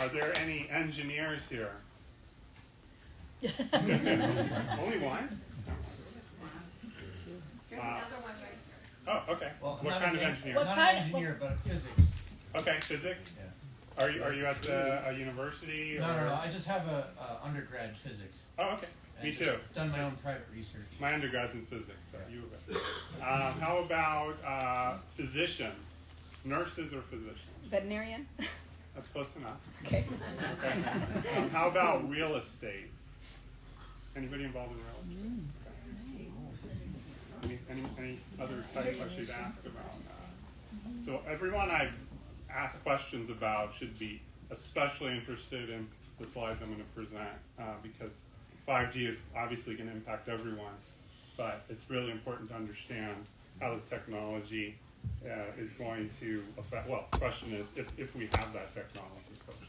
Are there any engineers here? Only one? There's another one right here. Oh, okay. Well, what kind of engineer? Not an engineer, but physics. Okay, physics? Yeah. Are you at a university? No, no. I just have a undergrad physics. Oh, okay. And Me too. Done my own private research. My undergrad's in physics, so you bet. How about physicians? Nurses or physicians? Veterinarian? That's close enough. Okay. Okay. How about real estate? Anybody involved in real estate? Okay. Any other types I should ask about? So everyone I've asked questions about should be especially interested in the slides I'm going to present because 5G is obviously going to impact everyone, but it's really important to understand how this technology is going to affect, well, the question is if we have that technology.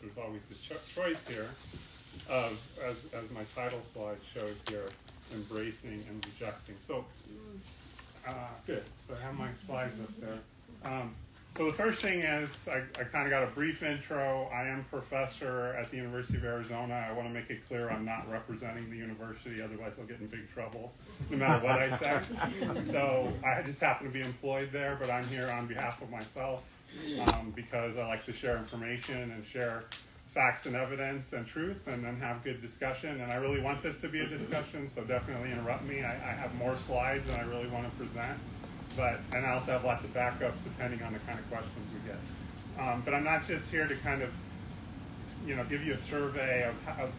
There's always the choice here of, as my title slide shows here, embracing and rejecting. So, good. So I have my slides up there. So the first thing is, I kind of got a brief intro. I am professor at the University of Arizona. I want to make it clear I'm not representing the university, otherwise I'll get in big trouble, no matter what I say. So I just happen to be employed there, but I'm here on behalf of myself because I like to share information and share facts and evidence and truth and then have good discussion. And I really want this to be a discussion, so definitely interrupt me. I have more slides than I really want to present. And I also have lots of backups depending on the kind of questions we get. But I'm not just here to kind of, give you a survey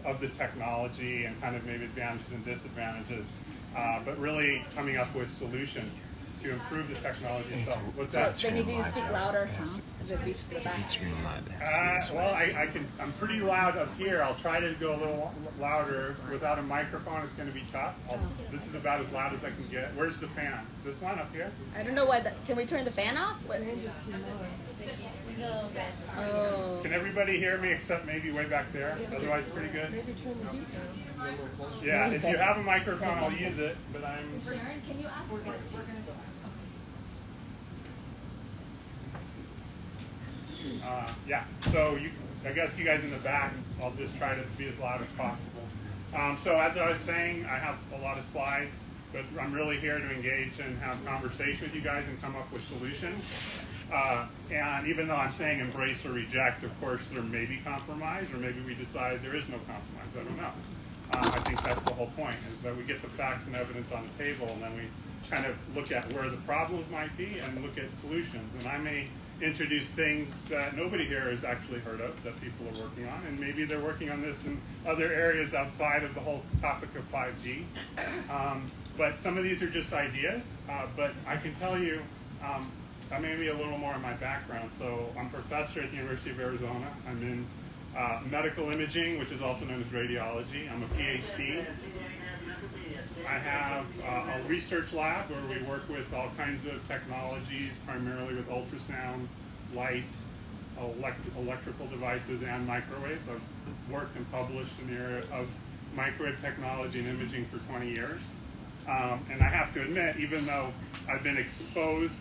of the technology and kind of maybe advantages and disadvantages, but really coming up with solutions to improve the technology itself. What's that? So they need to speak louder. Is it reach the back? Well, I'm pretty loud up here. I'll try to go a little louder. Without a microphone, it's going to be tough. This is about as loud as I can get. Where's the fan? This one up here? I don't know why. Can we turn the fan off? Oh. Can everybody hear me except maybe way back there? Otherwise, pretty good. Yeah, if you have a microphone, I'll use it. But I'm. Can you ask? We're going to go. Yeah, so I guess you guys in the back, I'll just try to be as loud as possible. So as I was saying, I have a lot of slides, but I'm really here to engage and have conversation with you guys and come up with solutions. And even though I'm saying embrace or reject, of course, there may be compromise, or maybe we decide there is no compromise. I don't know. I think that's the whole point, is that we get the facts and evidence on the table, and then we kind of look at where the problems might be and look at solutions. And I may introduce things that nobody here has actually heard of that people are working on, and maybe they're working on this in other areas outside of the whole topic of 5G. But some of these are just ideas, but I can tell you maybe a little more on my background. So I'm a professor at the University of Arizona. I'm in medical imaging, which is also known as radiology. I'm a PhD. I have a research lab where we work with all kinds of technologies, primarily with ultrasound, light, electrical devices, and microwaves. I've worked and published in the area of microwave technology and imaging for 20 years. And I have to admit, even though I've been exposed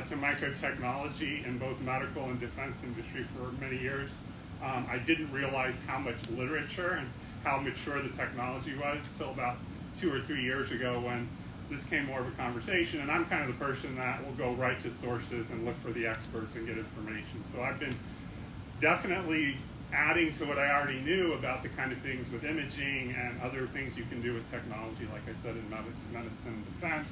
to microwave technology in both medical and defense industry for many years, I didn't realize how much literature and how mature the technology was until about 2 or 3 years ago when this came more of a conversation, and I'm kind of the person that will go right to sources and look for the experts and get information. So I've been definitely adding to what I already knew about the kind of things with imaging and other things you can do with technology, like I said, in medicine and defense,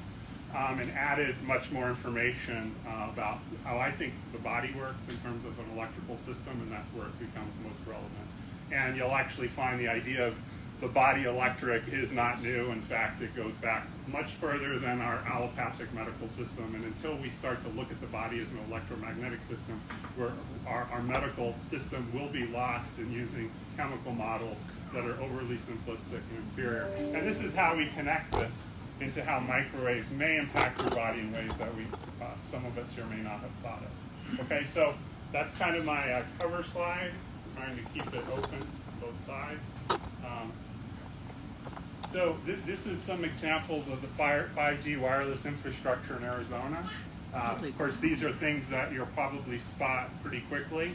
and added much more information about how I think the body works in terms of an electrical system, and that's where it becomes most relevant. And you'll actually find the idea of the body electric is not new. In fact, it goes back much further than our allopathic medical system. And until we start to look at the body as an electromagnetic system, where our medical system will be lost in using chemical models that are overly simplistic and inferior. And this is how we connect this into how microwaves may impact your body in ways that some of us here may not have thought of. Okay, so that's kind of my cover slide. I'm trying to keep it open on both sides. So this is some examples of the 5G wireless infrastructure in Arizona. Of course, these are things that you'll probably spot pretty quickly.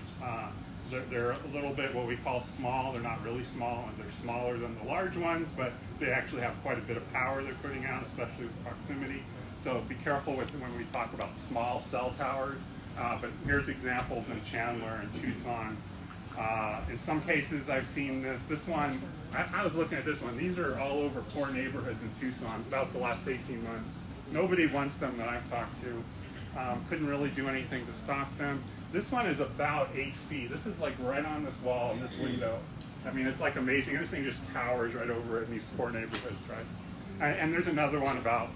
they're a little bit what we call small. They're not really small, and they're smaller than the large ones, but they actually have quite a bit of power they're putting out, especially with proximity. So be careful with when we talk about small cell towers. But here's examples in Chandler and Tucson. In some cases, I've seen this. This one, I was looking at this one. These are all over poor neighborhoods in Tucson about the last 18 months. Nobody wants them that I've talked to. Couldn't really do anything to stop them. This one is about 8 feet. This is like right on this wall in this window. I mean, it's like amazing. This thing just towers right over it in these poor neighborhoods, right? And there's another one about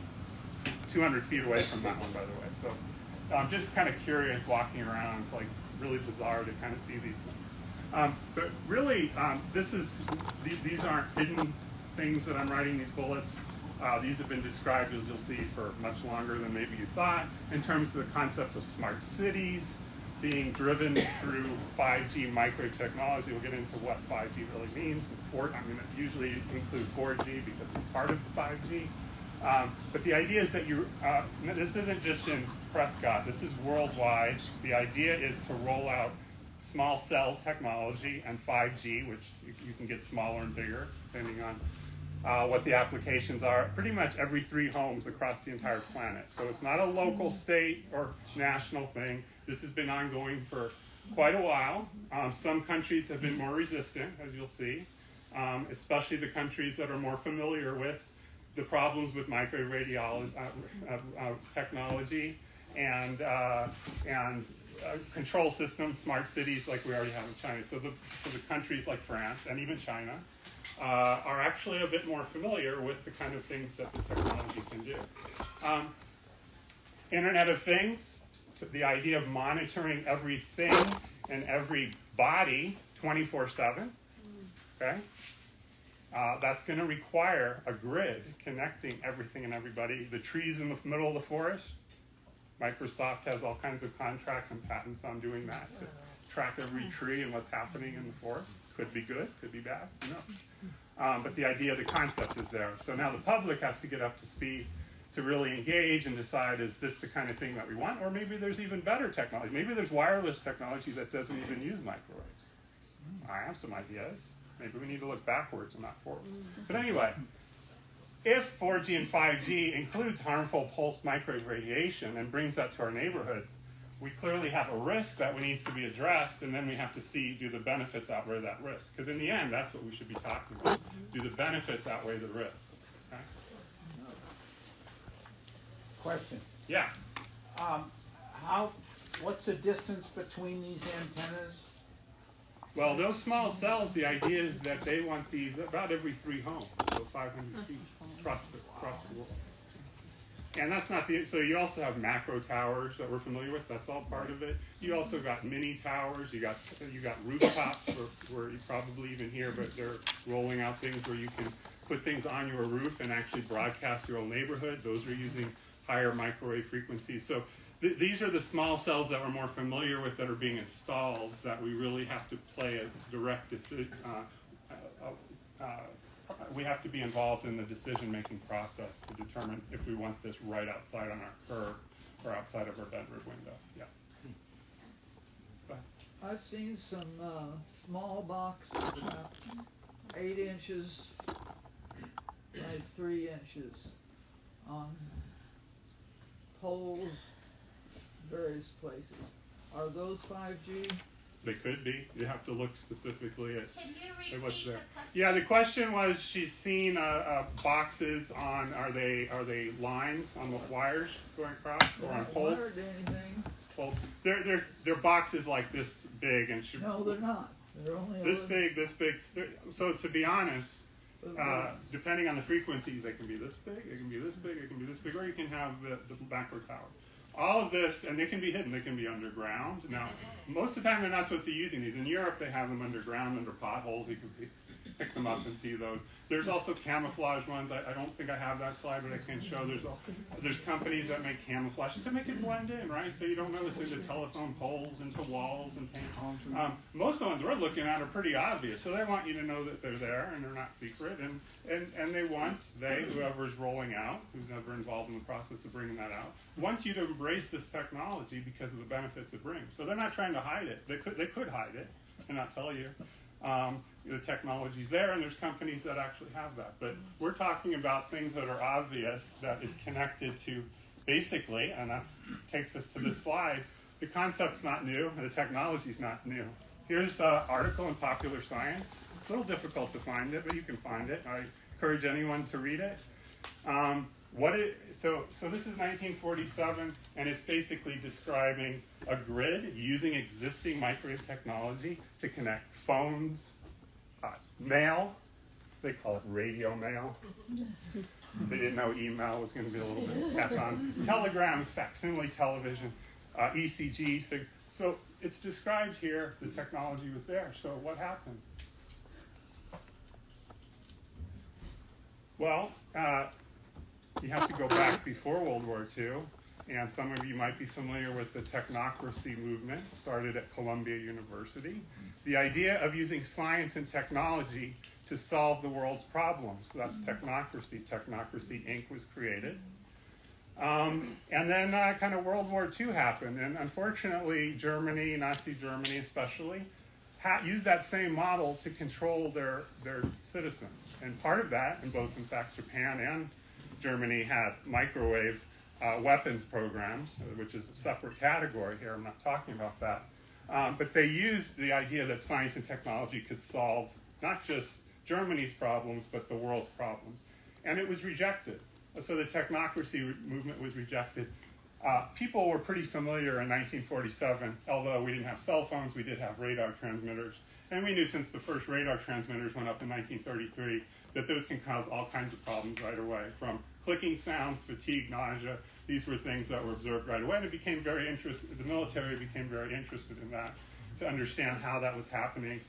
200 feet away from that one, by the way. So I'm just kind of curious walking around. It's like really bizarre to kind of see these things. But really, these aren't hidden things that I'm writing these bullets. These have been described, as you'll see, for much longer than maybe you thought, in terms of the concepts of smart cities being driven through 5G microwave technology. We'll get into what 5G really means. It usually includes 4G because it's part of 5G. But the idea is that this isn't just in Prescott, this is worldwide. The idea is to roll out small cell technology and 5G, which you can get smaller and bigger depending on what the applications are, pretty much every 3 homes across the entire planet. So it's not a local, state, or national thing. This has been ongoing for quite a while. Some countries have been more resistant, as you'll see, especially the countries that are more familiar with the problems with microwave radiology technology and control systems, smart cities like we already have in China. So the countries like France and even China are actually a bit more familiar with the kind of things that the technology can do. Internet of Things, the idea of monitoring everything and every body 24/7, okay? That's going to require a grid connecting everything and everybody. The trees in the middle of the forest, Microsoft has all kinds of contracts and patents on doing that to track every tree and what's happening in the forest. Could be good, could be bad, who knows? But the idea, the concept is there. So now the public has to get up to speed to really engage and decide, is this the kind of thing that we want? Or maybe there's even better technology. Maybe there's wireless technology that doesn't even use microwaves. I have some ideas. Maybe we need to look backwards and not forwards. But anyway, if 4G and 5G includes harmful pulse microwave radiation and brings that to our neighborhoods, we clearly have a risk that needs to be addressed, and then we have to see, do the benefits outweigh that risk? Because in the end, that's what we should be talking about. Do the benefits outweigh the risk? Okay? Question. Yeah. What's the distance between these antennas? Well, those small cells, the idea is that they want these about every 3 homes, so 500 feet across the world. And that's not so you also have macro towers that we're familiar with, that's all part of it. You also got mini towers, you got rooftops, where you probably even hear, but they're rolling out things where you can put things on your roof and actually broadcast your own neighborhood. Those are using higher microwave frequencies. So these are the small cells that we're more familiar with that are being installed, that we really have to play a direct decision. We have to be involved in the decision-making process to determine if we want this right outside on our curb or outside of our bedroom window. Yeah. I've seen some small boxes about 8 inches by 3 inches on poles, various places. Are those 5G? They could be. You have to look specifically at Can you what's repeat there. the question? Yeah, the question was, she's seen boxes on, are they lines on the wires going across or on Not poles? wired to anything. Well, they're boxes like this big and should, No, they're not. They're only this big. So to be honest, depending on the frequencies, they can be this big, it can be this big, it can be this big, or you can have the macro tower. All of this, and they can be hidden, they can be underground. Now, most of the time they're not supposed to be using these. In Europe, they have them underground, under potholes. You can pick them up and see those. There's also camouflage ones. I don't think I have that slide, but I can show. There's companies that make camouflage to make it blend in, right? So you don't notice into telephone poles, into walls and paint. Most of the ones we're looking at are pretty obvious. So they want you to know that they're there and they're not secret. And they want, whoever's rolling out, who's never involved in the process of bringing that out, want you to embrace this technology because of the benefits it brings. So they're not trying to hide it. They could hide it. cannot tell you. The technology's there, and there's companies that actually have that. But we're talking about things that are obvious, that is connected to basically, and that takes us to this slide, the concept's not new, and the technology's not new. Here's an article in Popular Science. It's a little difficult to find it, but you can find it. I encourage anyone to read it. So this is 1947, and it's basically describing a grid using existing microwave technology to connect phones, mail, they call it radio mail. They didn't know email was going to be a little bit kept on. Telegrams, facsimile television, ECG. So it's described here, the technology was there. So what happened? Well, you have to go back before World War II, and some of you might be familiar with the technocracy movement, started at Columbia University. The idea of using science and technology to solve the world's problems. That's technocracy. Technocracy Inc. was created. And then kind of World War II happened, and unfortunately Germany, Nazi Germany especially, used that same model to control their citizens. And part of that, and both in fact Japan and Germany had microwave weapons programs, which is a separate category here. I'm not talking about that. But they used the idea that science and technology could solve not just Germany's problems, but the world's problems. And it was rejected. So the technocracy movement was rejected. People were pretty familiar in 1947, although we didn't have cell phones, we did have radar transmitters. And we knew since the first radar transmitters went up in 1933 that those can cause all kinds of problems right away, from clicking sounds, fatigue, nausea. These were things that were observed right away, and it became very interested. The military became very interested in that, to understand how that was happening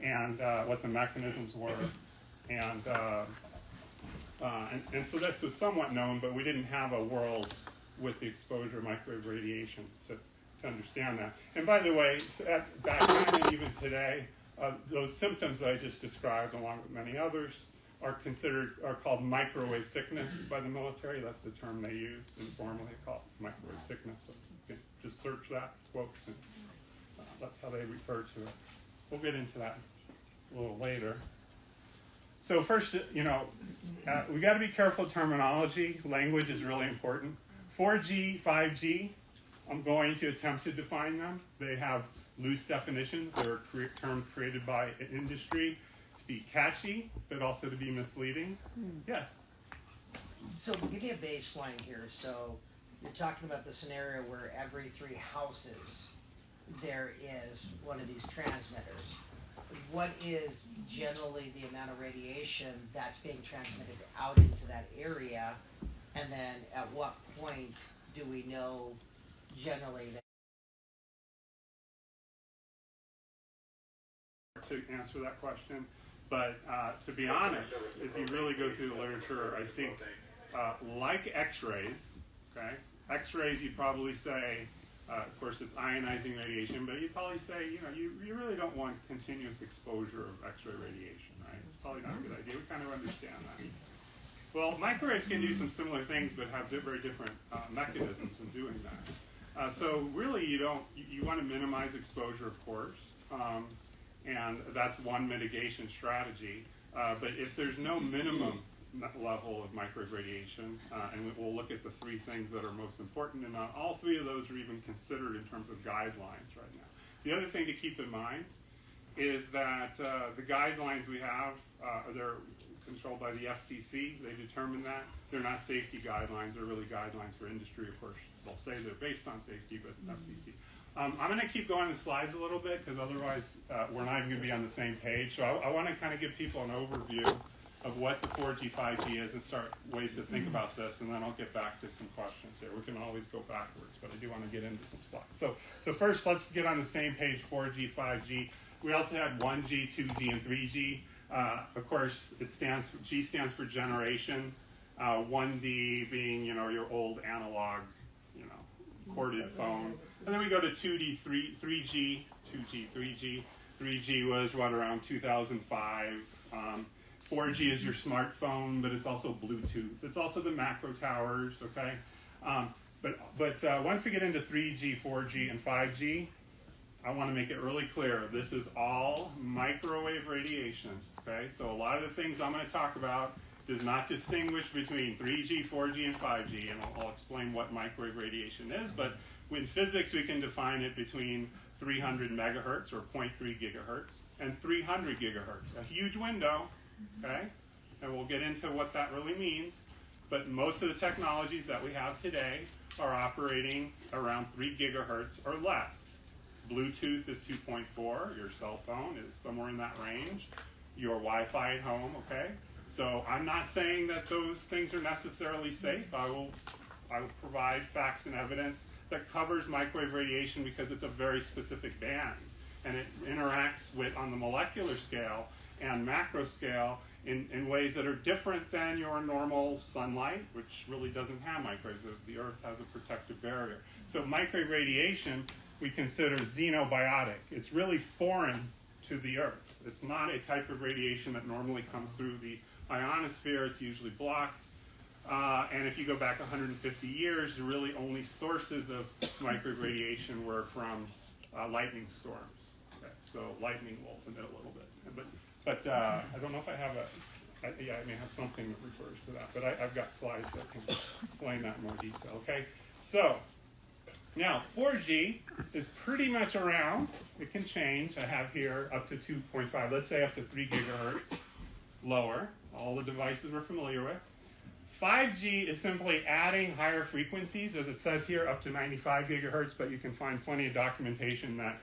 and what the mechanisms were. And so this was somewhat known, but we didn't have a world with the exposure of microwave radiation to understand that. And by the way, back then and even today, those symptoms that I just described, along with many others, are called microwave sickness by the military. That's the term they use informally, called microwave sickness. So you can just search that, quotes, and that's how they refer to it. We'll get into that a little later. So first, we got to be careful of terminology. Language is really important. 4G, 5G, I'm going to attempt to define them. They have loose definitions. They're terms created by industry to be catchy, but also to be misleading. Yes? So give me a baseline here. So you're talking about the scenario where every 3 houses there is one of these transmitters. What is generally the amount of radiation that's being transmitted out into that area? And then at what point do we know generally that? To answer that question, but to be honest, if you really go through the literature, I think like X-rays, okay, X-rays you'd probably say, of course it's ionizing radiation, but you'd probably say, you really don't want continuous exposure of X-ray radiation, right? It's probably not a good idea. We kind of understand that. Well, microwaves can do some similar things, but have very different mechanisms in doing that. So really, you want to minimize exposure, of course. And that's one mitigation strategy. But if there's no minimum level of microwave radiation, and we'll look at the 3 things that are most important, and all 3 of those are even considered in terms of guidelines right now. The other thing to keep in mind is that the guidelines we have, they're controlled by the FCC. They determine that. They're not safety guidelines. They're really guidelines for industry, of course. They'll say they're based on safety, but FCC. I'm going to keep going the slides a little bit because otherwise we're not even going to be on the same page. So I want to kind of give people an overview of what the 4G, 5G is and start ways to think about this, and then I'll get back to some questions here. We can always go backwards, but I do want to get into some slides. So first, let's get on the same page, 4G, 5G. We also had 1G, 2G, and 3G. Of course, G stands for generation. 1D being, your old analog, corded phone. And then we go to 2D, 3G, 2G, 3G. 3G was around 2005. 4G is your smartphone, but it's also Bluetooth. It's also the macro towers, okay? But once we get into 3G, 4G, and 5G, I want to make it really clear. This is all microwave radiation. Okay, so a lot of the things I'm going to talk about does not distinguish between 3G, 4G, and 5G, and I'll explain what microwave radiation is. But in physics, we can define it between 300 megahertz or 0.3 gigahertz and 300 gigahertz. A huge window. Okay, and we'll get into what that really means. But most of the technologies that we have today are operating around 3 gigahertz or less. Bluetooth is 2.4. Your cell phone is somewhere in that range. Your Wi-Fi at home, okay? So I'm not saying that those things are necessarily safe. I will provide facts and evidence that covers microwave radiation because it's a very specific band. And it interacts with, on the molecular scale and macro scale, in ways that are different than your normal sunlight, which really doesn't have microwaves. The Earth has a protective barrier. So microwave radiation we consider xenobiotic. It's really foreign to the Earth. It's not a type of radiation that normally comes through the ionosphere. It's usually blocked. And if you go back 150 years, the really only sources of microwave radiation were from lightning storms. Okay, so lightning will emit a little bit. But I don't know if I have I may have something that refers to that. But I've got slides that can explain that in more detail. Okay, so now 4G is pretty much around. It can change. I have here up to 2.5. Let's say up to 3 gigahertz lower. All the devices we're familiar with. 5G is simply adding higher frequencies, as it says here, up to 95 gigahertz, but you can find plenty of documentation that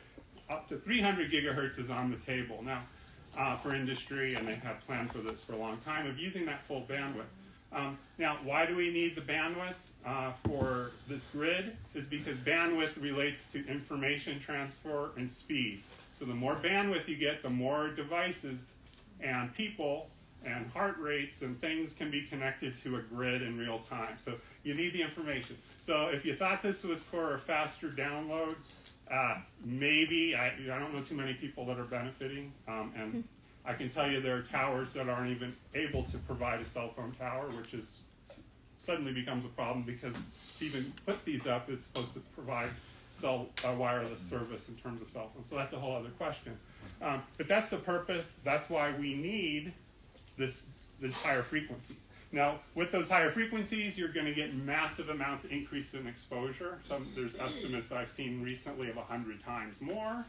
up to 300 gigahertz is on the table now for industry, and they have planned for this for a long time, of using that full bandwidth. Now, why do we need the bandwidth for this grid? Is because bandwidth relates to information transfer and speed. So the more bandwidth you get, the more devices and people and heart rates and things can be connected to a grid in real time. So you need the information. So if you thought this was for a faster download, maybe. I don't know too many people that are benefiting. And I can tell you there are towers that aren't even able to provide a cell phone tower, which is suddenly becomes a problem because to even put these up, it's supposed to provide wireless service in terms of cell phones. So that's a whole other question. But that's the purpose. That's why we need this higher frequencies. Now, with those higher frequencies, you're going to get massive amounts of increase in exposure. There's estimates I've seen recently of 100 times more,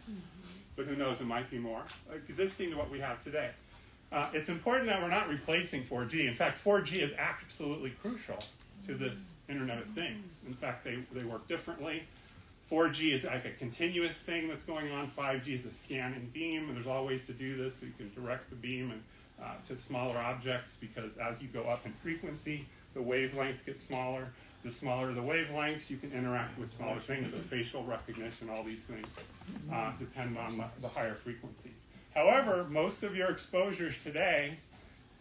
but who knows, it might be more, existing to what we have today. It's important that we're not replacing 4G. In fact, 4G is absolutely crucial to this Internet of Things. In fact, they work differently. 4G is like a continuous thing that's going on. 5G is a scan and beam, and there's all ways to do this. So you can direct the beam to smaller objects, because as you go up in frequency, the wavelength gets smaller. The smaller the wavelengths, you can interact with smaller things. So facial recognition, all these things depend on the higher frequencies. However, most of your exposures today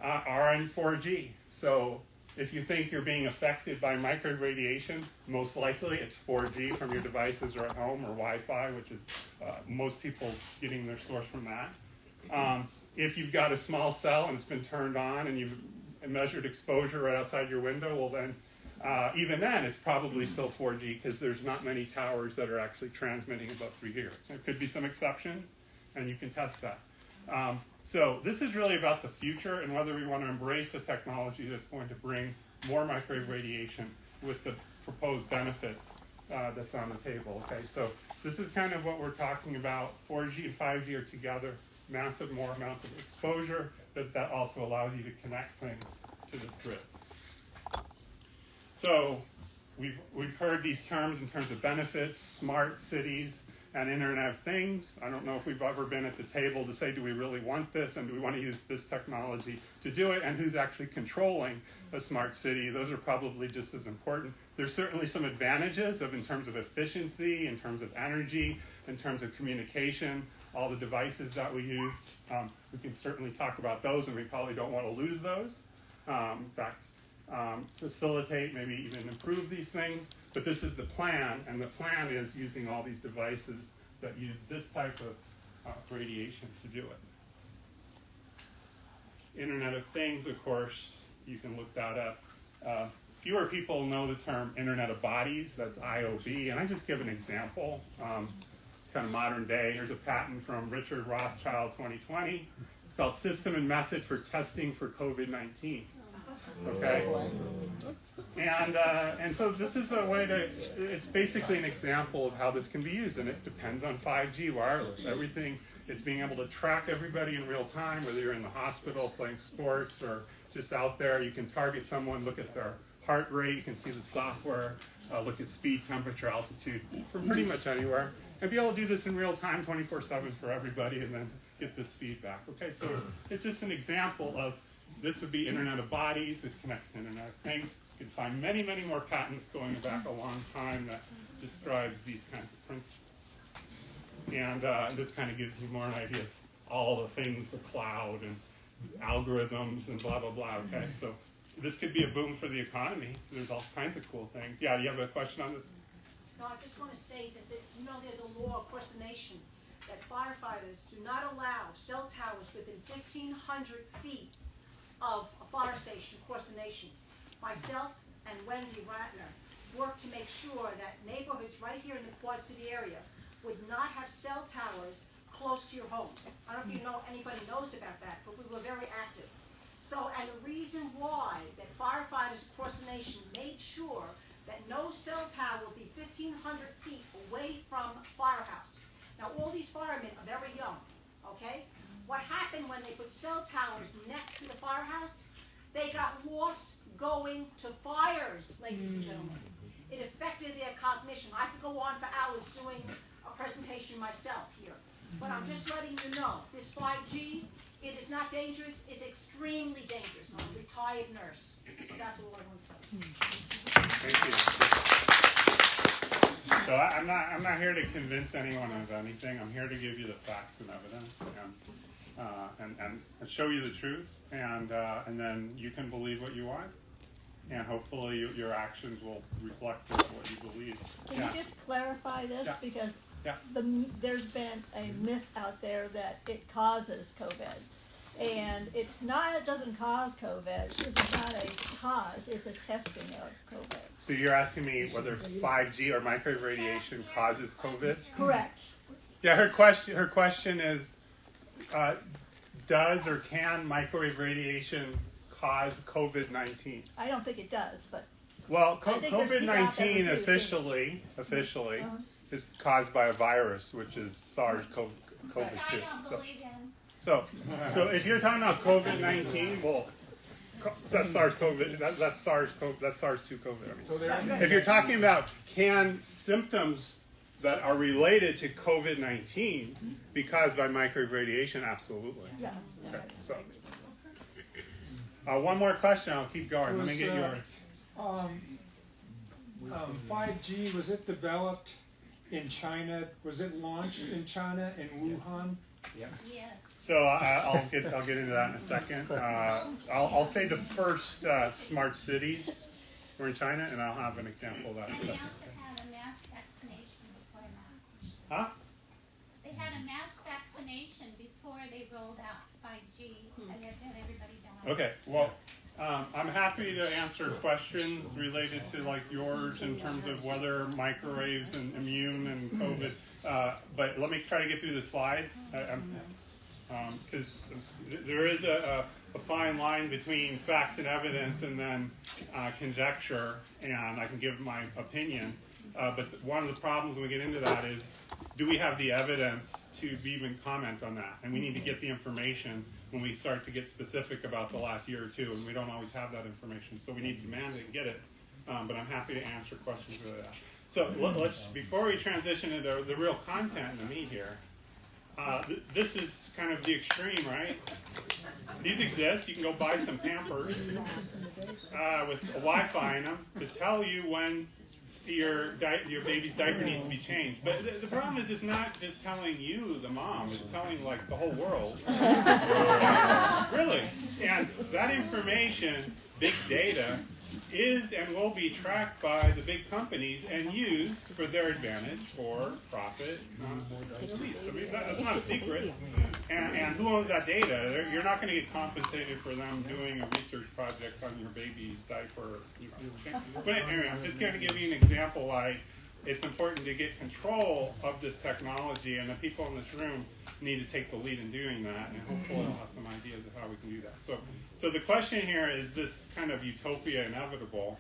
are in 4G. So if you think you're being affected by microwave radiation, most likely it's 4G from your devices or at home, or Wi-Fi, which is most people getting their source from that. If you've got a small cell and it's been turned on and you've measured exposure right outside your window, well then, even then, it's probably still 4G, because there's not many towers that are actually transmitting above 3 gigahertz. There could be some exceptions, and you can test that. So this is really about the future and whether we want to embrace a technology that's going to bring more microwave radiation with the proposed benefits that's on the table. Okay, so this is kind of what we're talking about. 4G and 5G are together, massive more amounts of exposure, but that also allows you to connect things to this grid. So we've heard these terms in terms of benefits, smart cities, and Internet of Things. I don't know if we've ever been at the table to say, do we really want this, and do we want to use this technology to do it, and who's actually controlling a smart city? Those are probably just as important. There's certainly some advantages in terms of efficiency, in terms of energy, in terms of communication, all the devices that we use. We can certainly talk about those, and we probably don't want to lose those. In fact, facilitate, maybe even improve these things. But this is the plan, and the plan is using all these devices that use this type of radiation to do it. Internet of Things, of course, you can look that up. Fewer people know the term Internet of Bodies, that's IOB, and I just give an example. kind of modern day. Here's a patent from Richard Rothschild 2020. It's called System and Method for Testing for COVID-19. Okay? And so this is a way to, it's basically an example of how this can be used, and it depends on 5G wireless. Everything, it's being able to track everybody in real time, whether you're in the hospital playing sports or just out there. You can target someone, look at their heart rate, you can see the software, look at speed, temperature, altitude, from pretty much anywhere. And be able to do this in real time, 24/7 for everybody, and then get this feedback. Okay, so it's just an example of, this would be Internet of Bodies, it connects to Internet of Things. You can find many, many more patents going back a long time that describes these kinds of principles. And this kind of gives you more an idea of all the things, the cloud and algorithms and blah, blah, blah. Okay, so this could be a boom for the economy. There's all kinds of cool things. Yeah, do you have a question on this? No, I just want to state that, there's a law across the nation that firefighters do not allow cell towers within 1,500 feet of a fire station across the nation. Myself and Wendy Ratner work to make sure that neighborhoods right here in the Quad City area would not have cell towers close to your home. I don't know if anybody knows about that, but we were very active. So, and the reason why that firefighters across the nation made sure that no cell tower would be 1,500 feet away from a firehouse. Now, all these firemen are very young, okay? What happened when they put cell towers next to the firehouse? They got lost going to fires, ladies and gentlemen. It affected their cognition. I could go on for hours doing a presentation myself here. But I'm just letting you know, this 5G, it is not dangerous, it's extremely dangerous. I'm a retired nurse. So that's all I want to tell you. Thank you. So I'm not here to convince anyone of anything. I'm here to give you the facts and evidence and show you the truth, and then you can believe what you want, and hopefully your actions will reflect what you believe. Can you just clarify this? Yeah. Because Yeah. there's been a myth out there that it causes COVID. And it's not, it doesn't cause COVID. It's not a cause, it's a testing of COVID. So you're asking me whether 5G or microwave radiation causes COVID? Correct. Yeah, her question is, does or can microwave radiation cause COVID-19? I don't think it does, but Well, I think there's people out there who COVID-19 do. officially is caused by a virus, which is SARS-CoV-2. I don't believe him. So if you're talking about COVID-19, well, that's SARS-CoV. That's SARS-2 COVID. I mean. So there, If you're talking about can symptoms that are related to COVID-19 be caused by microwave radiation, absolutely. yeah. Okay, so one more question. I'll keep going. Let me get yours. 5G, was it developed in China? Was it launched in China, in Wuhan? Yes. So I'll get into that in a second. I'll say the first smart cities were in China, and I'll have an example of that. In a And they second. also had a mass vaccination before that. Huh? They had a mass vaccination before they rolled out 5G, and they had everybody die. Okay. Well, I'm happy to answer questions related to like yours in terms of whether microwaves and immune and COVID. But let me try to get through the slides. Because there is a fine line between facts and evidence and then conjecture, and I can give my opinion. But one of the problems when we get into that is, do we have the evidence to even comment on that? And we need to get the information when we start to get specific about the last year or two, and we don't always have that information. So we need to demand it and get it. But I'm happy to answer questions related to that. So let's, before we transition into the real content and the meat here, this is kind of the extreme, right? These exist. You can go buy some Pampers with a Wi-Fi in them to tell you when your baby's diaper needs to be changed. But the problem is, it's not just telling you, the mom. It's telling like the whole world. Really. And that information, big data, is and will be tracked by the big companies and used for their advantage for profit. I mean, that's not a secret. And who owns that data? You're not going to get compensated for them doing a research project on your baby's diaper. But anyway, I'm just going to give you an example. it's important to get control of this technology, and the people in this room need to take the lead in doing that, and hopefully I'll have some ideas of how we can do that. So the question here is this kind of utopia inevitable,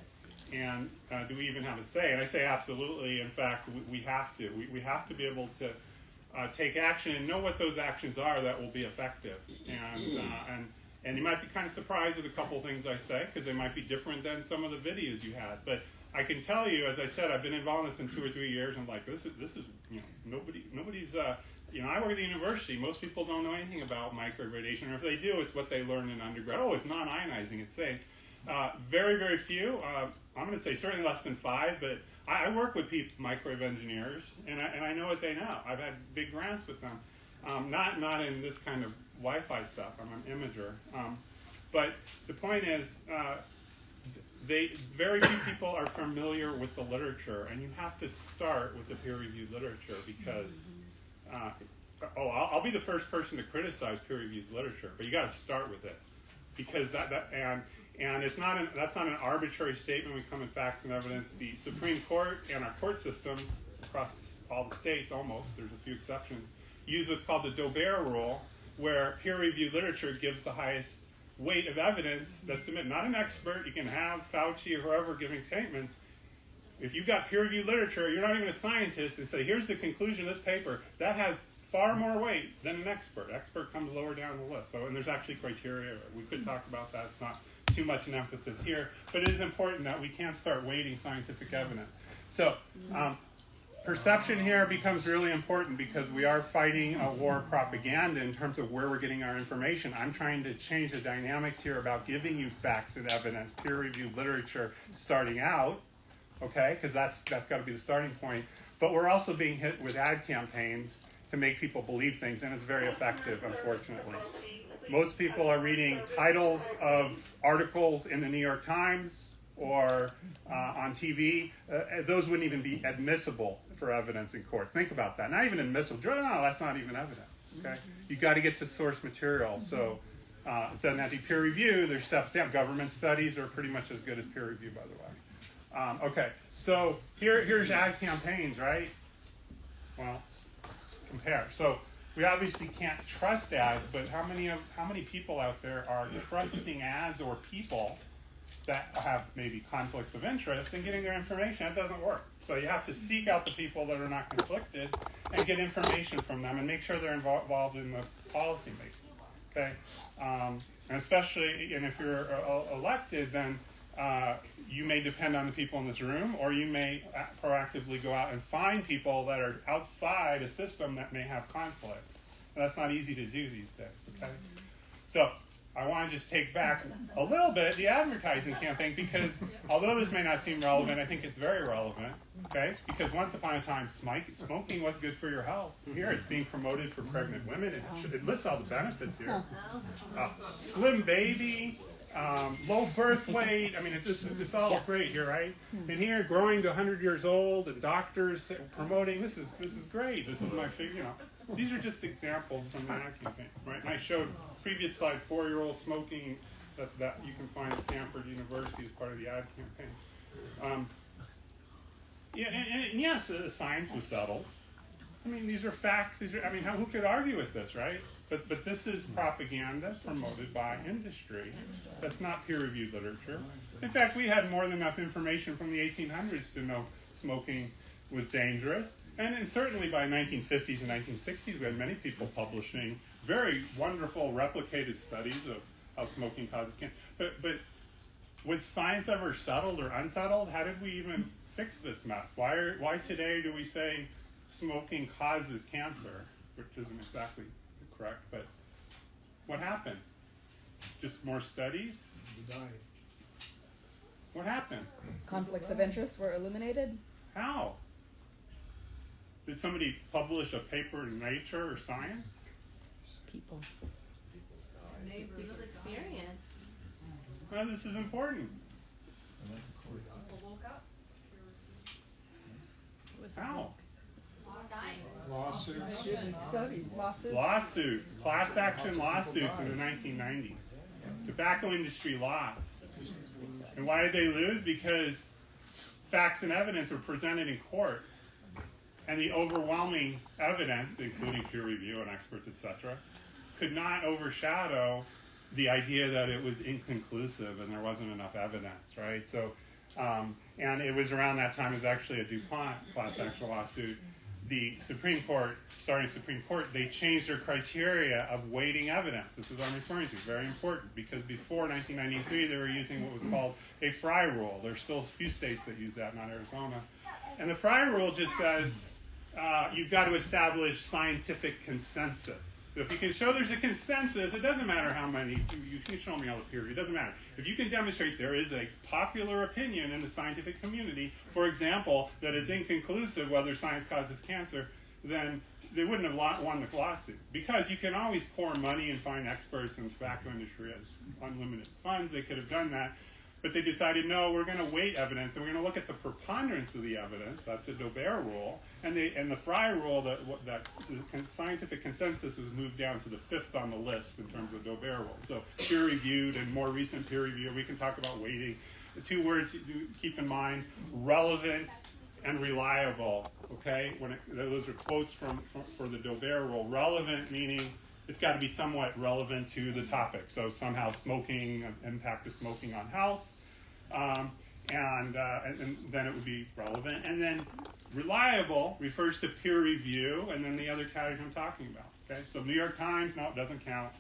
and do we even have a say? And I say absolutely. In fact, we have to. We have to be able to take action and know what those actions are that will be effective. And you might be kind of surprised with a couple things I say, because they might be different than some of the videos you had. But I can tell you, as I said, I've been involved in this in 2 or 3 years. I'm like, this is nobody's. I work at the university. Most people don't know anything about microwave radiation, or if they do, it's what they learn in undergrad. Oh, it's non-ionizing. It's safe. Very, very few. I'm going to say certainly less than 5, but I work with microwave engineers, and I know what they know. I've had big grants with them. Not in this kind of Wi-Fi stuff. I'm an imager. But the point is, very few people are familiar with the literature, and you have to start with the peer-reviewed literature because, I'll be the first person to criticize peer-reviewed literature, but you got to start with it because and it's that's not an arbitrary statement. We come in facts and evidence. The Supreme Court and our court system across all the states, almost, there's a few exceptions, use what's called the Dober rule, where peer-reviewed literature gives the highest weight of evidence that's submitted. Not an expert. You can have Fauci or whoever giving statements. If you've got peer-reviewed literature, you're not even a scientist, and say, here's the conclusion of this paper, that has far more weight than an expert. Expert comes lower down the list. And there's actually criteria. We could talk about that. It's not too much an emphasis here. But it is important that we can't start weighting scientific evidence. So perception here becomes really important because we are fighting a war of propaganda in terms of where we're getting our information. I'm trying to change the dynamics here about giving you facts and evidence, peer-reviewed literature starting out, okay, because that's got to be the starting point. But we're also being hit with ad campaigns to make people believe things, and it's very effective, unfortunately. Most people are reading titles of articles in the New York Times or on TV. Those wouldn't even be admissible for evidence in court. Think about that. Not even admissible. No, that's not even evidence. Okay, you got to get to source material. So it doesn't have to be peer review. There's steps down. Government studies are pretty much as good as peer review, by the way. Okay, so here's ad campaigns, right? Well, compare. So we obviously can't trust ads, but how many people out there are trusting ads or people that have maybe conflicts of interest and getting their information? That doesn't work. So you have to seek out the people that are not conflicted and get information from them and make sure they're involved in the policy making. Okay, and especially, and if you're elected, then you may depend on the people in this room, or you may proactively go out and find people that are outside a system that may have conflicts. And that's not easy to do these days. Okay, so I want to just take back a little bit the advertising campaign, because although this may not seem relevant, I think it's very relevant, okay? Because once upon a time, smoking was good for your health. Here, it's being promoted for pregnant women. It lists all the benefits here. Slim baby, low birth weight. I mean, it's all great here, right? And here, growing to 100 years old, and doctors promoting, this is great. This is my figure, These are just examples from the ad campaign, right? And I showed previous slide 4-year-old smoking that you can find at Stanford University as part of the ad campaign. And yes, the science was settled. I mean, these are facts. Who could argue with this, right? But this is propaganda promoted by industry. That's not peer-reviewed literature. In fact, we had more than enough information from the 1800s to know smoking was dangerous. And certainly by 1950s and 1960s, we had many people publishing very wonderful replicated studies of how smoking causes cancer. But was science ever settled or unsettled? How did we even fix this mess? Why today do we say smoking causes cancer, which isn't exactly correct, but what happened? Just more studies? What happened? Conflicts of interest were eliminated. How? Did somebody publish a paper in Nature or Science? People. People's experience. Well, this is important. People woke up. How? Lawsuits. Lawsuits, class action lawsuits in the 1990s. Tobacco industry lost. And why did they lose? Because facts and evidence were presented in court and the overwhelming evidence, including peer review and experts, etc., could not overshadow the idea that it was inconclusive and there wasn't enough evidence, right? So, and it was around that time, it was actually a DuPont class action lawsuit. The Supreme Court, starting Supreme Court, they changed their criteria of weighting evidence. This is what I'm referring to, very important, because before 1993, they were using what was called a Fry rule. There's still a few states that use that, not Arizona. And the Fry rule just says you've got to establish scientific consensus. So if you can show there's a consensus, it doesn't matter how many, you can show me all the peer review, it doesn't matter. If you can demonstrate there is a popular opinion in the scientific community, for example, that it's inconclusive whether science causes cancer, then they wouldn't have won the lawsuit. Because you can always pour money and find experts, and the tobacco industry has unlimited funds, they could have done that. But they decided, no, we're going to weight evidence, and we're going to look at the preponderance of the evidence. That's the Daubert rule. And the Fry rule, that scientific consensus was moved down to the 5th on the list in terms of Daubert rule. So peer-reviewed and more recent peer review, we can talk about weighting. The two words to keep in mind, relevant and reliable, okay? Those are quotes for the Daubert rule. Relevant meaning it's got to be somewhat relevant to the topic. So somehow smoking, impact of smoking on health, and then it would be relevant. And then reliable refers to peer review, and then the other category I'm talking about. Okay, so New York Times, no, it doesn't count.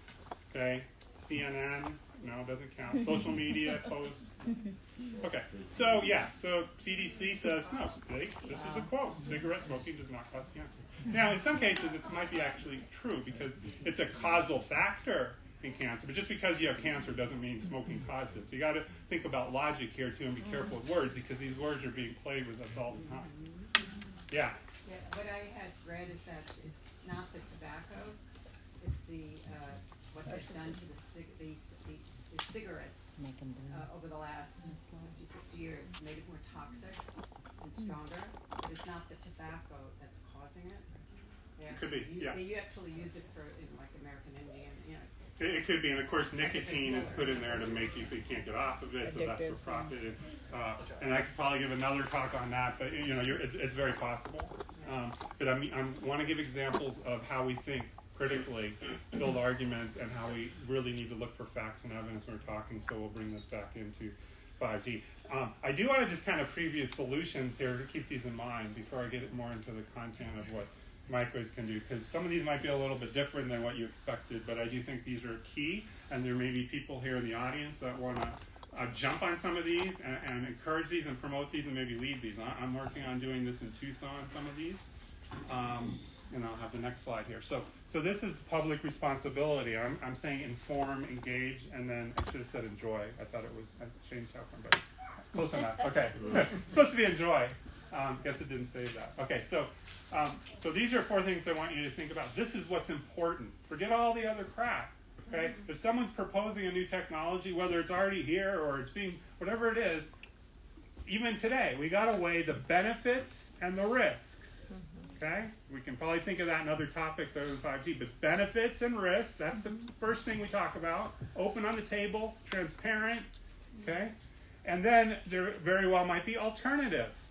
Okay, CNN, no, it doesn't count. Social media posts. Okay, so yeah, so CDC says no. This is a quote: cigarette smoking does not cause cancer. Now, in some cases, it might be actually true because it's a causal factor in cancer, but just because you have cancer doesn't mean smoking caused it. So you got to think about logic here too, and be careful with words because these words are being played with us all the time. Yeah. Yeah. What I had read is that it's not the tobacco; it's the what they've done to the cigarettes over the last 50, 60 years, made it more toxic and stronger. But it's not the tobacco that's causing it. It could be, yeah. They actually use it for like American Indian, you know. It could be, and of course nicotine is put in there to make you so you can't get off of it, so that's for profit. And I could probably give another talk on that, but you know, it's very possible. But I want to give examples of how we think critically, build arguments, and how we really need to look for facts and evidence when we're talking, so we'll bring this back into 5G. I do want to just kind of preview solutions here to keep these in mind before I get more into the content of what micros can do, because some of these might be a little bit different than what you expected, but I do think these are key, and there may be people here in the audience that want to jump on some of these and encourage these and promote these and maybe lead these. I'm working on doing this in Tucson, some of these, and I'll have the next slide here. So this is public responsibility. I'm saying inform, engage, and then I should have said enjoy. I thought it was, I changed that one, but close enough. Okay, it's supposed to be enjoy. Guess it didn't say that. Okay, so these are 4 things I want you to think about. This is what's important. Forget all the other crap. Okay, if someone's proposing a new technology, whether it's already here or it's being whatever it is, even today we got to weigh the benefits and the risks. Okay, we can probably think of that in other topics other than 5G, but benefits and risks. That's the first thing we talk about. Open on the table, transparent. Okay, and then there very well might be alternatives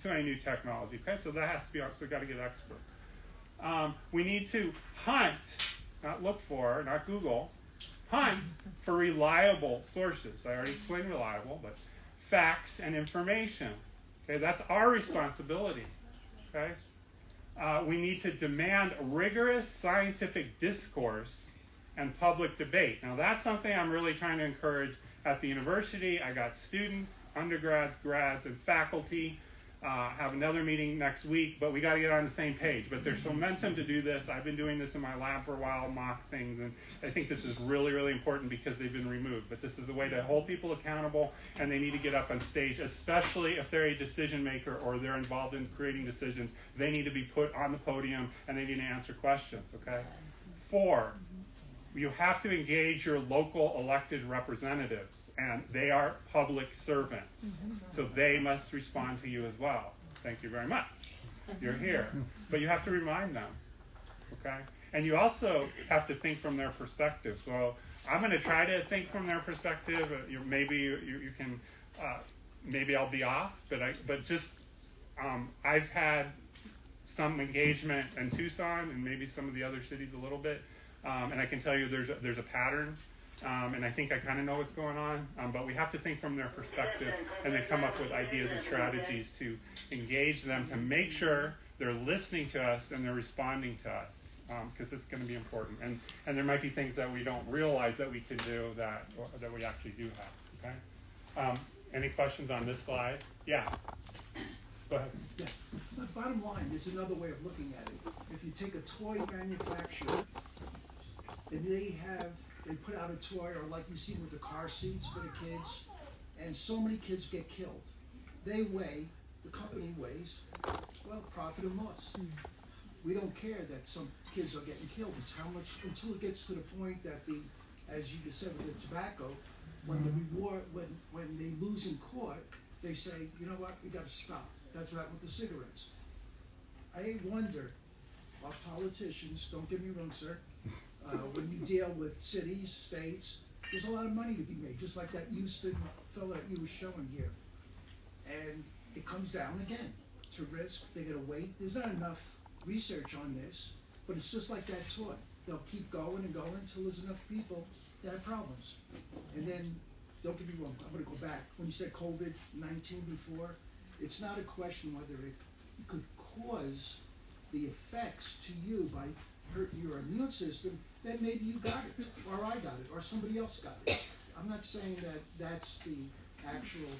to any new technology. Okay, so that has to be, so got to get expert. We need to hunt, not look for, not Google, hunt for reliable sources. I already explained reliable, but facts and information. Okay, that's our responsibility. Okay, we need to demand rigorous scientific discourse and public debate. Now that's something I'm really trying to encourage at the university. I got students, undergrads, grads, and faculty. Have another meeting next week, but we got to get on the same page. But there's momentum to do this. I've been doing this in my lab for a while, mock things, and I think this is really, really important because they've been removed. But this is a way to hold people accountable, and they need to get up on stage, especially if they're a decision maker or they're involved in creating decisions. They need to be put on the podium, and they need to answer questions, okay? 4, you have to engage your local elected representatives, and they are public servants, so they must respond to you as well. Thank you very much. You're here, but you have to remind them, okay? And you also have to think from their perspective. So I'm going to try to think from their perspective. Maybe you can, maybe I'll be off, but just I've had some engagement in Tucson and maybe some of the other cities a little bit. And I can tell you there's a pattern, and I think I kind of know what's going on, but we have to think from their perspective and then come up with ideas and strategies to engage them to make sure they're listening to us and they're responding to us, because it's going to be important. And there might be things that we don't realize that we can do that we actually do have, okay? Any questions on this slide? Yeah. Go ahead. Yeah. The bottom line is another way of looking at it. If you take a toy manufacturer and they put out a toy, or like you see with the car seats for the kids, and so many kids get killed. The company weighs, well, profit and loss. We don't care that some kids are getting killed. It's how much, until it gets to the point that as you just said with the tobacco, when the reward, when they lose in court, they say, you know what, we gotta stop. That's right with the cigarettes. I wonder, our politicians, don't get me wrong, sir, when you deal with cities, states, there's a lot of money to be made, just like that Houston fellow that you were showing here. And it comes down again to risk. They're gonna wait. There's not enough research on this, but it's just like that toy. They'll keep going and going until there's enough people that have problems. And then, don't get me wrong, I'm gonna go back. When you said COVID-19 before, it's not a question whether it could cause the effects to you by hurting your immune system, then maybe you got it, or I got it, or somebody else got it. I'm not saying that that's the actual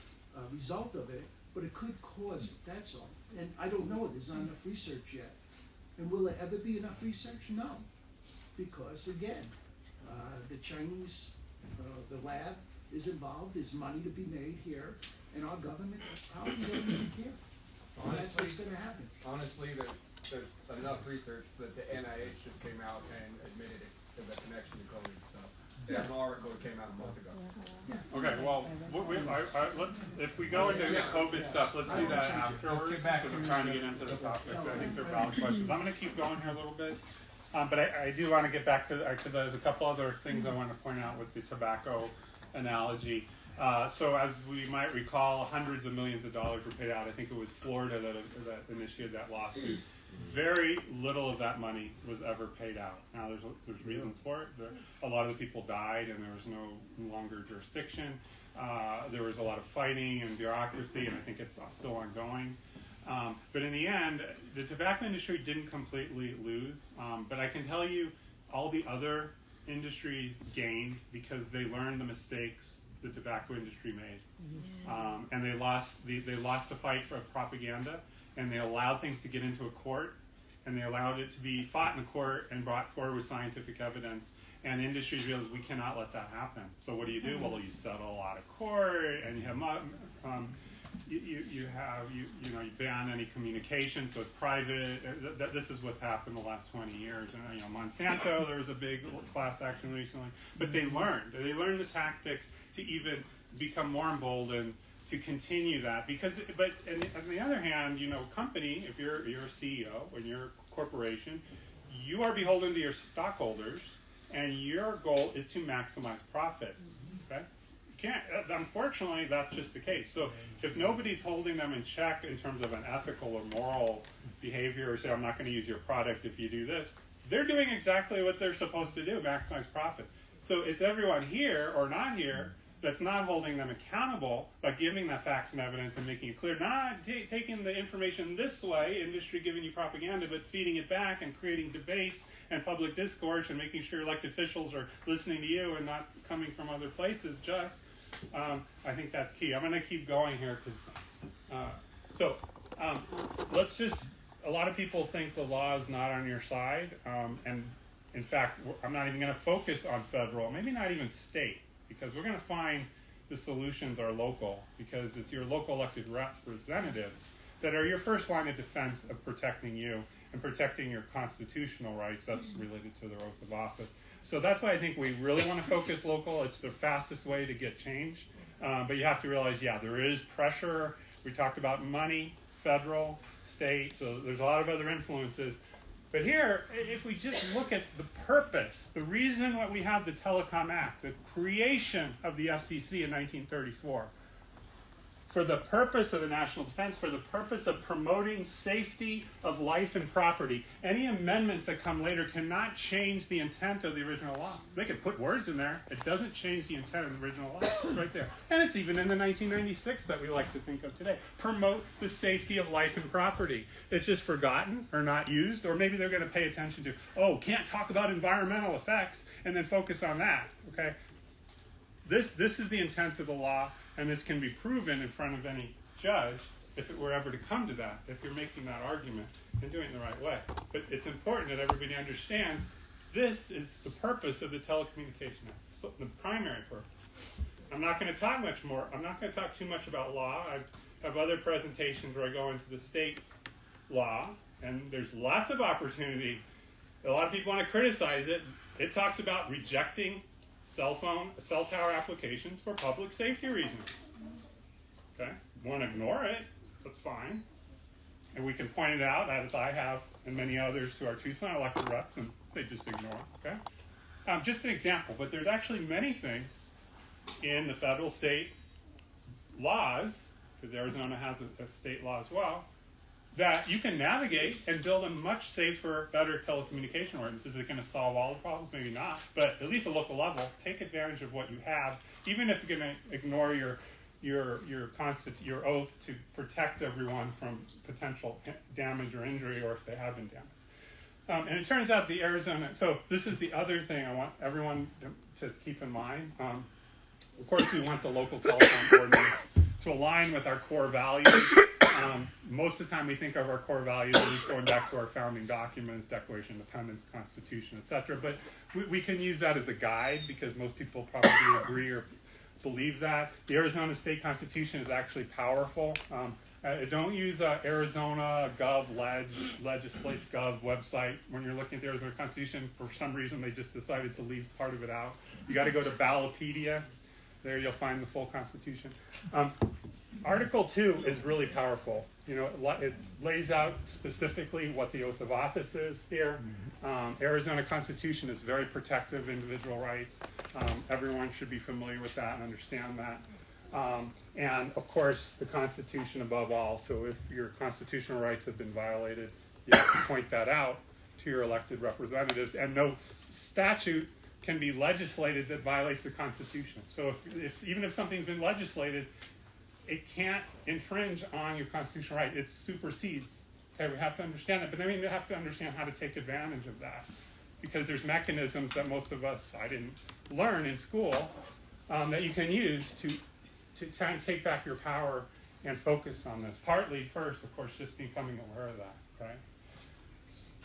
result of it, but it could cause it, that's all. And I don't know, there's not enough research yet. And will there ever be enough research? No. Because again, the Chinese, the lab is involved, there's money to be made here, and our government probably doesn't even care. And that's what's gonna happen. Honestly, there's enough research that the NIH just came out and admitted it to the connection to COVID. So there's an article that came out a month ago. Okay, well, let's, if we go into the COVID stuff, let's do that afterwards, because I'm trying to get into the topic. I think they're valid questions. I'm gonna keep going here a little bit, but I do wanna get back to, because there's a couple other things I want to point out with the tobacco analogy. So as we might recall, hundreds of millions of dollars were paid out. I think it was Florida that initiated that lawsuit. Very little of that money was ever paid out. Now there's reasons for it. A lot of the people died and there was no longer jurisdiction. There was a lot of fighting and bureaucracy, and I think it's still ongoing. But in the end, the tobacco industry didn't completely lose. But I can tell you all the other industries gained because they learned the mistakes the tobacco industry made, and they lost the fight for propaganda, and they allowed things to get into a court, and they allowed it to be fought in a court and brought forward with scientific evidence. And industries realized we cannot let that happen. So what do? Well, you settle out of court, and you have you ban any communication, so it's private. This is what's happened the last 20 years. And Monsanto, there was a big class action recently, but they learned the tactics to even become more emboldened to continue that. But on the other hand, company, if you're a CEO and you're a corporation, you are beholden to your stockholders, and your goal is to maximize profits. Okay. Unfortunately, that's just the case. So if nobody's holding them in check in terms of an ethical or moral behavior, or say, I'm not going to use your product if you do this, they're doing exactly what they're supposed to do, maximize profits. So it's everyone here or not here that's not holding them accountable, but giving the facts and evidence and making it clear, not taking the information this way, industry giving you propaganda, but feeding it back and creating debates and public discourse and making sure elected officials are listening to you and not coming from other places just. I think that's key. I'm going to keep going here because, let's just, a lot of people think the law is not on your side, and in fact, I'm not even going to focus on federal, maybe not even state, because we're going to find the solutions are local, because it's your local elected representatives that are your first line of defense of protecting you and protecting your constitutional rights. That's related to the oath of office. So that's why I think we really want to focus local. It's the fastest way to get change. But you have to realize, there is pressure. We talked about money, federal, state, so there's a lot of other influences. But here, if we just look at the purpose, the reason why we have the Telecom Act, the creation of the FCC in 1934, for the purpose of the national defense, for the purpose of promoting safety of life and property. Any amendments that come later cannot change the intent of the original law. They can put words in there. It doesn't change the intent of the original law. It's right there. And it's even in the 1996 that we like to think of today. Promote the safety of life and property. It's just forgotten or not used, or maybe they're going to pay attention to, oh, can't talk about environmental effects, and then focus on that, okay? This is the intent of the law, and this can be proven in front of any judge if it were ever to come to that, if you're making that argument and doing it the right way. But it's important that everybody understands this is the purpose of the Telecommunication Act, so the primary purpose. I'm not going to talk much more. I'm not going to talk too much about law. I have other presentations where I go into the state law, and there's lots of opportunity. A lot of people want to criticize it. It talks about rejecting cell tower applications for public safety reasons. Okay? You want to ignore it, that's fine. And we can point it out, as I have and many others, to our Tucson elected reps, and they just ignore it. Okay? Just an example, but there's actually many things in the federal state laws, because Arizona has a state law as well, that you can navigate and build a much safer, better telecommunication ordinance. Is it going to solve all the problems? Maybe not. But at least at local level, take advantage of what you have, even if you're going to ignore your oath to protect everyone from potential damage or injury, or if they have been damaged. And it turns out the Arizona, so this is the other thing I want everyone to keep in mind. Of course, we want the local telephone ordinance to align with our core values. Most of the time we think of our core values as going back to our founding documents, Declaration of Independence, Constitution, etc. But we can use that as a guide because most people probably agree or believe that. The Arizona State Constitution is actually powerful. Don't use Arizona legislative gov website when you're looking at the Arizona Constitution. For some reason, they just decided to leave part of it out. You got to go to Ballotpedia. There you'll find the full Constitution. Article 2 is really powerful. You know, it lays out specifically what the oath of office is here. Arizona Constitution is very protective of individual rights. Everyone should be familiar with that and understand that. And of course, the Constitution above all. So if your constitutional rights have been violated, you have to point that out to your elected representatives. And no statute can be legislated that violates the Constitution. So even if something's been legislated, it can't infringe on your constitutional right. It supersedes. Okay, we have to understand that, but then we have to understand how to take advantage of that, because there's mechanisms that most of us, I didn't learn in school, that you can use to try and take back your power and focus on this. Partly, first, of course, just becoming aware of that. Okay.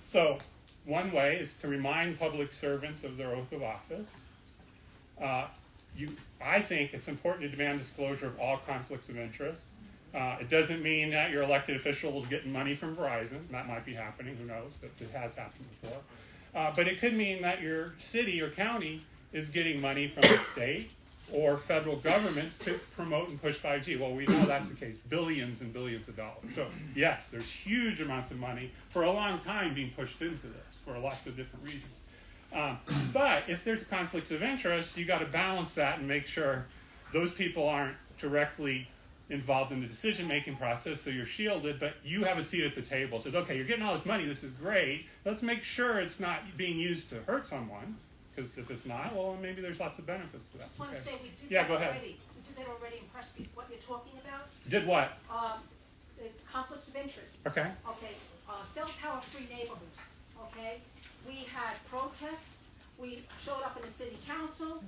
So one way is to remind public servants of their oath of office. I think it's important to demand disclosure of all conflicts of interest. It doesn't mean that your elected official is getting money from Verizon. That might be happening. Who knows? It has happened before. But it could mean that your city or county is getting money from the state or federal governments to promote and push 5G. Well, we know that's the case. Billions and billions of dollars. So, yes, there's huge amounts of money for a long time being pushed into this for lots of different reasons. But if there's conflicts of interest, you got to balance that and make sure those people aren't directly involved in the decision-making process, so you're shielded, but you have a seat at the table. It says, okay, you're getting all this money, this is great. Let's make sure it's not being used to hurt someone, because if it's not, well, maybe there's lots of benefits to that. I just want to say we did Yeah, that go ahead. already. We did that already in Prescott. What you're talking about? Did what? The conflicts of interest. Okay. Okay, cell tower-free neighborhoods, okay? We had protests, we showed up in the city council,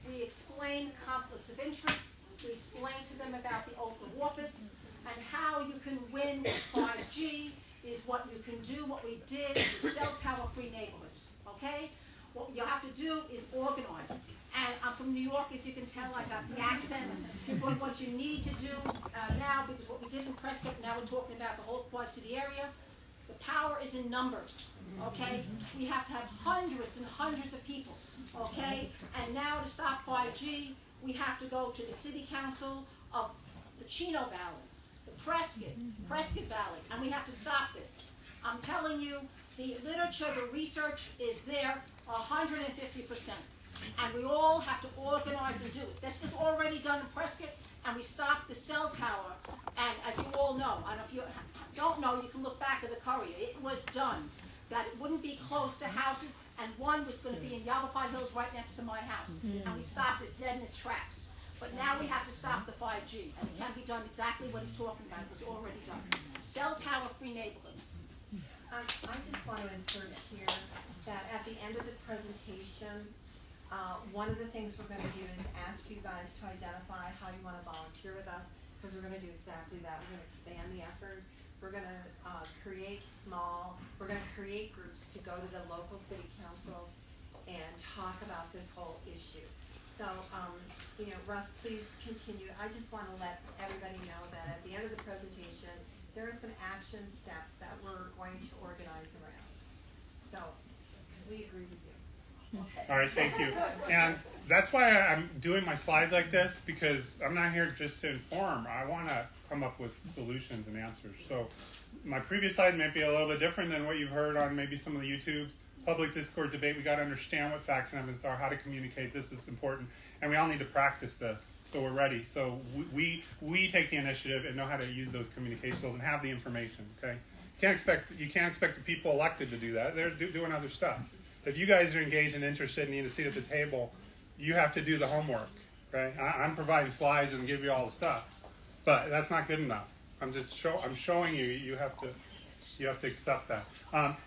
we explained conflicts of interest, we explained to them about the oath of office, and how you can win 5G is what you can do, what we did with cell tower-free neighborhoods, okay? What you have to do is organize. And I'm from New York, as you can tell, I got the accent. What you need to do now, because what we did in Prescott, now we're talking about the whole Quad City area, the power is in numbers, okay? We have to have hundreds and hundreds of people, okay? And now to stop 5G, we have to go to the city council of the Chino Valley, the Prescott Valley, and we have to stop this. I'm telling you, the literature, the research is there 150%. And we all have to organize and do it. This was already done in Prescott, and we stopped the cell tower. And as you all know, and if you don't know, you can look back at the courier. It was done that it wouldn't be close to houses, and one was going to be in Yavapai Hills right next to my house. And we stopped it dead in its tracks. But now we have to stop the 5G, and it can be done exactly what he's talking about. It was already done. Cell tower-free neighborhoods. I just want to insert here that at the end of the presentation, one of the things we're going to do is ask you guys to identify how you want to volunteer with us, because we're going to do exactly that. We're going to expand the effort. We're going to we're going to create groups to go to the local city councils and talk about this whole issue. So, Russ, please continue. I just want to let everybody know that at the end of the presentation, there are some action steps that we're going to organize around. So, because we agree with you. Okay. All right, thank you. And that's why I'm doing my slides like this, because I'm not here just to inform. I want to come up with solutions and answers. So my previous slide may be a little bit different than what you've heard on maybe some of the YouTubes. Public discourse debate, we got to understand what facts and evidence are, how to communicate. This is important. And we all need to practice this, so we're ready. So we take the initiative and know how to use those communication tools and have the information, okay? You can't expect the people elected to do that. They're doing other stuff. If you guys are engaged and interested and need a seat at the table, you have to do the homework, okay? I'm providing slides and give you all the stuff, but that's not good enough. I'm showing you. You have to accept that.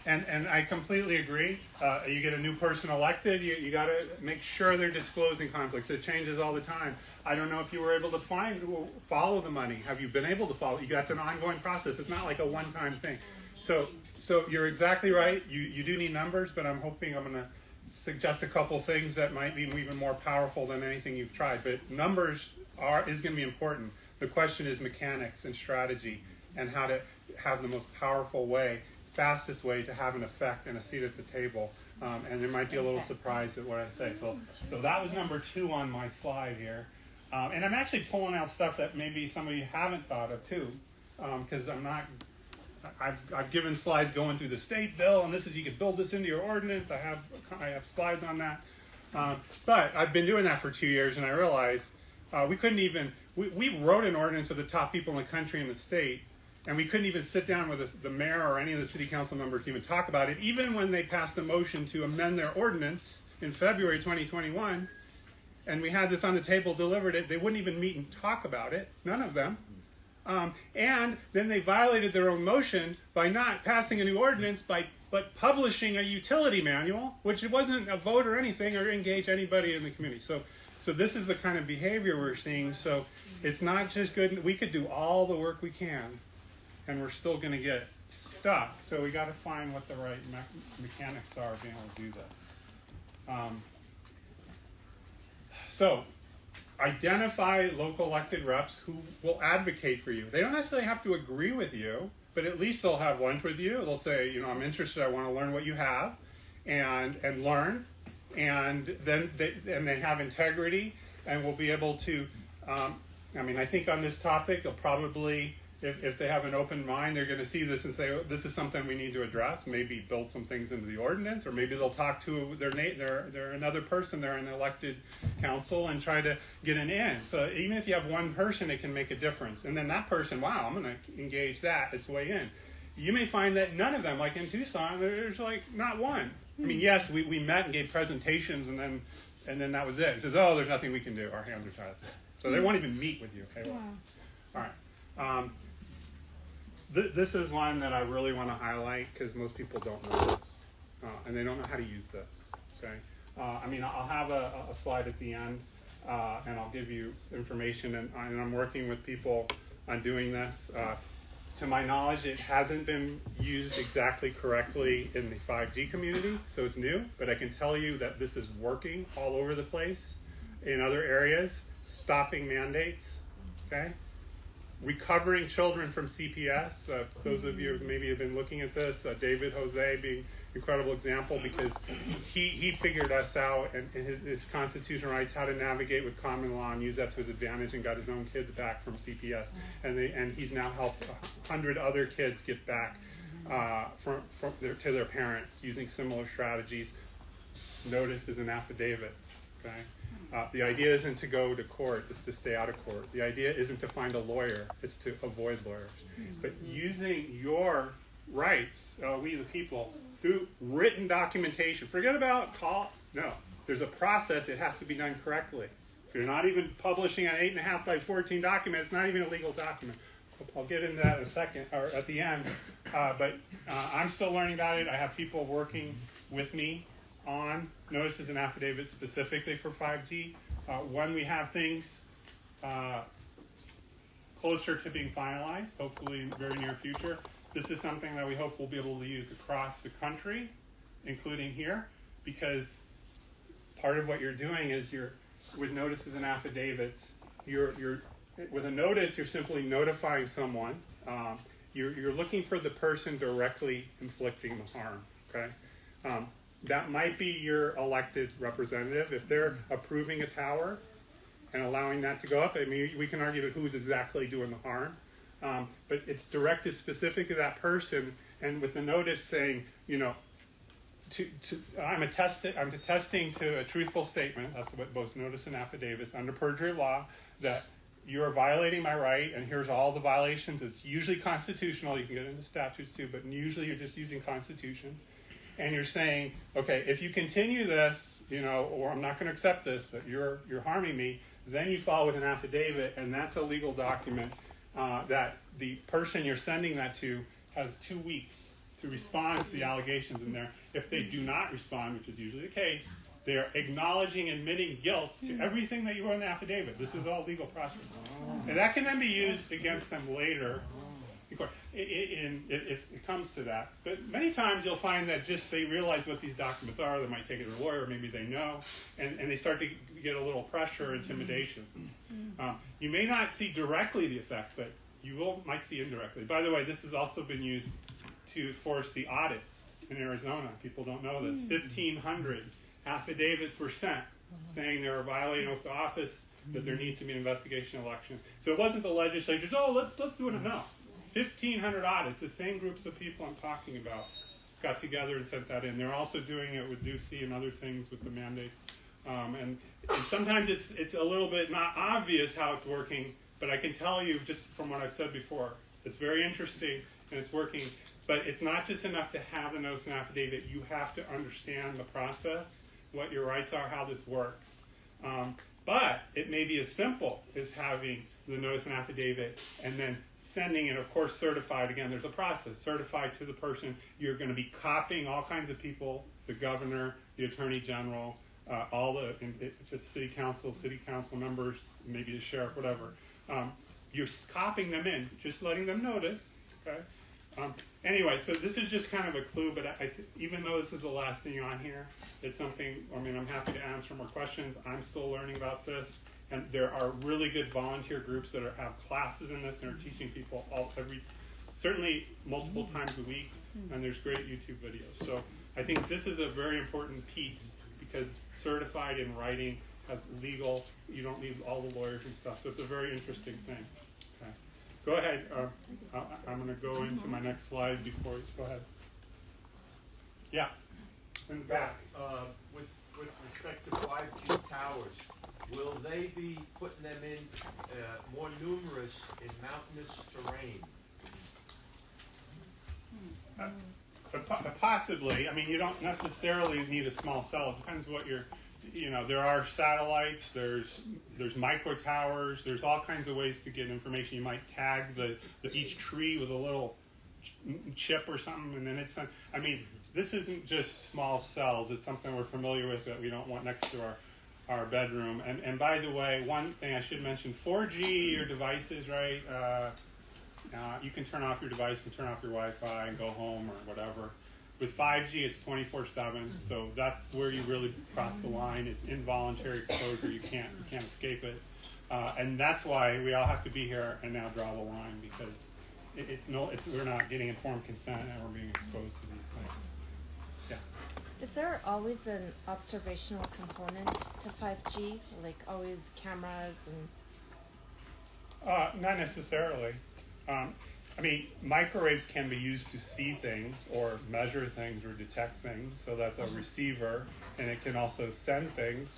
And I completely agree. You get a new person elected, you got to make sure they're disclosing conflicts. It changes all the time. I don't know if you were able to follow the money. Have you been able to follow? That's an ongoing process. It's not like a one-time thing. So you're exactly right. You do need numbers, but I'm going to suggest a couple things that might be even more powerful than anything you've tried. But numbers is going to be important. The question is mechanics and strategy and how to have the most powerful way, fastest way to have an effect and a seat at the table. And there might be a little surprise at what I say. So that was number 2 on my slide here. And I'm actually pulling out stuff that maybe some of you haven't thought of too, because I've given slides going through the state bill, and this is, you can build this into your ordinance. I have slides on that. But I've been doing that for 2 years, and I realized we couldn't even, we wrote an ordinance with the top people in the country and the state, and we couldn't even sit down with the mayor or any of the city council members to even talk about it, even when they passed a motion to amend their ordinance in February 2021, and we had this on the table, delivered it. They wouldn't even meet and talk about it, none of them. And then they violated their own motion by not passing a new ordinance, but publishing a utility manual, which it wasn't a vote or anything, or engage anybody in the community. So this is the kind of behavior we're seeing. So it's not just good. We could do all the work we can, and we're still going to get stuck. So we got to find what the right mechanics are of being able to do that. So identify local elected reps who will advocate for you. They don't necessarily have to agree with you, but at least they'll have lunch with you. They'll say, I'm interested. I want to learn what you have, and learn. And then they have integrity, and will be able to. I think on this topic, they'll probably, if they have an open mind, they're going to see this and say, this is something we need to address. Maybe build some things into the ordinance, or maybe they'll talk to they're another person, they're an elected council, and try to get an in. So even if you have one person, it can make a difference. And then that person, wow, I'm going to engage that. It's way in. You may find that none of them, like in Tucson, there's like not one. I mean, yes, we met and gave presentations, and then that was it. It says, oh, there's nothing we can do. Our hands are tied. So they won't even meet with you. Okay. Well, all right. This is one that I really want to highlight because most people don't know this, and they don't know how to use this. Okay. I'll have a slide at the end, and I'll give you information. And I'm working with people on doing this. To my knowledge, it hasn't been used exactly correctly in the 5G community, so it's new. But I can tell you that this is working all over the place in other areas. Stopping mandates. Okay. Recovering children from CPS. Those of you who maybe have been looking at this, David Jose being an incredible example, because he figured us out and his constitutional rights, how to navigate with common law and use that to his advantage, and got his own kids back from CPS. And he's now helped 100 other kids get back to their parents using similar strategies, notices and affidavits. Okay. The idea isn't to go to court, it's to stay out of court. The idea isn't to find a lawyer, it's to avoid lawyers. But using your rights, we the people, through written documentation, forget about call, no. There's a process, it has to be done correctly. If you're not even publishing an 8.5 by 14 document, it's not even a legal document. I'll get into that in a second, or at the end. But I'm still learning about it. I have people working with me on notices and affidavits specifically for 5G. When we have things closer to being finalized, hopefully in the very near future, this is something that we hope we'll be able to use across the country, including here, because part of what you're doing is with notices and affidavits, with a notice, you're simply notifying someone. You're looking for the person directly inflicting the harm, okay? That might be your elected representative. If they're approving a tower and allowing that to go up, I mean, we can argue about who's exactly doing the harm. But it's directed specific to that person, and with the notice saying, you know, I'm attesting to a truthful statement, that's what both notice and affidavits, under perjury of law, that you are violating my right, and here's all the violations. It's usually constitutional, you can get into statutes too, but usually you're just using Constitution. And you're saying, okay, if you continue this, you know, or I'm not going to accept this, that you're harming me, then you follow with an affidavit, and that's a legal document that the person you're sending that to has 2 weeks to respond to the allegations in there. If they do not respond, which is usually the case, they are acknowledging, admitting guilt to everything that you wrote in the affidavit. This is all legal process. And that can then be used against them later if it comes to that. But many times you'll find that just they realize what these documents are, they might take it to a lawyer, maybe they know, and they start to get a little pressure, intimidation. You may not see directly the effect, but you might see indirectly. By the way, this has also been used to force the audits in Arizona. People don't know this. 1,500 affidavits were sent saying they were violating oath of office, that there needs to be an investigation election. So it wasn't the legislatures, oh, let's do it. No. 1,500 audits, the same groups of people I'm talking about got together and sent that in. They're also doing it with Ducey and other things with the mandates. And sometimes it's a little bit not obvious how it's working, but I can tell you just from what I've said before, it's very interesting and it's working. But it's not just enough to have the notice and affidavit. You have to understand the process, what your rights are, how this works. But it may be as simple as having the notice and affidavit and then sending it, of course, certified. Again, there's a process. Certified to the person. You're going to be copying all kinds of people, the governor, the attorney general, if it's city council members, maybe the sheriff, whatever. You're copying them in, just letting them notice. Okay. Anyway, so this is just kind of a clue, but even though this is the last thing on here, it's something, I mean, I'm happy to answer more questions. I'm still learning about this, and there are really good volunteer groups that have classes in this and are teaching people certainly multiple times a week, and there's great YouTube videos. So I think this is a very important piece because certified in writing has legal, you don't need all the lawyers and stuff, so it's a very interesting thing. Okay. Go ahead. I'm going to go into my next slide before you go ahead. Yeah, in the back. With respect to 5G towers, will they be putting them in more numerous in mountainous terrain? Possibly. I mean, you don't necessarily need a small cell. It depends what there are satellites, there's micro towers, there's all kinds of ways to get information. You might tag each tree with a little chip or something, and then it's, I mean, this isn't just small cells, it's something we're familiar with that we don't want next to our bedroom. And by the way, one thing I should mention, 4G, your devices, right, you can turn off your device, you can turn off your Wi-Fi and go home or whatever. With 5G, it's 24/7, so that's where you really cross the line. It's involuntary exposure. You can't escape it, and that's why we all have to be here and now draw the line, because we're not getting informed consent and we're being exposed to these things. Yeah. Is there always an observational component to 5G, like always cameras and? Not necessarily. I mean, microwaves can be used to see things or measure things or detect things, so that's a receiver, and it can also send things.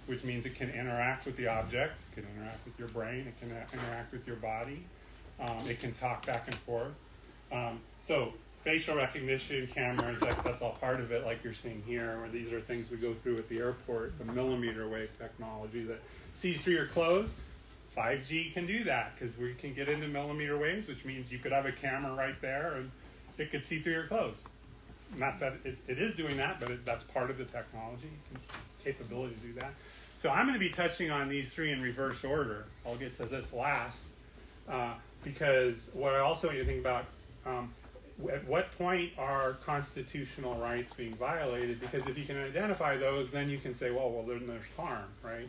which means it can interact with the object, it can interact with your brain, it can interact with your body, it can talk back and forth. So facial recognition cameras, that's all part of it, like you're seeing here, where these are things we go through at the airport, the millimeter wave technology that sees through your clothes. 5G can do that because we can get into millimeter waves, which means you could have a camera right there and it could see through your clothes. Not that it is doing that, but that's part of the technology, capability to do that. So I'm going to be touching on these three in reverse order. I'll get to this last because what I also want you to think about, at what point are constitutional rights being violated? Because if you can identify those, then you can say, well, then there's harm, right?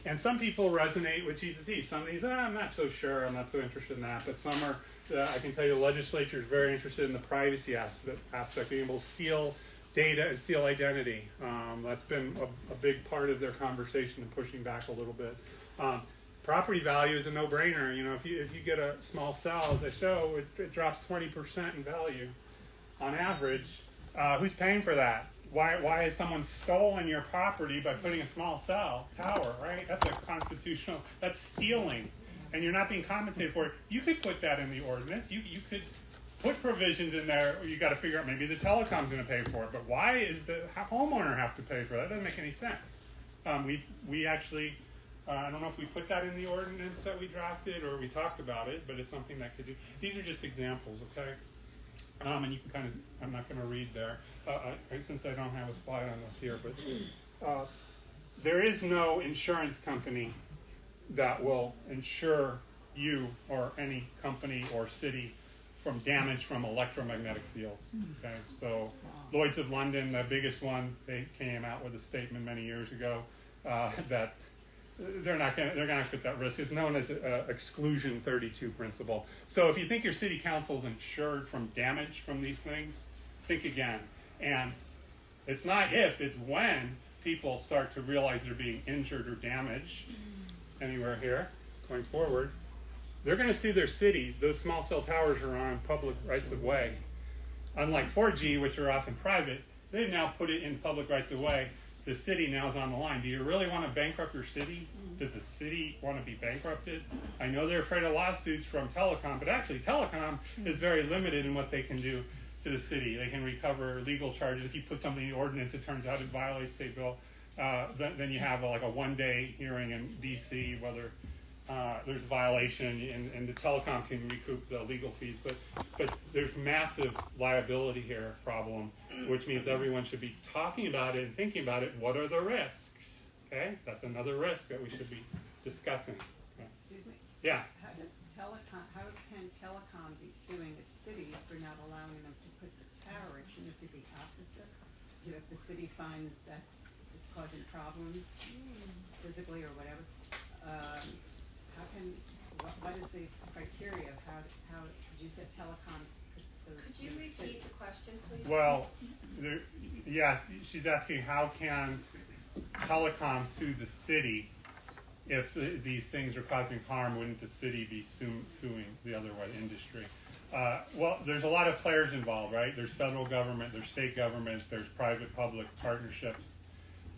And some people resonate with G2Z. Some of these, I'm not so sure, I'm not so interested in that. But some are, I can tell you the legislature is very interested in the privacy aspect, being able to steal data and steal identity. That's been a big part of their conversation and pushing back a little bit. Property value is a no-brainer. You know, if you get a small cell, as they show, it drops 20% in value on average. Who's paying for that? Why has someone stolen your property by putting a small cell tower, right? That's a constitutional, that's stealing. And you're not being compensated for it. You could put that in the ordinance. You could put provisions in there. You got to figure out maybe the telecom's going to pay for it. But why is the homeowner have to pay for that? That doesn't make any sense. We actually, I don't know if we put that in the ordinance that we drafted or we talked about it, but it's something that could do. These are just examples, okay? And you can kind of, I'm not going to read there, since I don't have a slide on this here, but there is no insurance company that will insure you or any company or city from damage from electromagnetic fields. Okay, so Lloyd's of London, the biggest one, they came out with a statement many years ago that they're going to put that risk. It's known as exclusion 32 principle. So if you think your city council is insured from damage from these things, think again. And it's not if, it's when people start to realize they're being injured or damaged anywhere here going forward. They're going to see their city, those small cell towers are on public rights of way. Unlike 4G, which are often private, they've now put it in public rights of way. The city now is on the line. Do you really want to bankrupt your city? Does the city want to be bankrupted? I know they're afraid of lawsuits from telecom, but actually telecom is very limited in what they can do to the city. They can recover legal charges. If you put something in the ordinance, it turns out it violates state bill, then you have like a one-day hearing in DC whether there's a violation, and the telecom can recoup the legal fees. But there's massive liability here problem, which means everyone should be talking about it and thinking about it. What are the risks? Okay, that's another risk that we should be discussing. Okay. Excuse me? Yeah. How can telecom be suing a city for not allowing them to put the tower? It shouldn't it be the opposite? So if the city finds that it's causing problems physically or whatever, what is the criteria of how, as you said, telecom, it's so. Could you repeat the question, please? Well, yeah, she's asking how can telecom sue the city if these things are causing harm? Wouldn't the city be suing the other way, industry? Well, there's a lot of players involved, right? There's federal government, there's state government, there's private-public partnerships.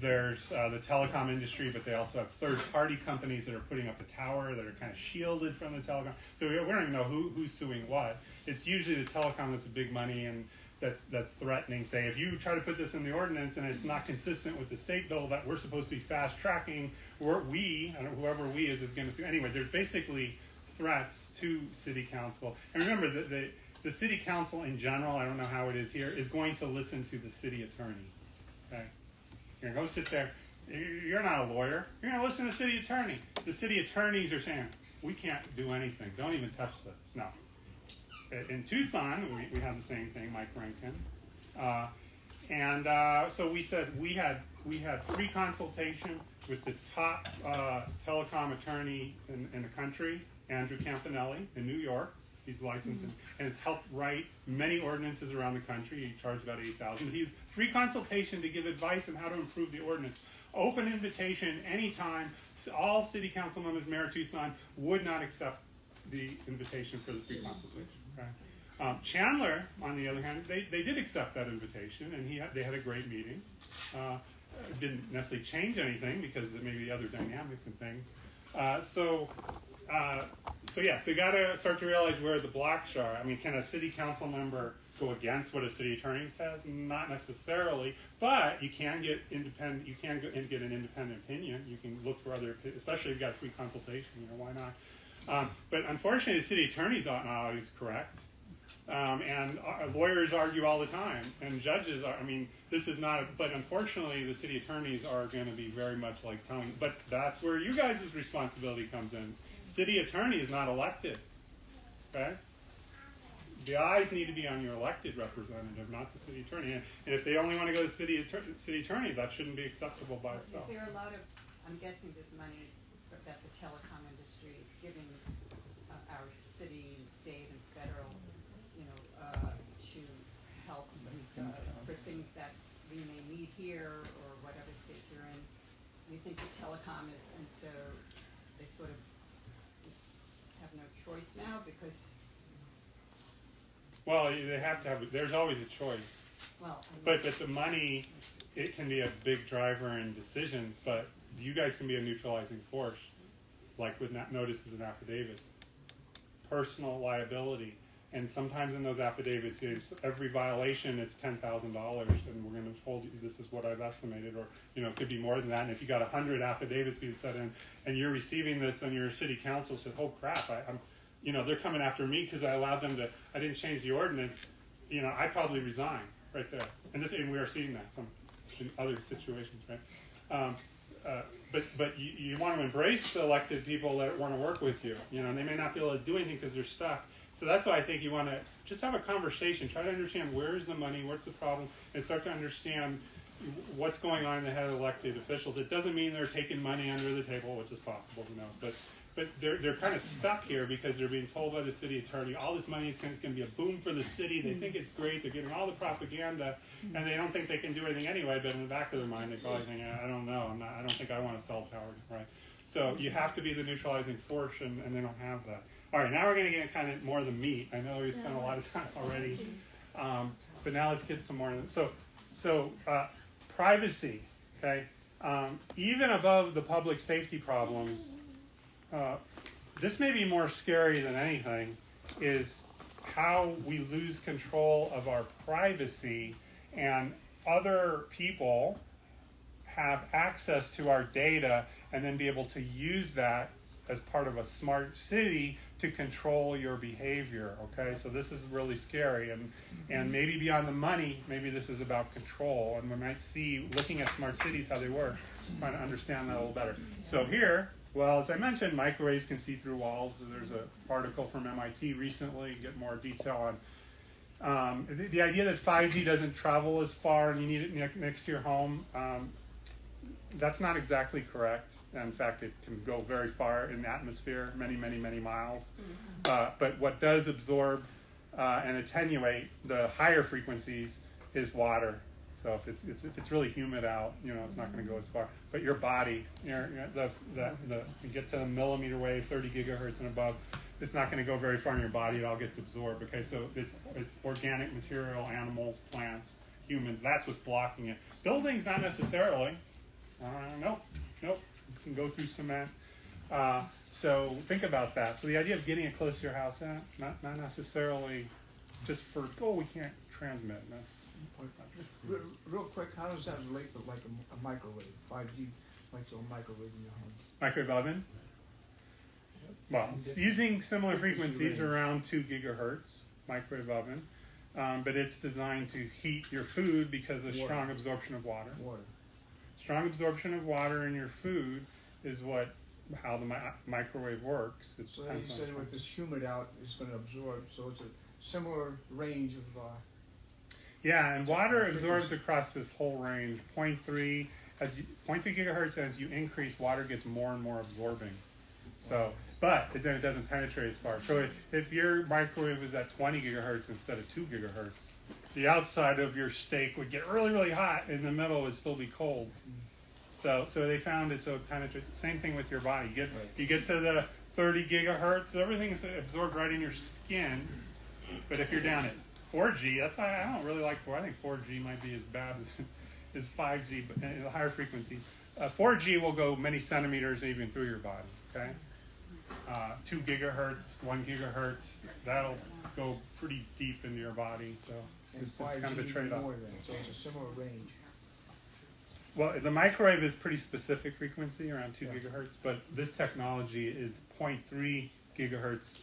There's the telecom industry, but they also have third-party companies that are putting up a tower that are kind of shielded from the telecom. So we don't even know who's suing what. It's usually the telecom that's a big money and that's threatening. Say, if you try to put this in the ordinance and it's not consistent with the state bill that we're supposed to be fast-tracking, I don't know, whoever we is going to sue. Anyway, there's basically threats to city council. And remember, the city council in general, I don't know how it is here, is going to listen to the city attorney. Okay. You're going to go sit there. You're not a lawyer. You're going to listen to the city attorney. The city attorneys are saying, we can't do anything. Don't even touch this. No. In Tucson, we have the same thing, Mike Rankin. So we said we had free consultation with the top telecom attorney in the country, Andrew Campanelli in New York. He's licensed and has helped write many ordinances around the country. He charged about $8,000. He's free consultation to give advice on how to improve the ordinance. Open invitation anytime. All city council members, Mayor of Tucson, would not accept the invitation for the free consultation. Okay? Chandler, on the other hand, they did accept that invitation, and they had a great meeting. didn't necessarily change anything because there may be other dynamics and things. So you got to start to realize where the blocks are. I mean, can a city council member go against what a city attorney says? Not necessarily, but you can get independent. You can get an independent opinion. You can look for other, especially if you've got free consultation. Why not? But unfortunately, the city attorney's not always correct. And lawyers argue all the time, and judges are. I mean, this is not. But unfortunately, the city attorneys are going to be very much like telling. But that's where you guys' responsibility comes in. City attorney is not elected. Okay. The eyes need to be on your elected representative, not the city attorney. And if they only want to go to city attorney, that shouldn't be acceptable by itself. Is there a lot of? I'm guessing there's money that the telecom industry is giving our city, state, and federal. To help for things that we may need here or whatever state you're in. We think the telecom is, and so they sort of have no choice now because. Well, they have to have. There's always a choice. Well, but the money, it can be a big driver in decisions. But you guys can be a neutralizing force, like with notices and affidavits, personal liability. And sometimes in those affidavits, every violation it's $10,000, and we're going to hold you. This is what I've estimated, or it could be more than that. And if you got 100 affidavits being set in, and you're receiving this, and your city council said, "Oh crap, I'm, they're coming after me because I allowed them to. I didn't change the ordinance. I probably resign right there." And we are seeing that in other situations, right? But you want to embrace the elected people that want to work with you. And they may not be able to do anything because they're stuck. So that's why I think you want to just have a conversation, try to understand where is the money, what's the problem, and start to understand what's going on in the head of elected officials. It doesn't mean they're taking money under the table, which is possible, but they're kind of stuck here because they're being told by the city attorney, all this money is going to be a boom for the city. They think it's great. They're giving all the propaganda, and they don't think they can do anything anyway. But in the back of their mind, they probably think, I don't know. I don't think I want a cell tower, right? So you have to be the neutralizing force, and they don't have that. All right, now we're going to get kind of more of the meat. I know we spent a lot of time already, but now let's get some more. So privacy, okay? Even above the public safety problems, this may be more scary than anything, is how we lose control of our privacy and other people have access to our data and then be able to use that as part of a smart city to control your behavior, okay? So this is really scary, and maybe beyond the money, maybe this is about control, and we might see, looking at smart cities, how they work, trying to understand that a little better. So here, well, as I mentioned, microwaves can see through walls. There's an article from MIT recently, get more detail on the idea that 5G doesn't travel as far and you need it next to your home. That's not exactly correct. In fact, it can go very far in the atmosphere, many, many, many miles. But what does absorb and attenuate the higher frequencies is water. So if it's really humid out, it's not going to go as far. But your body, you get to the millimeter wave, 30 gigahertz and above, it's not going to go very far in your body. It all gets absorbed. Okay, so it's organic material, animals, plants, humans. That's what's blocking it. Buildings, not necessarily. Nope. You can go through cement. So think about that. So the idea of getting it close to your house, not necessarily just for, we can't transmit. Just real quick, how does that relate to like a microwave? 5G like to a microwave in your home? Microwave oven? Well, it's using similar frequencies around 2 gigahertz, microwave oven, but it's designed to heat your food because of strong absorption of water. Strong absorption of water in your food is how the microwave works. So you said if it's humid out, it's going to absorb. So it's a similar range of. Yeah, and water absorbs across this whole range. 0.3 gigahertz. As you increase, water gets more and more absorbing. So, but then it doesn't penetrate as far. So if your microwave is at 20 gigahertz instead of 2 gigahertz. The outside of your steak would get really, really hot. In the middle would still be cold. So they found it so it penetrates. Same thing with your body. You get to the 30 gigahertz, everything's absorbed right in your skin. But if you're down at 4G, that's why I don't really like 4. I think 4G might be as bad is 5G, but at a higher frequency. 4G will go many centimeters even through your body, okay? 2 gigahertz, 1 gigahertz, that'll go pretty deep into your body, so And it's 5G kind of a even trade-off. more than, so it's a similar range. Well, the microwave is pretty specific frequency, around 2 gigahertz, but this technology is 0.3 gigahertz,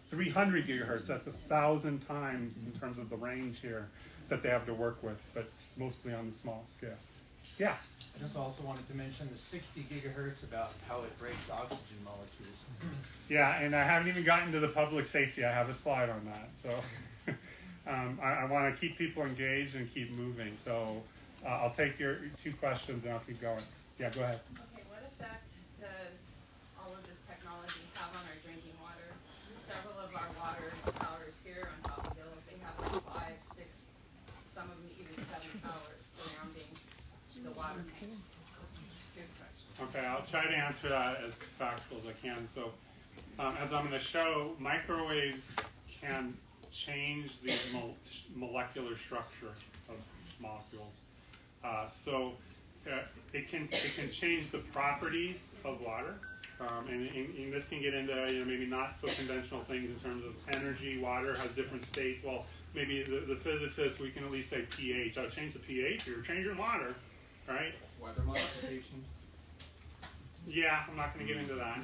300 gigahertz. That's 1,000 times in terms of the range here that they have to work with, but it's mostly on the small scale. Yeah. I just also wanted to mention the 60 gigahertz about how it breaks oxygen molecules. Yeah, and I haven't even gotten to the public safety. I have a slide on that. So I want to keep people engaged and keep moving. So I'll take your 2 questions and I'll keep going. Yeah, go ahead. Okay, what effect does all of this technology have on our drinking water? Several of our water towers here on top of hills, they have like 5, 6, some of them even 7 towers surrounding the water tank. Good question. Okay, I'll try to answer that as factual as I can. So as I'm going to show, microwaves can change the molecular structure of molecules. It can change the properties of water, and this can get into maybe not so conventional things in terms of energy. Water has different states. Well, maybe the physicists, we can at least say pH. I'll change the pH. You're changing water, right? Weather modification. Yeah, I'm not going to get into that.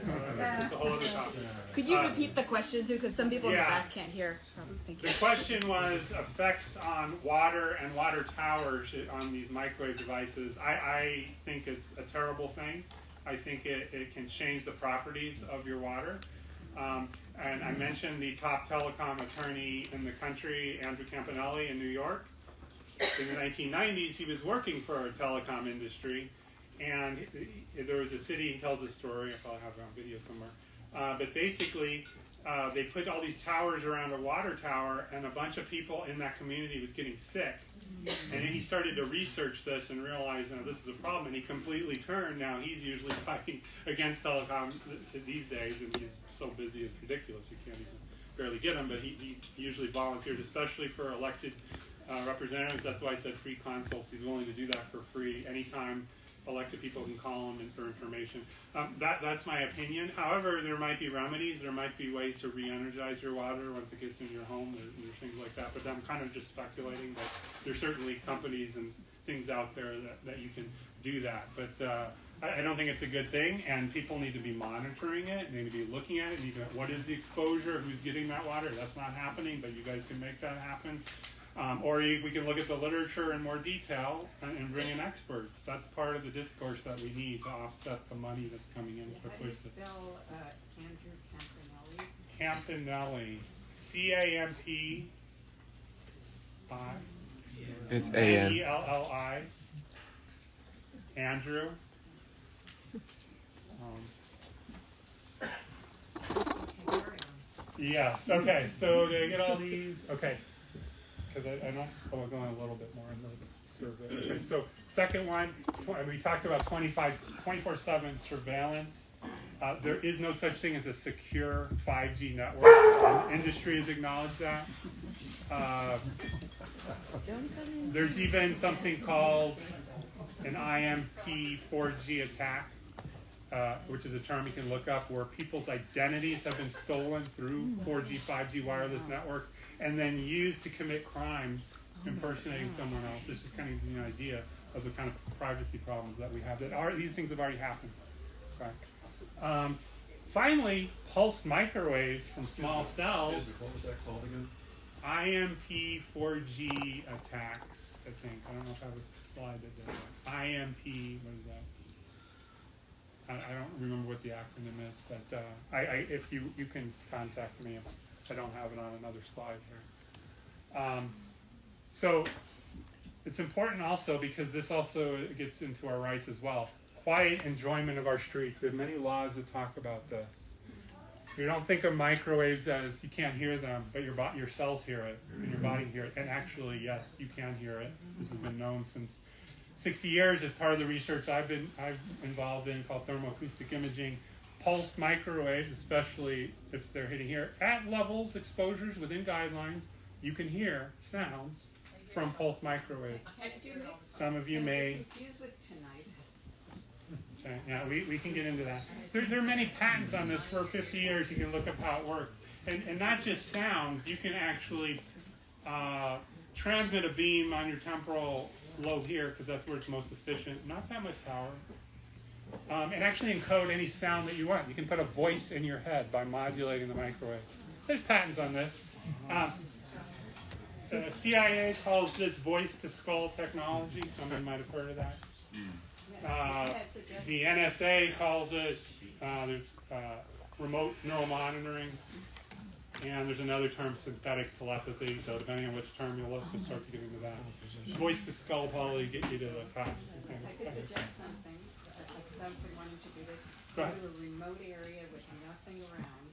It's a whole other topic. Could you repeat the question too, because some people in the yeah. back can't hear. Thank you. The question was effects on water and water towers on these microwave devices. I think it's a terrible thing. I think it can change the properties of your water. And I mentioned the top telecom attorney in the country, Andrew Campanelli in New York. In the 1990s, he was working for a telecom industry. And there was a city, he tells a story, I probably have it on video somewhere. But basically, they put all these towers around a water tower, and a bunch of people in that community was getting sick. And then he started to research this and realized, this is a problem, and he completely turned. Now he's usually fighting against telecom these days, and he's so busy it's ridiculous, you can't even barely get him, but he usually volunteered, especially for elected representatives. That's why I said free consults. He's willing to do that for free anytime elected people can call them for information. That's my opinion. However, there might be remedies. There might be ways to re-energize your water once it gets in your home. There's things like that. But I'm kind of just speculating. But there's certainly companies and things out there that you can do that. But I don't think it's a good thing. And people need to be monitoring it. They need to be looking at it. What is the exposure? Who's getting that water? That's not happening, but you guys can make that happen. Or we can look at the literature in more detail and bring in experts. That's part of the discourse that we need to offset the money that's coming in to How do you push this. spell Andrew Campanelli. Campanelli? CAMP. It's A-N. ELLI. Andrew. Yes. Okay. So did I get all these? Okay. Because I know I'm going a little bit more in the survey. Okay, so second one, we talked about 24/7 surveillance. There is no such thing as a secure 5G network. The industry has acknowledged that. There's even something called an IMP 4G attack, which is a term you can look up, where people's identities have been stolen through 4G, 5G wireless networks, and then used to commit crimes impersonating someone else. This just kind of gives you an idea of the kind of privacy problems that we have. These things have already happened. Okay. Finally, pulsed microwaves from small cells. What was that called again? IMP 4G attacks, I think. I don't know if I have a slide that does that. IMP, what is that? I don't remember what the acronym is, but if you can contact me if I don't have it on another slide here. So it's important also because this also gets into our rights as well. Quiet enjoyment of our streets. We have many laws that talk about this. You don't think of microwaves as you can't hear them, but your cells hear it and your body hear it. And actually, yes, you can hear it. This has been known since 60 years as part of the research I've involved in called thermoacoustic imaging. Pulsed microwaves, especially if they're hitting here at levels, exposures within guidelines, you can hear sounds from pulse microwave. Some of you may. Confused with tinnitus. Okay, yeah, we can get into that. There are many patents on this for 50 years. You can look up how it works. And not just sounds, you can actually transmit a beam on your temporal lobe here, because that's where it's most efficient. Not that much power. And actually encode any sound that you want. You can put a voice in your head by modulating the microwave. There's patents on this. The CIA calls this voice-to-skull technology. Someone might have heard of that. The NSA calls it, there's remote neural monitoring, and there's another term, synthetic telepathy, so depending on which term you look, you'll start to get into that. Voice-to-skull probably get you to the top. I could suggest something, because I've been wanting to do this. Go Go ahead. to a remote area with nothing around,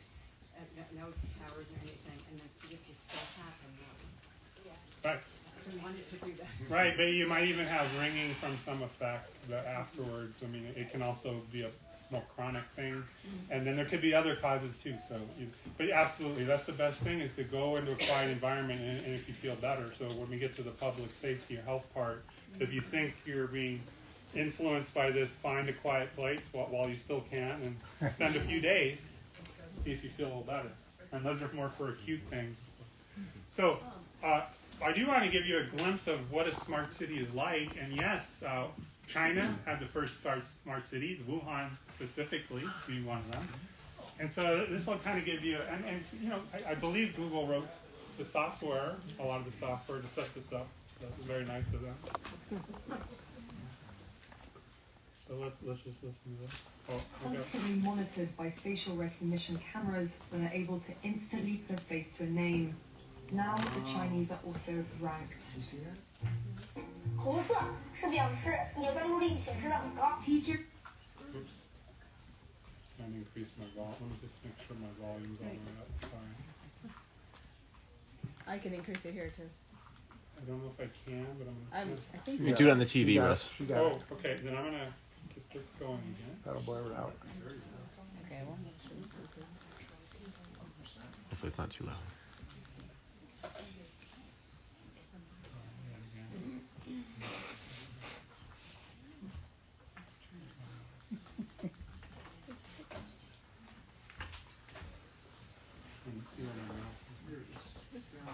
no towers or anything, and then see if you still have the noise. Right. I wanted to do that. Right, but you might even have ringing from some effect afterwards. I mean, it can also be a more chronic thing, and then there could be other causes too. So, but absolutely, that's the best thing, is to go into a quiet environment, and if you feel better. So when we get to the public safety or health part, if you think you're being influenced by this, find a quiet place while you still can, and spend a few days, see if you feel a little better. And those are more for acute things. So. I do want to give you a glimpse of what a smart city is like, and yes, China had the first smart cities, Wuhan specifically being one of them. And so this will kind of give you, and you know, I believe Google wrote the software, a lot of the software to set this up, so it was very nice of them. So let's just listen to this. Constantly monitored by facial recognition cameras that are able to instantly put a face to a name. Now the Chinese are also ranked. 红色是表示你的专注力显示的很高。 Teacher. Oops. Trying to increase my volume. Let me just make sure my volume's all the way up. Sorry. I can increase it here too. I don't know if I can, but I'm gonna. I think You can do it on the TV, Russ. Oh, okay. Then I'm gonna get this going again. That'll blare it out. Okay, well, Hopefully it's not too loud.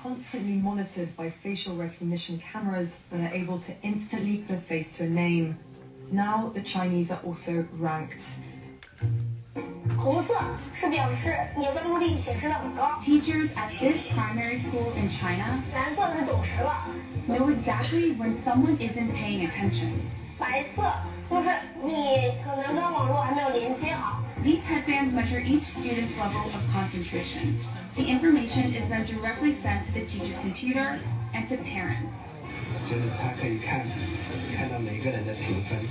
Constantly monitored by facial recognition cameras that are able to instantly put a face to a name. Now the Chinese are also ranked. 红色是表示你的专注力显示的很高。 Teachers at this primary school in China 蓝色是走神了。 know exactly when someone isn't paying attention. 白色就是你可能跟网络还没有连接好。 These headbands measure each student's level of concentration. The information is then directly sent to the teacher's computer and to parents. 就是他可以看到每个人的评分。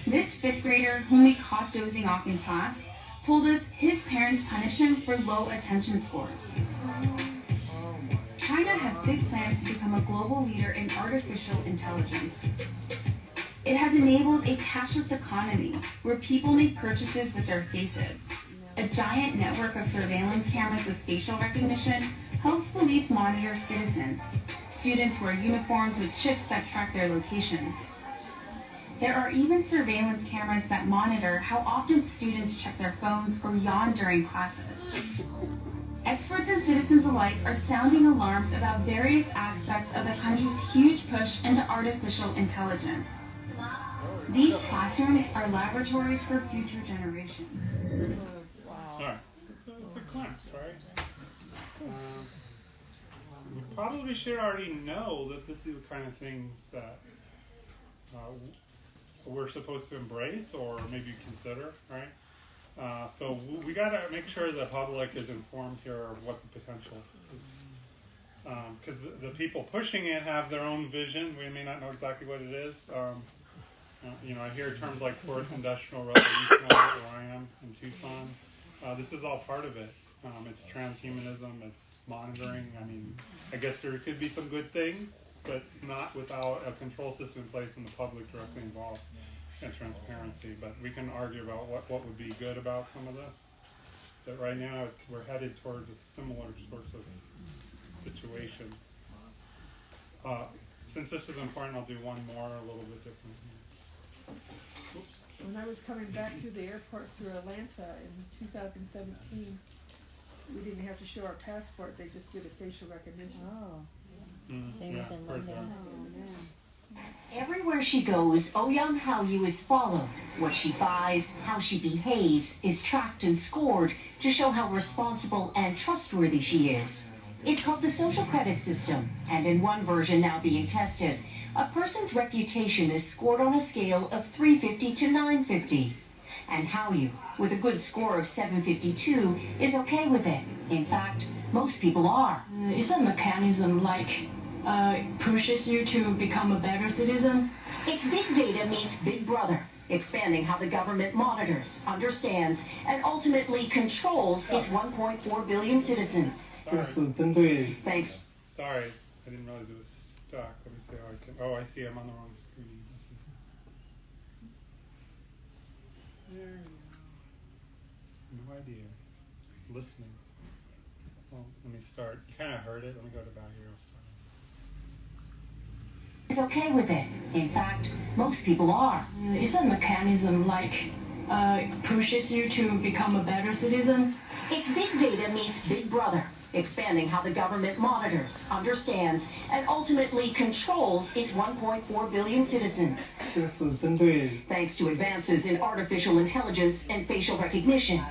This fifth grader, whom we caught dozing off in class, told us his parents punish him for low attention scores. China has big plans to become a global leader in artificial intelligence. It has enabled a cashless economy where people make purchases with their faces. A giant network of surveillance cameras with facial recognition helps police monitor citizens. Students wear uniforms with chips that track their locations. There are even surveillance cameras that monitor how often students check their phones or yawn during classes. Experts and citizens alike are sounding alarms about various aspects of the country's huge push into artificial intelligence. These classrooms are laboratories for future generations. All right, it's a glimpse, right? You probably should already know that this is the kind of things that we're supposed to embrace or maybe consider, right? So we got to make sure the public is informed here of what the potential is. Because the people pushing it have their own vision. We may not know exactly what it is. You know, I hear terms like Fourth Industrial Revolution where I am in Tucson. This is all part of it. It's transhumanism, it's monitoring. I mean, I guess there could be some good things, but not without a control system in place and the public directly involved. and transparency, but we can argue about what would be good about some of this. But right now, we're headed towards a similar sorts of situation. Since this is important, I'll do one more a little bit different. When I was coming back through the airport through Atlanta in 2017, we didn't have to show our passport, they just did a facial recognition. Oh. Same with in London. Everywhere she goes, Ouyang Haoyu is followed. What she buys, how she behaves, is tracked and scored to show how responsible and trustworthy she is. It's called the social credit system, and in one version now being tested, a person's reputation is scored on a scale of 350 to 950. And Haoyu, with a good score of 752, is okay with it. In fact, most people are. Is a mechanism like pushes you to become a better citizen? It's big data meets Big Brother, expanding how the government monitors, understands, and ultimately controls its 1.4 billion citizens. Thanks. Sorry, I didn't realize it was stuck. Let me see how I can. Oh, I see. I'm on the wrong screen. There you go. No idea. Listening. Well, let me start. You kind of heard it. Let me go to about here. I'll start. Is okay with it. In fact, most people are. Is a mechanism like pushes you to become a better citizen? It's big data meets Big Brother, expanding how the government monitors, understands, and ultimately controls its 1.4 billion citizens. Thanks to advances in artificial intelligence and facial recognition,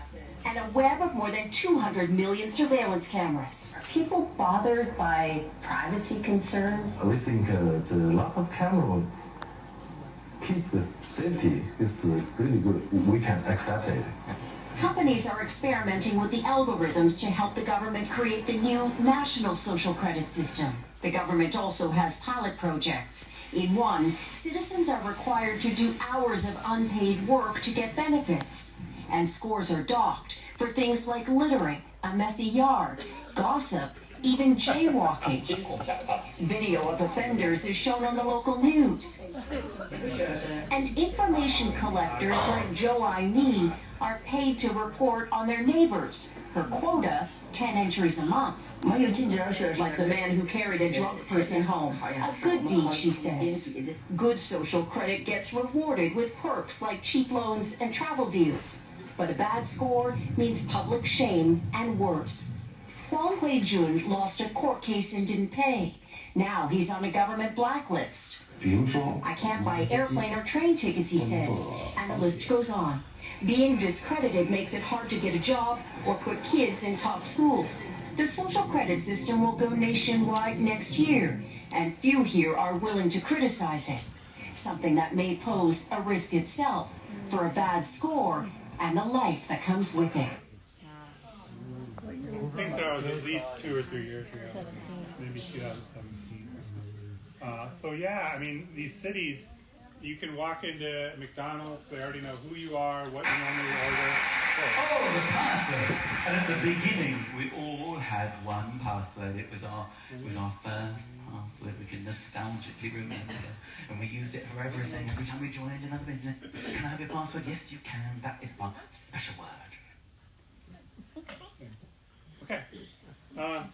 and a web of more than 200 million surveillance cameras. Are people bothered by privacy concerns? We think the lot of camera keep the safety is really good. We can accept it. Companies are experimenting with the algorithms to help the government create the new national social credit system. The government also has pilot projects. In one, citizens are required to do hours of unpaid work to get benefits. And scores are docked for things like littering, a messy yard, gossip, even jaywalking. Video of offenders is shown on the local news. And information collectors like Zhou Aini are paid to report on their neighbors. Her quota, 10 entries a month. Like the man who carried a drunk person home. A good deed, she says. Good social credit gets rewarded with perks like cheap loans and travel deals. But a bad score means public shame and worse. Huang Huijun lost a court case and didn't pay. Now he's on a government blacklist. I can't buy airplane or train tickets, he says, and the list goes on. Being discredited makes it hard to get a job or put kids in top schools. The social credit system will go nationwide next year, and few here are willing to criticize it. Something that may pose a risk itself for a bad score and the life that comes with it. I think that was at least 2 or 3 years ago. Maybe 2017. So yeah, I mean, these cities, you can walk into McDonald's, they already know who you are, what you normally order. Oh, the password! And at the beginning, we all had one password. It was our first password. We can nostalgically remember, and we used it for everything. Every time we joined another business, can I have your password? Yes, you can. That is my special word. Okay.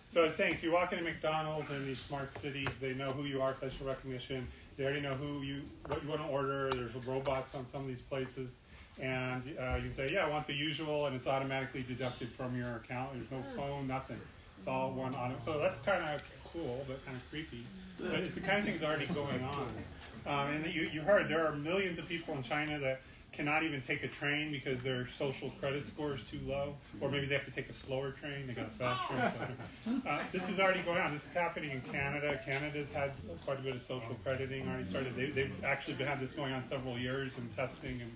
So I was saying, so you walk into McDonald's in these smart cities, they know who you are, facial recognition. They already know what you want to order. There's robots on some of these places. And you can say, yeah, I want the usual, and it's automatically deducted from your account. There's no phone, nothing. It's all one auto. So that's kind of cool, but kind of creepy. But it's the kind of things already going on. And you heard there are millions of people in China that cannot even take a train because their social credit score is too low, or maybe they have to take a slower train. They got a fast train. So, this is already going on. This is happening in Canada. Canada's had quite a bit of social crediting already started. They've actually had this going on several years and testing and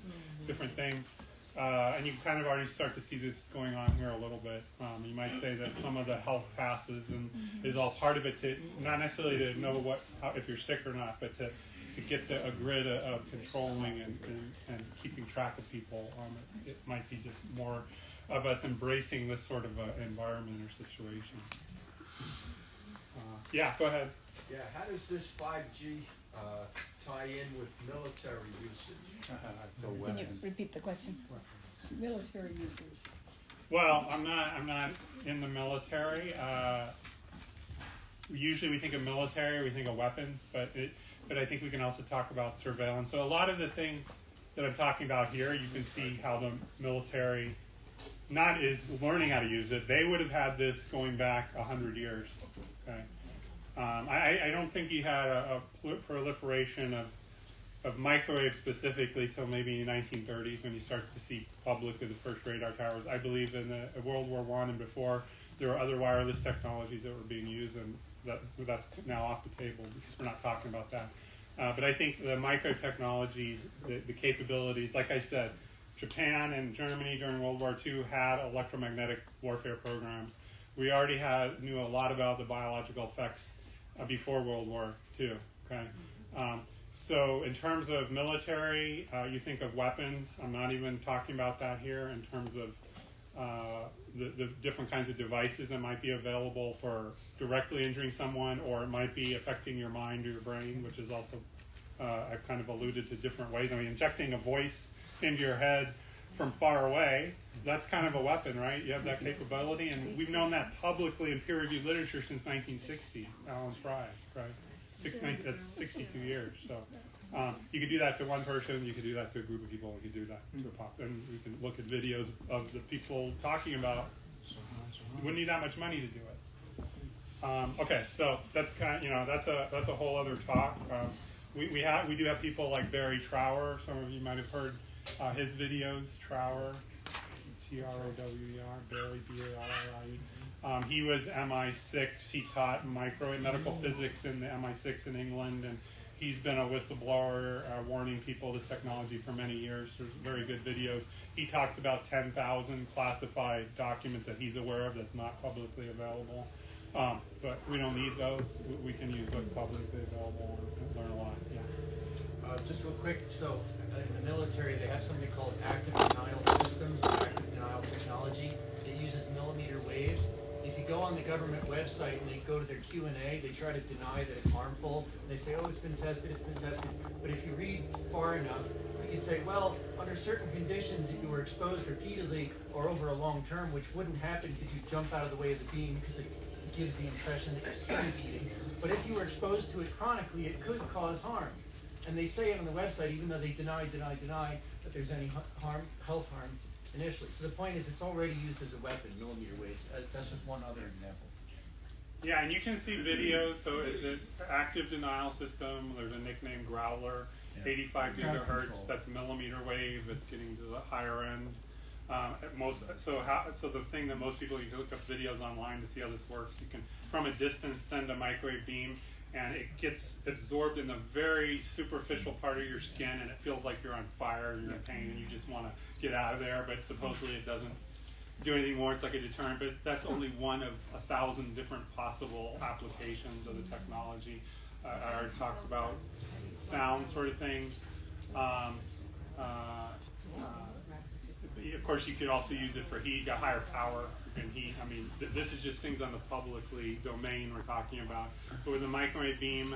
different things. And you kind of already start to see this going on here a little bit. You might say that some of the health passes and is all part of it, to not necessarily to know if you're sick or not, but to get a grid of controlling and keeping track of people. It might be just more of us embracing this sort of environment or situation. Yeah, go ahead. Yeah, how does this 5G tie in with military usage? Can you repeat the question? Military users. Well, I'm not in the military. Usually we think of military, we think of weapons, but I think we can also talk about surveillance. So a lot of the things that I'm talking about here, you can see how the military not is learning how to use it. They would have had this going back 100 years. Okay, I don't think you had a proliferation of microwaves specifically till maybe the 1930s when you start to see publicly the first radar towers. I believe in the World War I and before there were other wireless technologies that were being used, and that's now off the table because we're not talking about that. But I think the micro technologies, the capabilities, like I said, Japan and Germany during World War II had electromagnetic warfare programs. We already knew a lot about the biological effects before World War II. Okay, so in terms of military, you think of weapons. I'm not even talking about that here in terms of the different kinds of devices that might be available for directly injuring someone, or it might be affecting your mind or your brain, which is also, I've kind of alluded to different ways. I mean, injecting a voice into your head from far away, that's kind of a weapon, right? You have that capability, and we've known that publicly in peer-reviewed literature since 1960, Alan Fry, right? That's 62 years. So you could do that to one person, you could do that to a group of people, you could do that to a pop, and we can look at videos of the people talking about. You wouldn't need that much money to do it. Okay, so that's kind of, that's a whole other talk. We do have people like Barry Trower. Some of you might have heard his videos. Trower, T-R-O-W-E-R, Barry, B-A-R-R-I-E. He was MI6. He taught microwave medical physics in the MI6 in England, and he's been a whistleblower warning people this technology for many years. There's very good videos. He talks about 10,000 classified documents that he's aware of that's not publicly available. But we don't need those. We can use what's publicly available and learn a lot. Yeah. Just real quick, so in the military they have something called active denial systems, or active denial technology that uses millimeter waves. If you go on the government website and they go to their Q&A, they try to deny that it's harmful. They say, oh, it's been tested. But if you read far enough, you can say, well, under certain conditions, if you were exposed repeatedly or over a long term, which wouldn't happen because you jump out of the way of the beam because it gives the impression that your skin is eating. But if you were exposed to it chronically, it could cause harm. And they say it on the website, even though they deny that there's any health harm initially. So the point is, it's already used as a weapon, millimeter waves. That's just one other example. Yeah, and you can see videos. So the active denial system, there's a nickname Growler, 85 gigahertz. That's millimeter wave. It's getting to the higher end. So the thing that most people, you can look up videos online to see how this works. You can, from a distance, send a microwave beam, and it gets absorbed in the very superficial part of your skin, and it feels like you're on fire and you're in pain, and you just want to get out of there. But supposedly it doesn't do anything more. It's like a deterrent, but that's only one of 1,000 different possible applications of the technology. I already talked about sound sort of things. Of course, you could also use it for heat, got higher power and heat. I mean, this is just things on the publicly domain we're talking about. But with a microwave beam,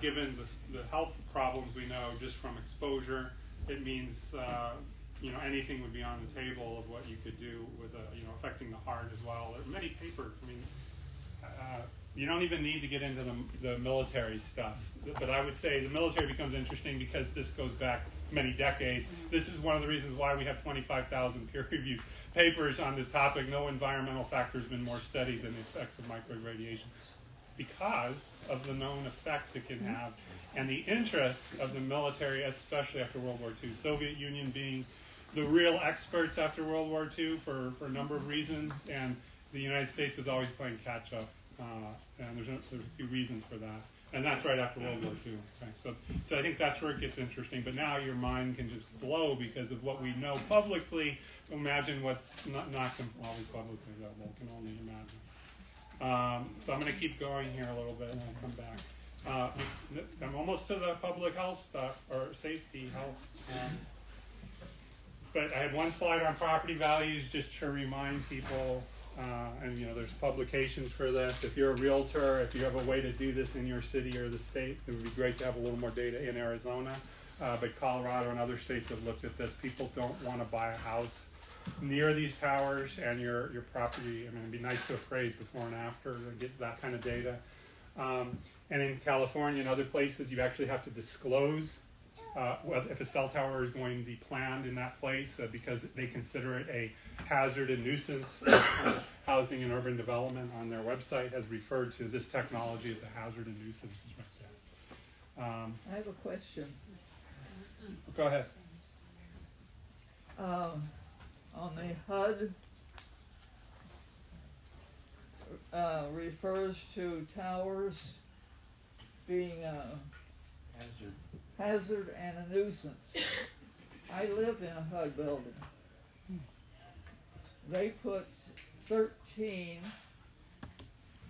given the health problems we know just from exposure, it means anything would be on the table of what you could do with affecting the heart as well. There are many papers. I mean, you don't even need to get into the military stuff. But I would say the military becomes interesting because this goes back many decades. This is one of the reasons why we have 25,000 peer-reviewed papers on this topic. No environmental factor has been more studied than the effects of microwave radiation because of the known effects it can have and the interest of the military, especially after World War II. Soviet Union being the real experts after World War II for a number of reasons, and the United States was always playing catch-up, and there's a few reasons for that. And that's right after World War II. Okay. So I think that's where it gets interesting. But now your mind can just blow because of what we know publicly. Imagine what's not always publicly available. Can only imagine. So I'm going to keep going here a little bit and I'll come back. I'm almost to the public health stuff, or safety health. But I had one slide on property values just to remind people and you know, there's publications for this. If you're a realtor, if you have a way to do this in your city or the state, it would be great to have a little more data in Arizona. But Colorado and other states have looked at this. People don't want to buy a house near these towers and your property. I mean, it'd be nice to appraise before and after to get that kind of data. And in California and other places, you actually have to disclose if a cell tower is going to be planned in that place because they consider it a hazard and nuisance. Housing and Urban Development on their website has referred to this technology as a hazard and nuisance. I have a question. Go ahead. On the HUD, refers to towers being a hazard and a nuisance. I live in a HUD building. They put 13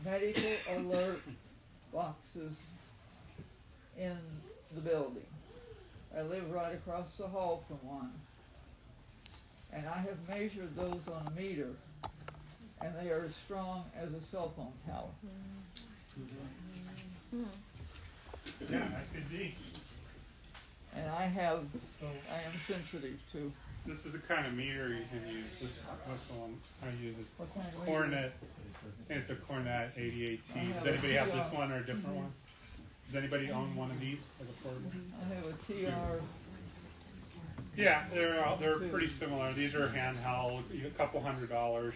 medical alert boxes in the building. I live right across the hall from one. And I have measured those on a meter, and they are as strong as a cell phone tower. Yeah, that could be. And I am sensitive to. This is the kind of meter you can use. That's the one I use. It's What kind of Cornet. I think it's a Cornet 88T. Does anybody have this one or a different one? Does anybody own one of these? Like a portable? I have a TR. Yeah, they're pretty similar. These are handheld, a couple $100.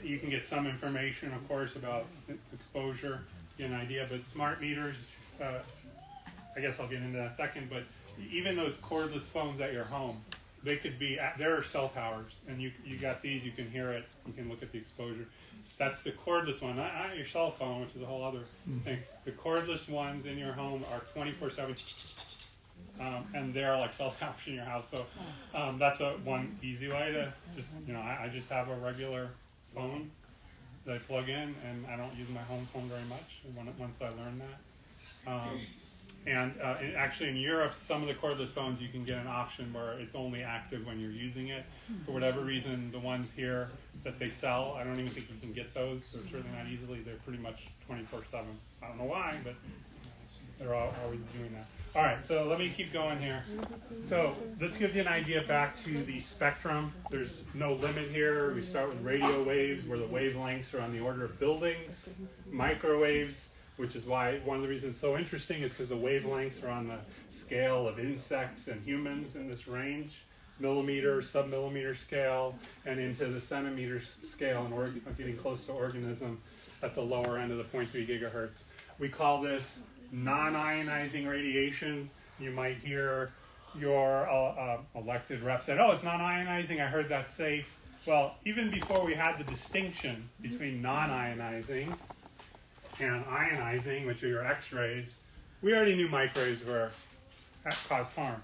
You can get some information, of course, about exposure, get an idea. But smart meters, I guess I'll get into that in a second. But even those cordless phones at your home, they could be. There are cell towers, and you got these. You can hear it. You can look at the exposure. That's the cordless one, not your cell phone, which is a whole other thing. The cordless ones in your home are 24/7. And they're like cell towers in your house, so that's one easy way to just, you know, I just have a regular phone that I plug in, and I don't use my home phone very much once I learned that. Actually in Europe, some of the cordless phones you can get an option where it's only active when you're using it. For whatever reason, the ones here that they sell, I don't even think you can get those, or certainly not easily. They're pretty much 24/7. I don't know why, but they're always doing that. All right, so let me keep going here. So this gives you an idea back to the spectrum. There's no limit here. We start with radio waves, where the wavelengths are on the order of buildings. Microwaves, which is why one of the reasons it's so interesting is because the wavelengths are on the scale of insects and humans in this range. Millimeter, sub-millimeter scale, and into the centimeter scale, and getting close to organism at the lower end of the 0.3 gigahertz. We call this non-ionizing radiation. You might hear your elected rep say, oh, it's non-ionizing, I heard that's safe. Well, even before we had the distinction between non-ionizing and ionizing, which are your X-rays, we already knew microwaves cause harm.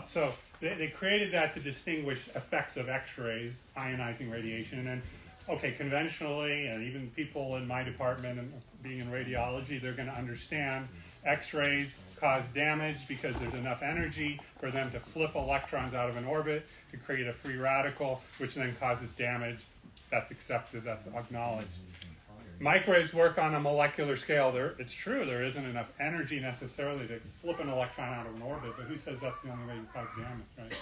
So they created that to distinguish effects of X-rays, ionizing radiation, and then, okay, conventionally, and even people in my department and being in radiology, they're going to understand X-rays cause damage because there's enough energy for them to flip electrons out of an orbit to create a free radical, which then causes damage. That's accepted, that's acknowledged. Microwaves work on a molecular scale. It's true, there isn't enough energy necessarily to flip an electron out of an orbit, but who says that's the only way you cause damage, right?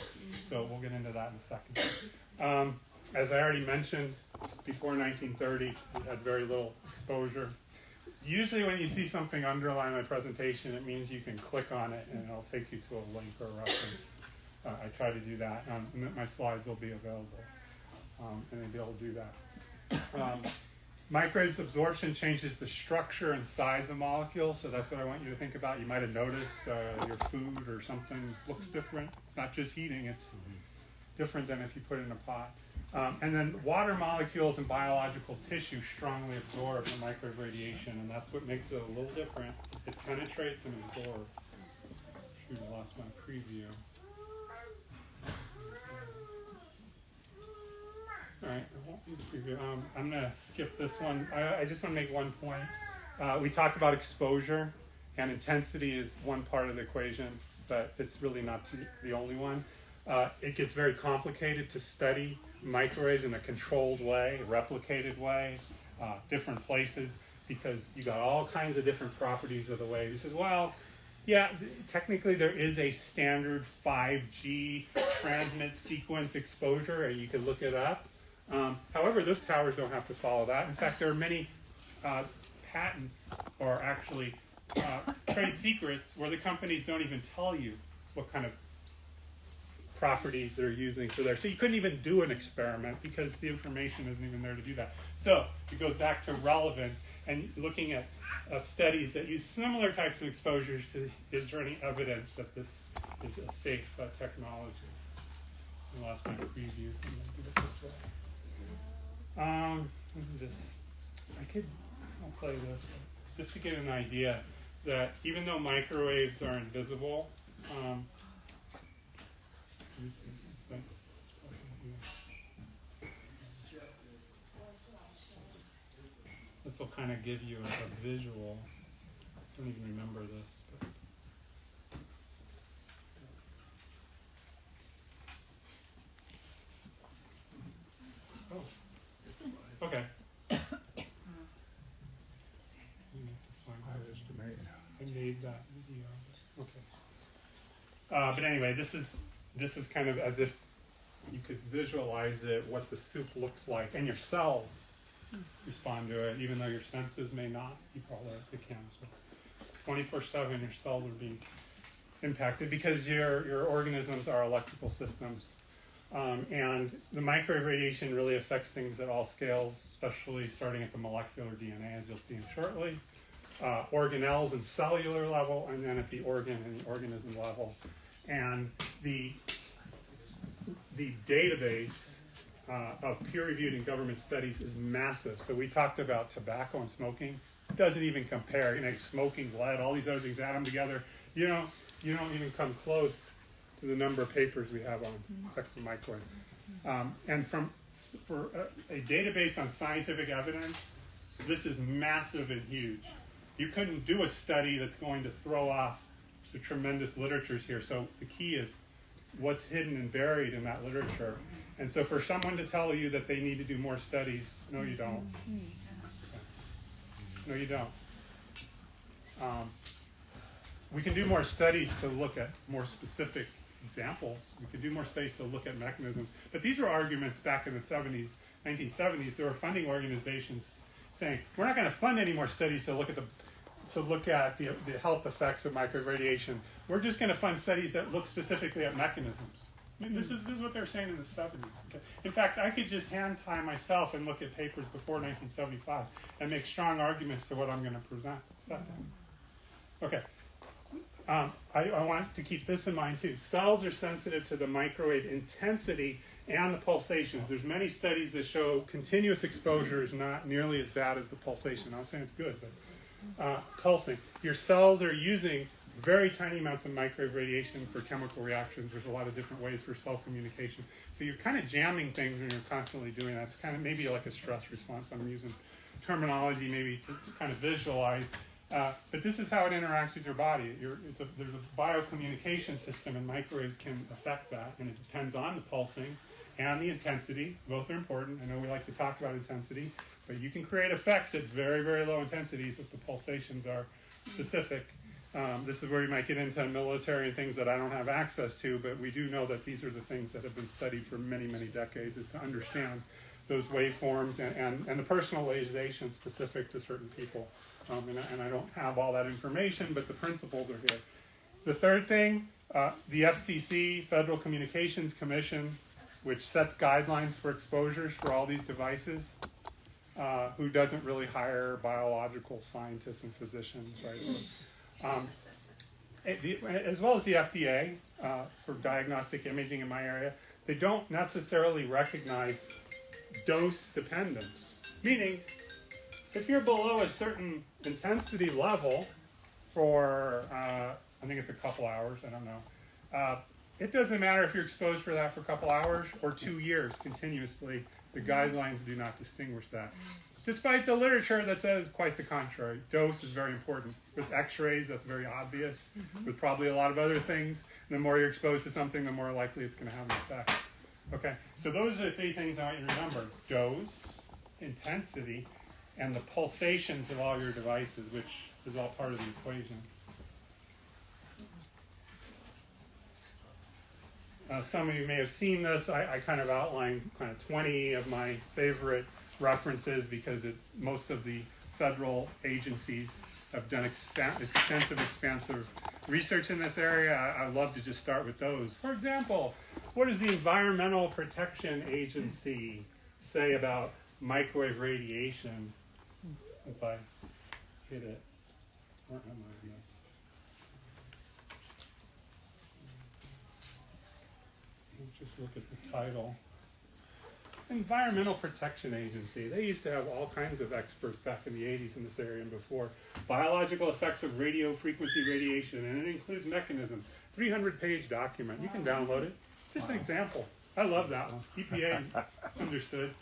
So we'll get into that in a second. As I already mentioned, before 1930, we had very little exposure. Usually when you see something underlined in my presentation, it means you can click on it and it'll take you to a link or a reference. I try to do that. My slides will be available, and you'll be able to do that. Microwaves absorption changes the structure and size of molecules, so that's what I want you to think about. You might have noticed your food or something looks different. It's not just heating, it's different than if you put it in a pot. And then water molecules in biological tissue strongly absorb the microwave radiation, and that's what makes it a little different. It penetrates and absorbs. Shoot, I lost my preview. All right, I won't use a preview. I'm going to skip this one. I just want to make one point. We talked about exposure, and intensity is one part of the equation, but it's really not the only one. It gets very complicated to study microwaves in a controlled way, a replicated way, different places, because you got all kinds of different properties of the wave. He says, well, yeah, technically there is a standard 5G transmit sequence exposure, and you could look it up. However, those towers don't have to follow that. In fact, there are many patents or actually trade secrets where the companies don't even tell you what kind of properties they're using for there. So you couldn't even do an experiment because the information isn't even there to do that. So it goes back to relevant and looking at studies that use similar types of exposures to, is there any evidence that this is a safe technology? I lost my previews. I'm going to do it this way. I'll play this just to get an idea that even though microwaves are invisible, this will kind of give you a visual. I don't even remember this. But. Oh. Okay. I made that video. Okay. But anyway, this is kind of as if you could visualize it, what the soup looks like, and your cells respond to it, even though your senses may not. You probably can as well. 24/7, your cells are being impacted because your organisms are electrical systems. And the microwave radiation really affects things at all scales, especially starting at the molecular DNA, as you'll see shortly. Organelles and cellular level, and then at the organ and the organism level. And the database of peer-reviewed and government studies is massive. So we talked about tobacco and smoking. It doesn't even compare. You know, smoking, lead, all these other things, add them together. You don't even come close to the number of papers we have on effects of microwave. And for a database on scientific evidence, this is massive and huge. You couldn't do a study that's going to throw off the tremendous literatures here. So the key is what's hidden and buried in that literature. And so for someone to tell you that they need to do more studies, no, you don't. No, you don't. We can do more studies to look at more specific examples. We can do more studies to look at mechanisms. But these were arguments back in the 1970s. There were funding organizations saying, we're not going to fund any more studies to look at the health effects of microwave radiation. We're just going to fund studies that look specifically at mechanisms. I mean, this is what they were saying in the 70s. Okay? In fact, I could just hand tie myself and look at papers before 1975 and make strong arguments to what I'm going to present. Okay. I want to keep this in mind too. Cells are sensitive to the microwave intensity and the pulsations. There's many studies that show continuous exposure is not nearly as bad as the pulsation. I'm not saying it's good, but pulsing. Your cells are using very tiny amounts of microwave radiation for chemical reactions. There's a lot of different ways for cell communication. So you're kind of jamming things when you're constantly doing that. It's kind of maybe like a stress response. I'm using terminology maybe to kind of visualize. But this is how it interacts with your body. There's a biocommunication system, and microwaves can affect that, and it depends on the pulsing and the intensity. Both are important. I know we like to talk about intensity, but you can create effects at very, very low intensities if the pulsations are specific. This is where you might get into military and things that I don't have access to, but we do know that these are the things that have been studied for many, many decades, is to understand those waveforms and the personalization specific to certain people. And I don't have all that information, but the principles are here. The third thing, the FCC, Federal Communications Commission, which sets guidelines for exposures for all these devices, who doesn't really hire biological scientists and physicians, right? As well as the FDA for diagnostic imaging in my area, they don't necessarily recognize dose dependence, meaning if you're below a certain intensity level for, I think it's a couple hours, I don't know, it doesn't matter if you're exposed for that for a couple hours or 2 years continuously. The guidelines do not distinguish that. Despite the literature that says quite the contrary. Dose is very important. With x-rays, that's very obvious. With probably a lot of other things, the more you're exposed to something, the more likely it's going to have an effect. Okay, so those are the three things I want you to remember: dose, intensity, and the pulsations of all your devices, which is all part of the equation. Some of you may have seen this. I kind of outlined kind of 20 of my favorite references because most of the federal agencies have done expansive research in this area. I love to just start with those. For example, what does the Environmental Protection Agency say about microwave radiation? Since I hit it. Where am I? Let's just look at the title. Environmental Protection Agency. They used to have all kinds of experts back in the 80s in this area and before. Biological effects of radio frequency radiation, and it includes mechanisms. 300-page document. You can download it. Just an example. I love that one. EPA understood.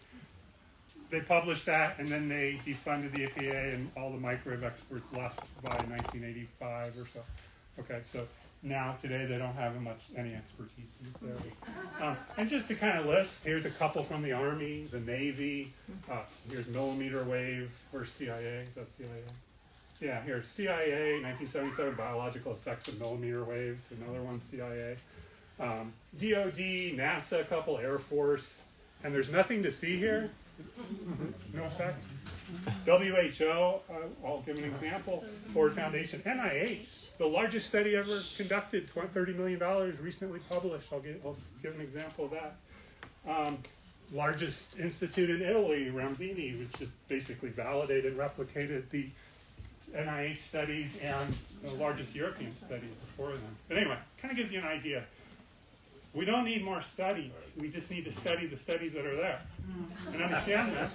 They published that, and then they defunded the EPA, and all the microwave experts left by 1985 or so. Okay, so now, today, they don't have any expertise in this area. And just to kind of list, here's a couple from the Army, the Navy. Here's millimeter wave. Where's CIA? Is that CIA? Yeah, here's CIA, 1977, biological effects of millimeter waves. Another one, CIA. DOD, NASA, a couple, Air Force. And there's nothing to see here. No effect. WHO, I'll give an example. Ford Foundation, NIH. The largest study ever conducted, $30 million, recently published. I'll give an example of that. Largest institute in Italy, Ramsini, which just basically validated, replicated the NIH studies and the largest European studies before them. But anyway, kind of gives you an idea. We don't need more studies. We just need to study the studies that are there and understand that.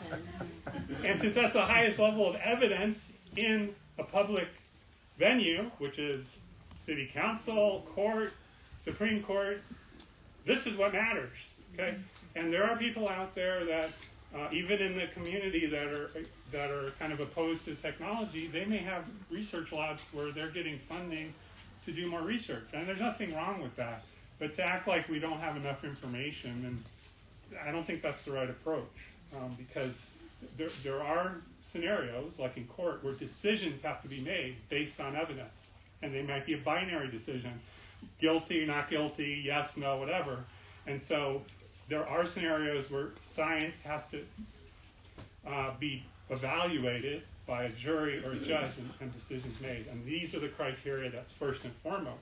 And since that's the highest level of evidence in a public venue, which is city council, court, Supreme Court, this is what matters, okay? And there are people out there that, even in the community that are kind of opposed to technology, they may have research labs where they're getting funding to do more research, and there's nothing wrong with that. But to act like we don't have enough information, and I don't think that's the right approach, because there are scenarios, like in court, where decisions have to be made based on evidence. And they might be a binary decision. Guilty, not guilty, yes, no, whatever. And so there are scenarios where science has to be evaluated by a jury or a judge and decisions made. And these are the criteria that's first and foremost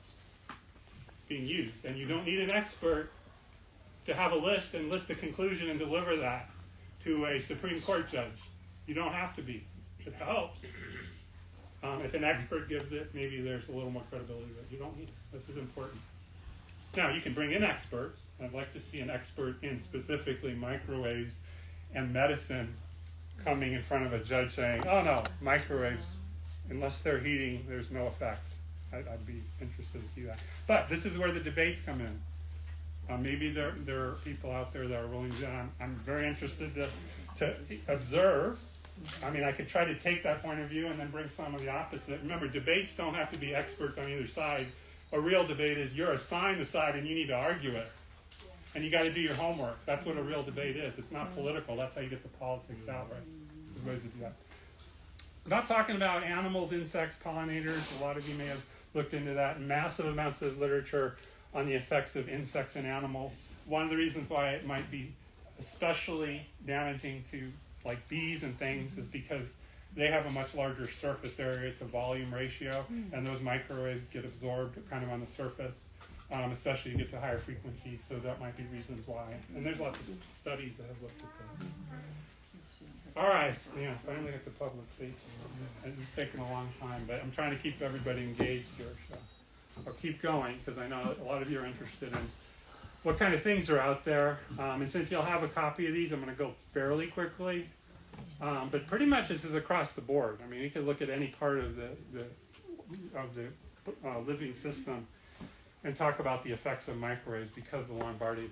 being used. And you don't need an expert to have a list and list the conclusion and deliver that to a Supreme Court judge. You don't have to be. It helps. If an expert gives it, maybe there's a little more credibility, but you don't need it. This is important. Now, you can bring in experts. I'd like to see an expert in specifically microwaves and medicine coming in front of a judge saying, oh no, microwaves, unless they're heating, there's no effect. I'd be interested to see that. But this is where the debates come in. Maybe there are people out there that are willing to, I'm very interested to observe. I mean, I could try to take that point of view and then bring some of the opposite. Remember, debates don't have to be experts on either side. A real debate is you're assigned the side and you need to argue it. And you got to do your homework. That's what a real debate is. It's not political. That's how you get the politics out, right? There's ways to do that. I'm not talking about animals, insects, pollinators. A lot of you may have looked into that. Massive amounts of literature on the effects of insects and animals. One of the reasons why it might be especially damaging to like bees and things is because they have a much larger surface area to volume ratio, and those microwaves get absorbed kind of on the surface, especially you get to higher frequencies, so that might be reasons why. And there's lots of studies that have looked at that. All right, yeah, finally got to public safety. It's taken a long time, but I'm trying to keep everybody engaged here, so I'll keep going because I know a lot of you are interested in what kind of things are out there. And since you'll have a copy of these, I'm going to go fairly quickly. But pretty much this is across the board. I mean, you can look at any part of the living system and talk about the effects of microwaves because of the Lombardi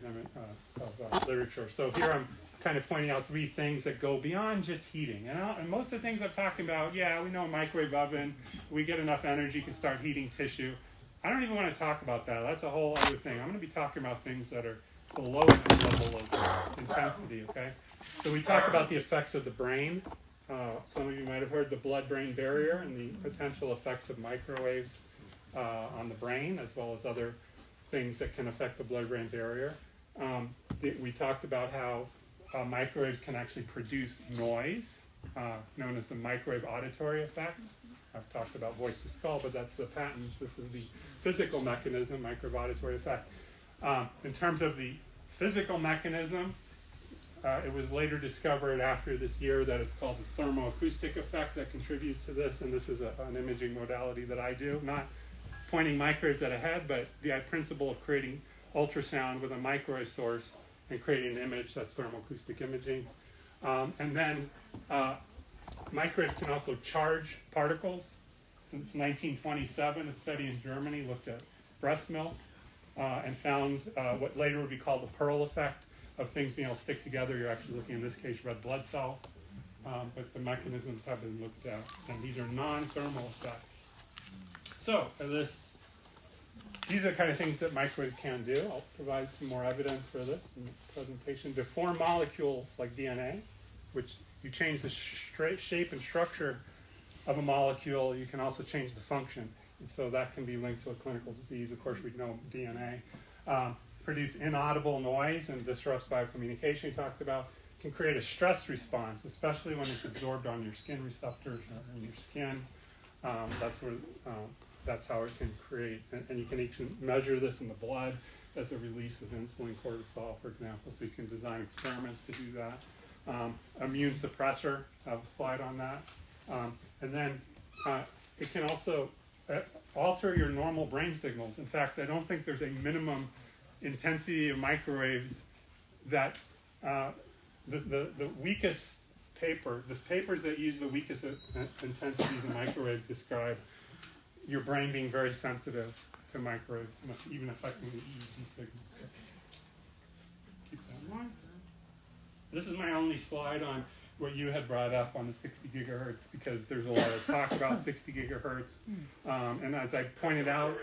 of literature. So here I'm kind of pointing out three things that go beyond just heating. And most of the things I'm talking about, yeah, we know a microwave oven, we get enough energy, can start heating tissue. I don't even want to talk about that. That's a whole other thing. I'm going to be talking about things that are below that level of intensity, okay? So we talk about the effects of the brain. Some of you might have heard the blood-brain barrier and the potential effects of microwaves on the brain, as well as other things that can affect the blood-brain barrier. We talked about how microwaves can actually produce noise, known as the microwave auditory effect. I've talked about voice to skull, but that's the patents. This is the physical mechanism, microwave auditory effect. In terms of the physical mechanism, it was later discovered after this year that it's called the thermoacoustic effect that contributes to this, and this is an imaging modality that I do, not pointing microwaves at a head, but the principle of creating ultrasound with a microwave source and creating an image. That's thermoacoustic imaging. And then microwaves can also charge particles. Since 1927, a study in Germany looked at breast milk and found what later would be called the Pearl effect of things being able to stick together. You're actually looking, in this case, red blood cells. But the mechanisms have been looked at, and these are non-thermal effects. So these are the kind of things that microwaves can do. I'll provide some more evidence for this in the presentation. To form molecules like DNA, which you change the shape and structure of a molecule, you can also change the function. And so that can be linked to a clinical disease. Of course, we know DNA. Produce inaudible noise and disrupts biocommunication we talked about. Can create a stress response, especially when it's absorbed on your skin receptors or in your skin. That's how it can create, and you can actually measure this in the blood as a release of insulin, cortisol, for example, so you can design experiments to do that. Immune suppressor, I have a slide on that. And then it can also alter your normal brain signals. In fact, I don't think there's a minimum intensity of microwaves that the weakest paper, the papers that use the weakest intensities of microwaves describe your brain being very sensitive to microwaves, even affecting the EEG signal. Keep that in mind. This is my only slide on what you had brought up on the 60 gigahertz, because there's a lot of talk about 60 gigahertz. And as I pointed out,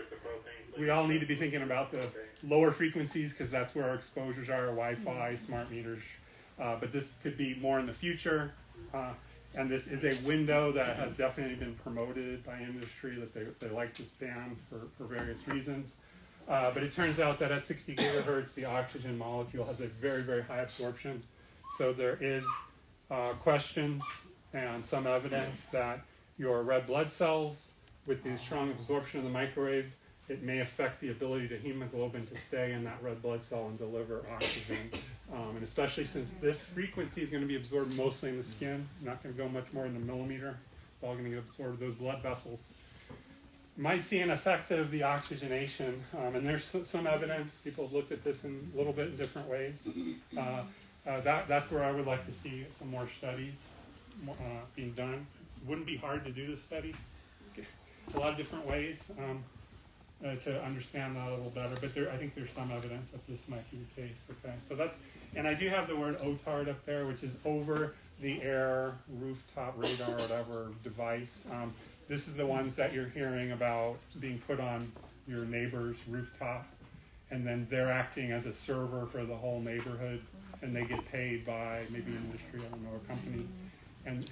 we all need to be thinking about the lower frequencies, because that's where our exposures are, Wi-Fi, smart meters. But this could be more in the future. And this is a window that has definitely been promoted by industry, that they like this band for various reasons. But it turns out that at 60 gigahertz, the oxygen molecule has a very, very high absorption. So there is questions and some evidence that your red blood cells, with the strong absorption of the microwaves, it may affect the ability to hemoglobin to stay in that red blood cell and deliver oxygen. And especially since this frequency is going to be absorbed mostly in the skin, not going to go much more in the millimeter. It's all going to get absorbed those blood vessels. Might see an effect of the oxygenation, and there's some evidence. People have looked at this in a little bit in different ways. That's where I would like to see some more studies being done. Wouldn't be hard to do this study. A lot of different ways to understand that a little better, but I think there's some evidence that this might be the case. Okay, so that's, and I do have the word OTARD up there, which is over the air rooftop radar or whatever device. This is the ones that you're hearing about being put on your neighbor's rooftop, and then they're acting as a server for the whole neighborhood, and they get paid by maybe an industry, I don't know, a company, and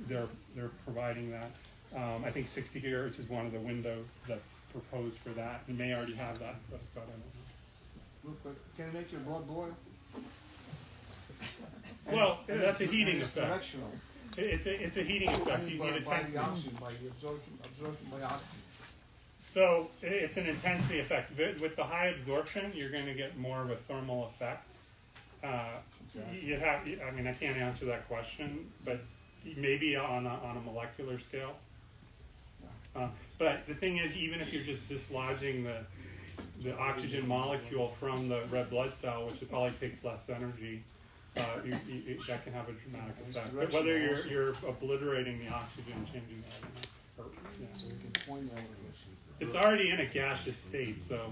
they're providing that. I think 60 gigahertz is one of the windows that's proposed for that. You may already have that, but I don't know. Real quick, can it make your blood boil? Well, that's a heating it's effect. directional. It's a heating effect. You need by intensity. the oxygen, by the absorption by oxygen. So it's an intensity effect. With the high absorption, you're going to get more of a thermal effect. You have, I mean, I can't answer that question, but maybe on a molecular scale. But the thing is, even if you're just dislodging the oxygen molecule from the red blood cell, which it probably takes less energy, that can have a dramatic effect. But whether you're obliterating the oxygen and changing that, or, yeah. So we can point out It's already in a gaseous state, so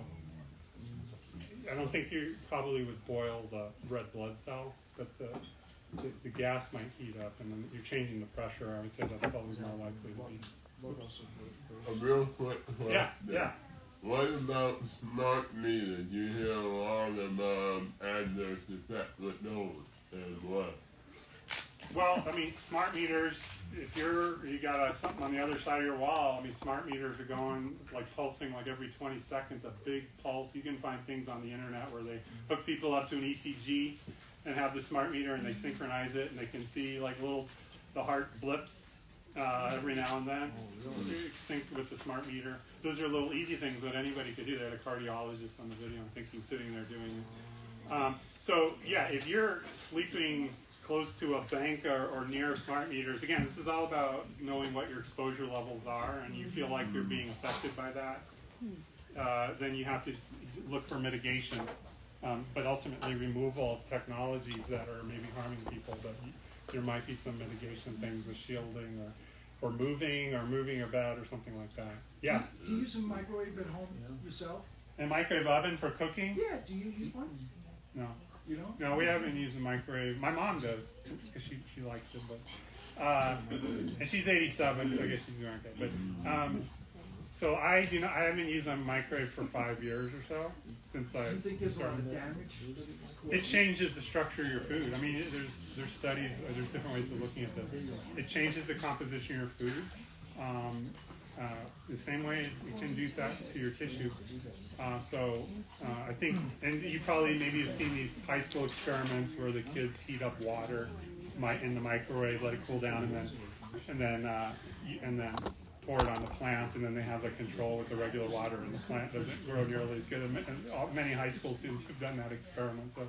I don't think you probably would boil the red blood cell, but the gas might heat up, and then you're changing the pressure. I would say that's probably more likely to be. A real quick. Yeah. What about smart meters? You hear a lot of adverse effects with those as well. Well, I mean, smart meters, if you got something on the other side of your wall, I mean, smart meters are going, like pulsing like every 20 seconds, a big pulse. You can find things on the internet where they hook people up to an ECG and have the smart meter and they synchronize it and they can see like the heart blips every now and then. Synced with the smart meter. Those are little easy things that anybody could do. They had a cardiologist on the video, I'm thinking, sitting there doing it. So yeah, if you're sleeping close to a bank or near smart meters, again, this is all about knowing what your exposure levels are, and you feel like you're being affected by that, then you have to look for mitigation, but ultimately removal of technologies that are maybe harming people, but there might be some mitigation things with shielding or moving your bed or something like that. Yeah? Do you use a microwave at home yourself? A microwave oven for cooking? Yeah, do you use one? No. You don't? No, we haven't used a microwave. My mom does, because she likes it, but and she's 87, so I guess she's doing okay. But so I haven't used a microwave for 5 years or so since I. Do you think there's a lot of damage? It changes the structure of your food. I mean, there's studies, there's different ways of looking at this. It changes the composition of your food. The same way it can do that to your tissue. I think, and you probably maybe have seen these high school experiments where the kids heat up water in the microwave, let it cool down, and then pour it on the plant, and then they have the control with the regular water, and the plant doesn't grow nearly as good. And many high school students have done that experiment. So,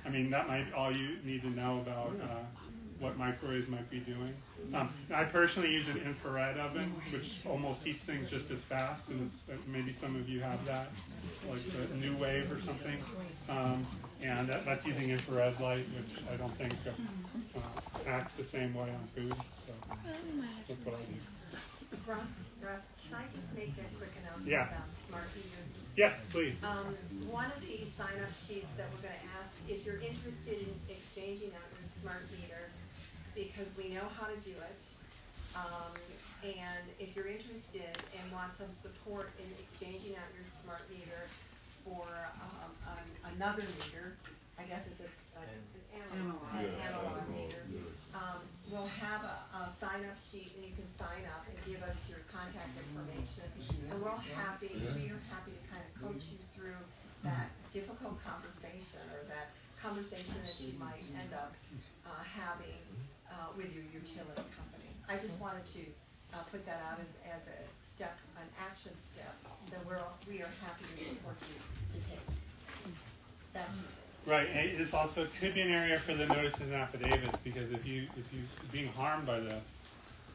I mean, that might all you need to know about what microwaves might be doing. I personally use an infrared oven, which almost heats things just as fast, and maybe some of you have that, like the New Wave or something. And that's using infrared light, which I don't think acts the same way on food. So that's what I do. Russ, can I just make a quick announcement about smart meters? Yes, please. One of the sign-up sheets that we're going to ask, if you're interested in exchanging out your smart meter, because we know how to do it, and if you're interested and want some support in exchanging out your smart meter for another meter, I guess it's an analog meter, we'll have a sign-up sheet, and you can sign up and give us your contact information, and we are happy to kind of coach you through that difficult conversation, or that conversation that you might end up having with your utility company. I just wanted to put that out as a step, an action step that we are happy to support you to take. Back to you. Right, and this also could be an area for the notices and affidavits, because if you being harmed by this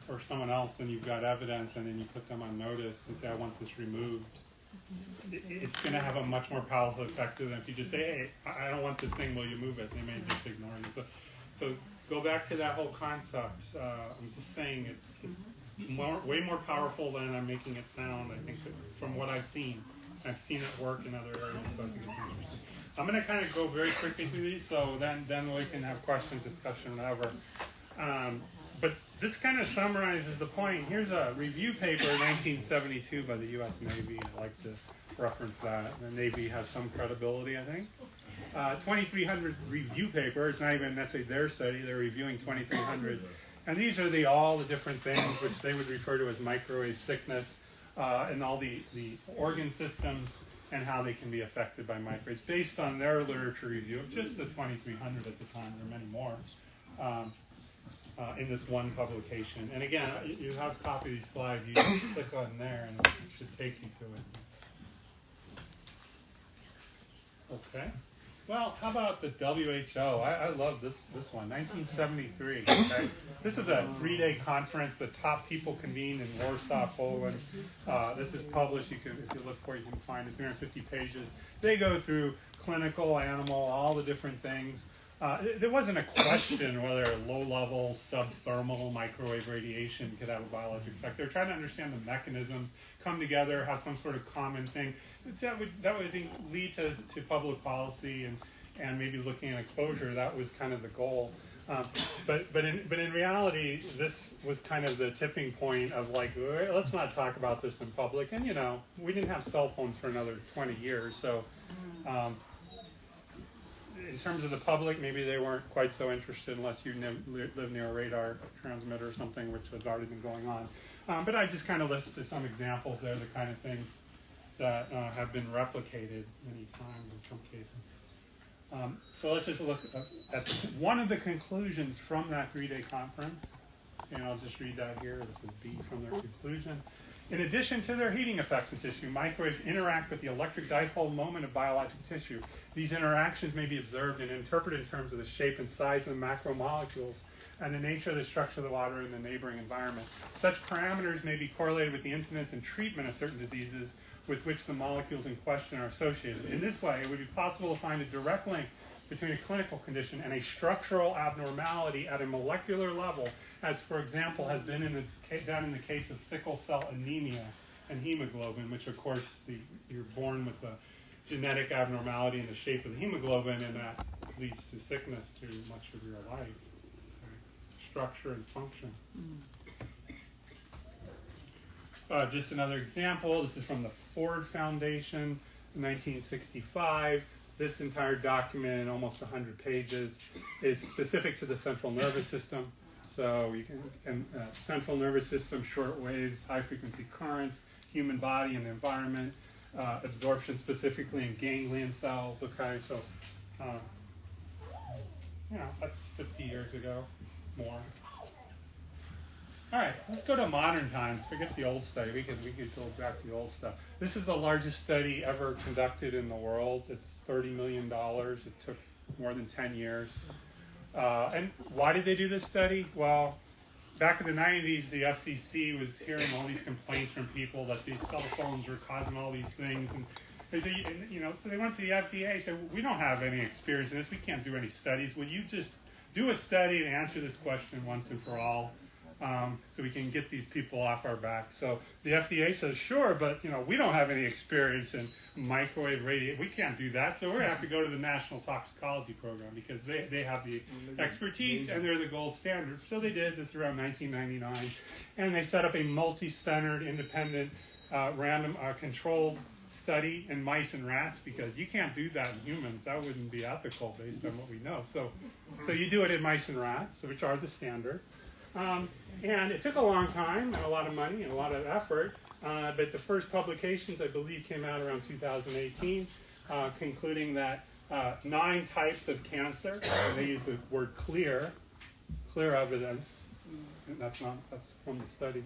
or someone else, and you've got evidence, and then you put them on notice and say, I want this removed, it's going to have a much more powerful effect than if you just say, hey, I don't want this thing, will you move it? They may just ignore you. So go back to that whole concept. I'm just saying it's way more powerful than I'm making it sound, I think, from what I've seen. I've seen it work in other areas, so I think it's interesting. I'm going to kind of go very quickly through these, so then we can have questions, discussion, whatever. But this kind of summarizes the point. Here's a review paper, 1972, by the U.S. Navy. I like to reference that. The Navy has some credibility, I think. 2,300 review paper. It's not even necessarily their study. They're reviewing 2,300. And these are all the different things which they would refer to as microwave sickness, and all the organ systems and how they can be affected by microwaves based on their literature review of just the 2,300 at the time. There are many more in this one publication. And again, you have a copy of these slides. You just click on there and it should take you to it. Okay. Well, how about the WHO? I love this one, 1973. Okay? This is a 3-day conference. The top people convened in Warsaw, Poland. This is published. If you look for it, you can find it. 350 pages. They go through clinical, animal, all the different things. There wasn't a question whether low-level subthermal microwave radiation could have a biological effect. They're trying to understand the mechanisms, come together, have some sort of common thing. That would I think, lead to public policy and maybe looking at exposure. That was kind of the goal. But in reality, this was kind of the tipping point of like, let's not talk about this in public. And we didn't have cell phones for another 20 years, so in terms of the public, maybe they weren't quite so interested unless you live near a radar transmitter or something, which has already been going on. But I just kind of listed some examples there, the kind of things that have been replicated many times in some cases. So let's just look at one of the conclusions from that 3-day conference, and I'll just read that here. This is B from their conclusion. In addition to their heating effects in tissue, microwaves interact with the electric dipole moment of biological tissue. These interactions may be observed and interpreted in terms of the shape and size of the macromolecules and the nature of the structure of the water in the neighboring environment. Such parameters may be correlated with the incidence and treatment of certain diseases with which the molecules in question are associated. In this way, it would be possible to find a direct link between a clinical condition and a structural abnormality at a molecular level, as, for example, has been done in the case of sickle cell anemia and hemoglobin, which, of course, you're born with a genetic abnormality in the shape of the hemoglobin, and that leads to sickness through much of your life. Structure and function. Just another example. This is from the Ford Foundation in 1965. This entire document, almost 100 pages, is specific to the central nervous system. So you can, central nervous system, short waves, high frequency currents, human body and environment, absorption specifically in ganglion cells. Okay, so that's 50 years ago, more. All right, let's go to modern times. Forget the old study. We could go back to the old stuff. This is the largest study ever conducted in the world. It's $30 million. It took more than 10 years. And why did they do this study? Well, back in the 90s, the FCC was hearing all these complaints from people that these cell phones were causing all these things, and they said, so they went to the FDA and said, we don't have any experience in this. We can't do any studies. Will you just do a study and answer this question once and for all? So we can get these people off our back. So the FDA says, sure, but we don't have any experience in microwave radiation. We can't do that. So we're going to have to go to the National Toxicology Program because they have the expertise and they're the gold standard. So they did this around 1999. And they set up a multi-centered, independent, random controlled study in mice and rats because you can't do that in humans. That wouldn't be ethical based on what we know. So you do it in mice and rats, which are the standard. And it took a long time and a lot of money and a lot of effort, but the first publications, I believe, came out around 2018, concluding that 9 types of cancer, and they use the word clear evidence, and that's from the study,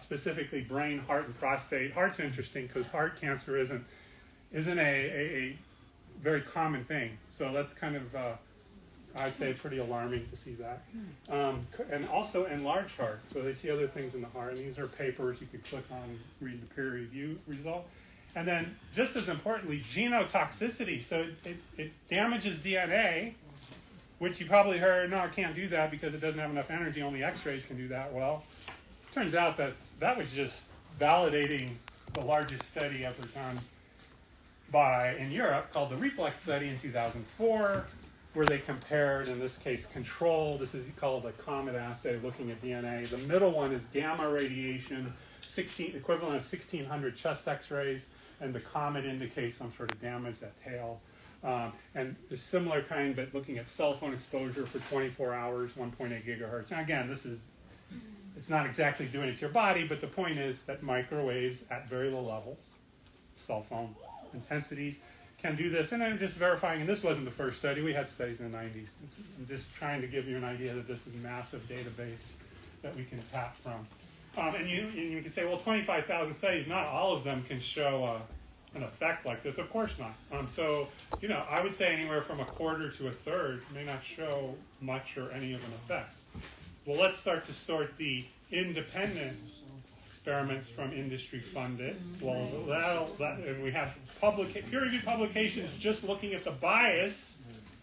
specifically brain, heart, and prostate. Heart's interesting because heart cancer isn't a very common thing, so that's kind of I'd say pretty alarming to see that. And also enlarged heart. So they see other things in the heart. And these are papers you could click on and read the peer review result. And then just as importantly, genotoxicity. So it damages DNA, which you probably heard, no, it can't do that because it doesn't have enough energy. Only X-rays can do that. Well, it turns out that was just validating the largest study ever done in Europe called the Reflex Study in 2004. Where they compared, in this case, control. This is called a COMET assay, looking at DNA. The middle one is gamma radiation, equivalent of 1,600 chest X-rays, and the COMET indicates some sort of damage, that tail. And a similar kind, but looking at cell phone exposure for 24 hours, 1.8 gigahertz. And again, it's not exactly doing it to your body, but the point is that microwaves at very low levels, cell phone intensities, can do this. And I'm just verifying, and this wasn't the first study. We had studies in the 90s. I'm just trying to give you an idea that this is a massive database that we can tap from. And you can say, well, 25,000 studies, not all of them can show an effect like this. Of course not. So, I would say anywhere from a quarter to a third may not show much or any of an effect. Well, let's start to sort the independent experiments from industry funded. Well, and we have peer-reviewed publications just looking at the bias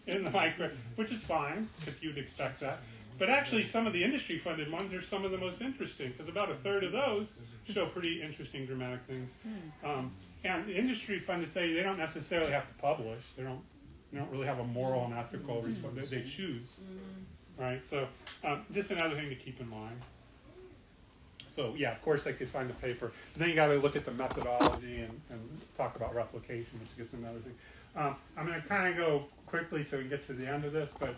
in the micro, which is fine because you'd expect that. But actually, some of the industry funded ones are some of the most interesting because about a third of those show pretty interesting, dramatic things. And industry funded say they don't necessarily have to publish. They don't really have a moral and ethical response. They choose. right? So just another thing to keep in mind. So yeah, of course I could find a paper. But then you got to look at the methodology and talk about replication, which gets another thing. I'm going to kind of go quickly so we can get to the end of this, but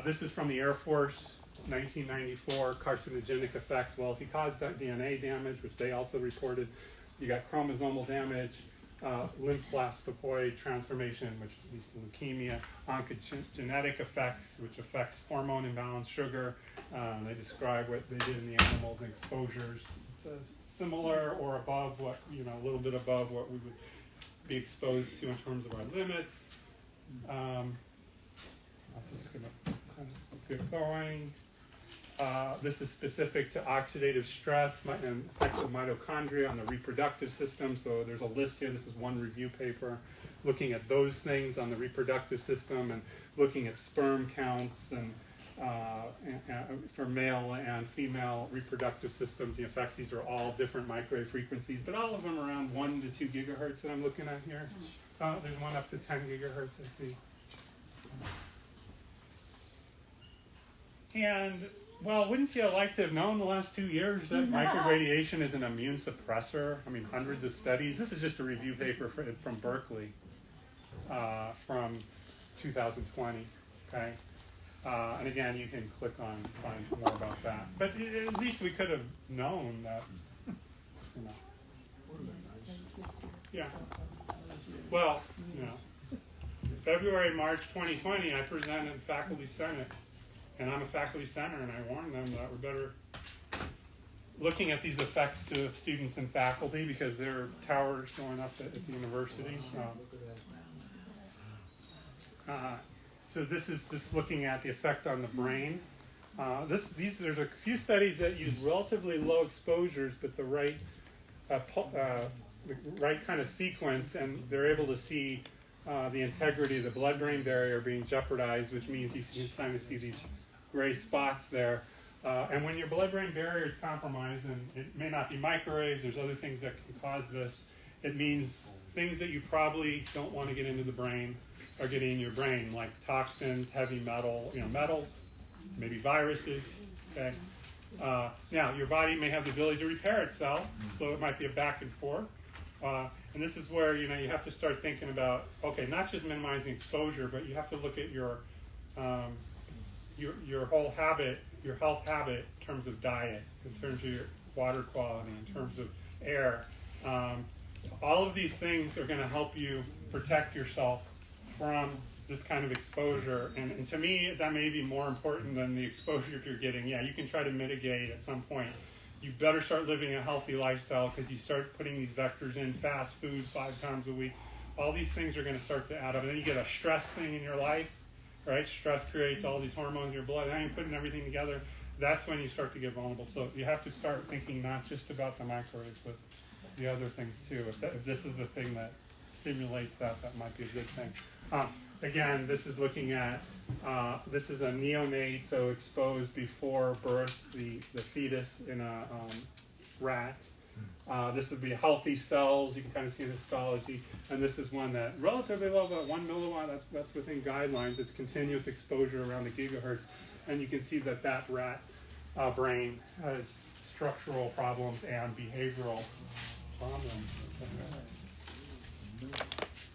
this is from the Air Force, 1994, carcinogenic effects. Well, if you cause that DNA damage, which they also reported, you got chromosomal damage, lymphocytoid transformation, which leads to leukemia, oncogenetic effects, which affects hormone imbalance, sugar. They describe what they did in the animals and exposures. It's similar or above what, a little bit above what we would be exposed to in terms of our limits. I'm just going to kind of get going. This is specific to oxidative stress and effects of mitochondria on the reproductive system. So there's a list here. This is one review paper looking at those things on the reproductive system and looking at sperm counts and for male and female reproductive systems. The effects, these are all different microwave frequencies, but all of them around 1 to 2 gigahertz that I'm looking at here. There's one up to 10 gigahertz, I see. And well, wouldn't you like to have known the last 2 years that microradiation is an immune suppressor? I mean, hundreds of studies. This is just a review paper from Berkeley from 2020, okay? And again, you can click on, find more about that. But at least we could have known that, Yeah. Well, February, March 2020, I presented Faculty Senate. And I'm a faculty center, and I warned them that we're better looking at these effects to students and faculty because there are towers going up at the university. So this is just looking at the effect on the brain. There's a few studies that use relatively low exposures, but the right kind of sequence, and they're able to see the integrity of the blood-brain barrier being jeopardized, which means you can kind of see these gray spots there. And when your blood-brain barrier is compromised, and it may not be microwaves, there's other things that can cause this, it means things that you probably don't want to get into the brain are getting in your brain, like toxins, heavy metal, metals, maybe viruses, okay? Now, your body may have the ability to repair itself, so it might be a back and forth. And this is where, you have to start thinking about, okay, not just minimizing exposure, but you have to look at your whole habit, your health habit in terms of diet, in terms of your water quality, in terms of air. All of these things are going to help you protect yourself from this kind of exposure. And to me, that may be more important than the exposure you're getting. Yeah, you can try to mitigate at some point. You better start living a healthy lifestyle because you start putting these vectors in, fast food 5 times a week. All these things are going to start to add up. And then you get a stress thing in your life. Right? Stress creates all these hormones in your blood. Now you're putting everything together. That's when you start to get vulnerable. So you have to start thinking not just about the microwaves, but the other things too. If this is the thing that stimulates that might be a good thing. Again, this is looking at, this is a neonate, so exposed before birth, the fetus in a rat. This would be healthy cells. You can kind of see the histology. And this is one that relatively low, about 1 milliwatt. That's within guidelines. It's continuous exposure around 1 gigahertz. And you can see that rat brain has structural problems and behavioral problems.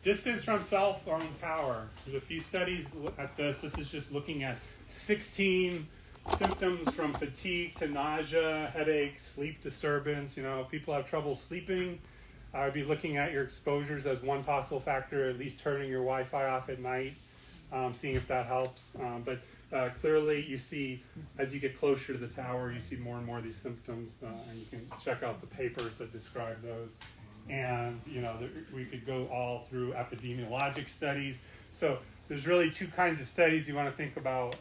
Distance from cell phone tower. There's a few studies at this. This is just looking at 16 symptoms from fatigue to nausea, headaches, sleep disturbance. If people have trouble sleeping, I would be looking at your exposures as one possible factor, at least turning your Wi-Fi off at night, seeing if that helps. But clearly you see, as you get closer to the tower, you see more and more of these symptoms, and you can check out the papers that describe those. And, we could go all through epidemiologic studies. So there's really 2 kinds of studies you want to think about.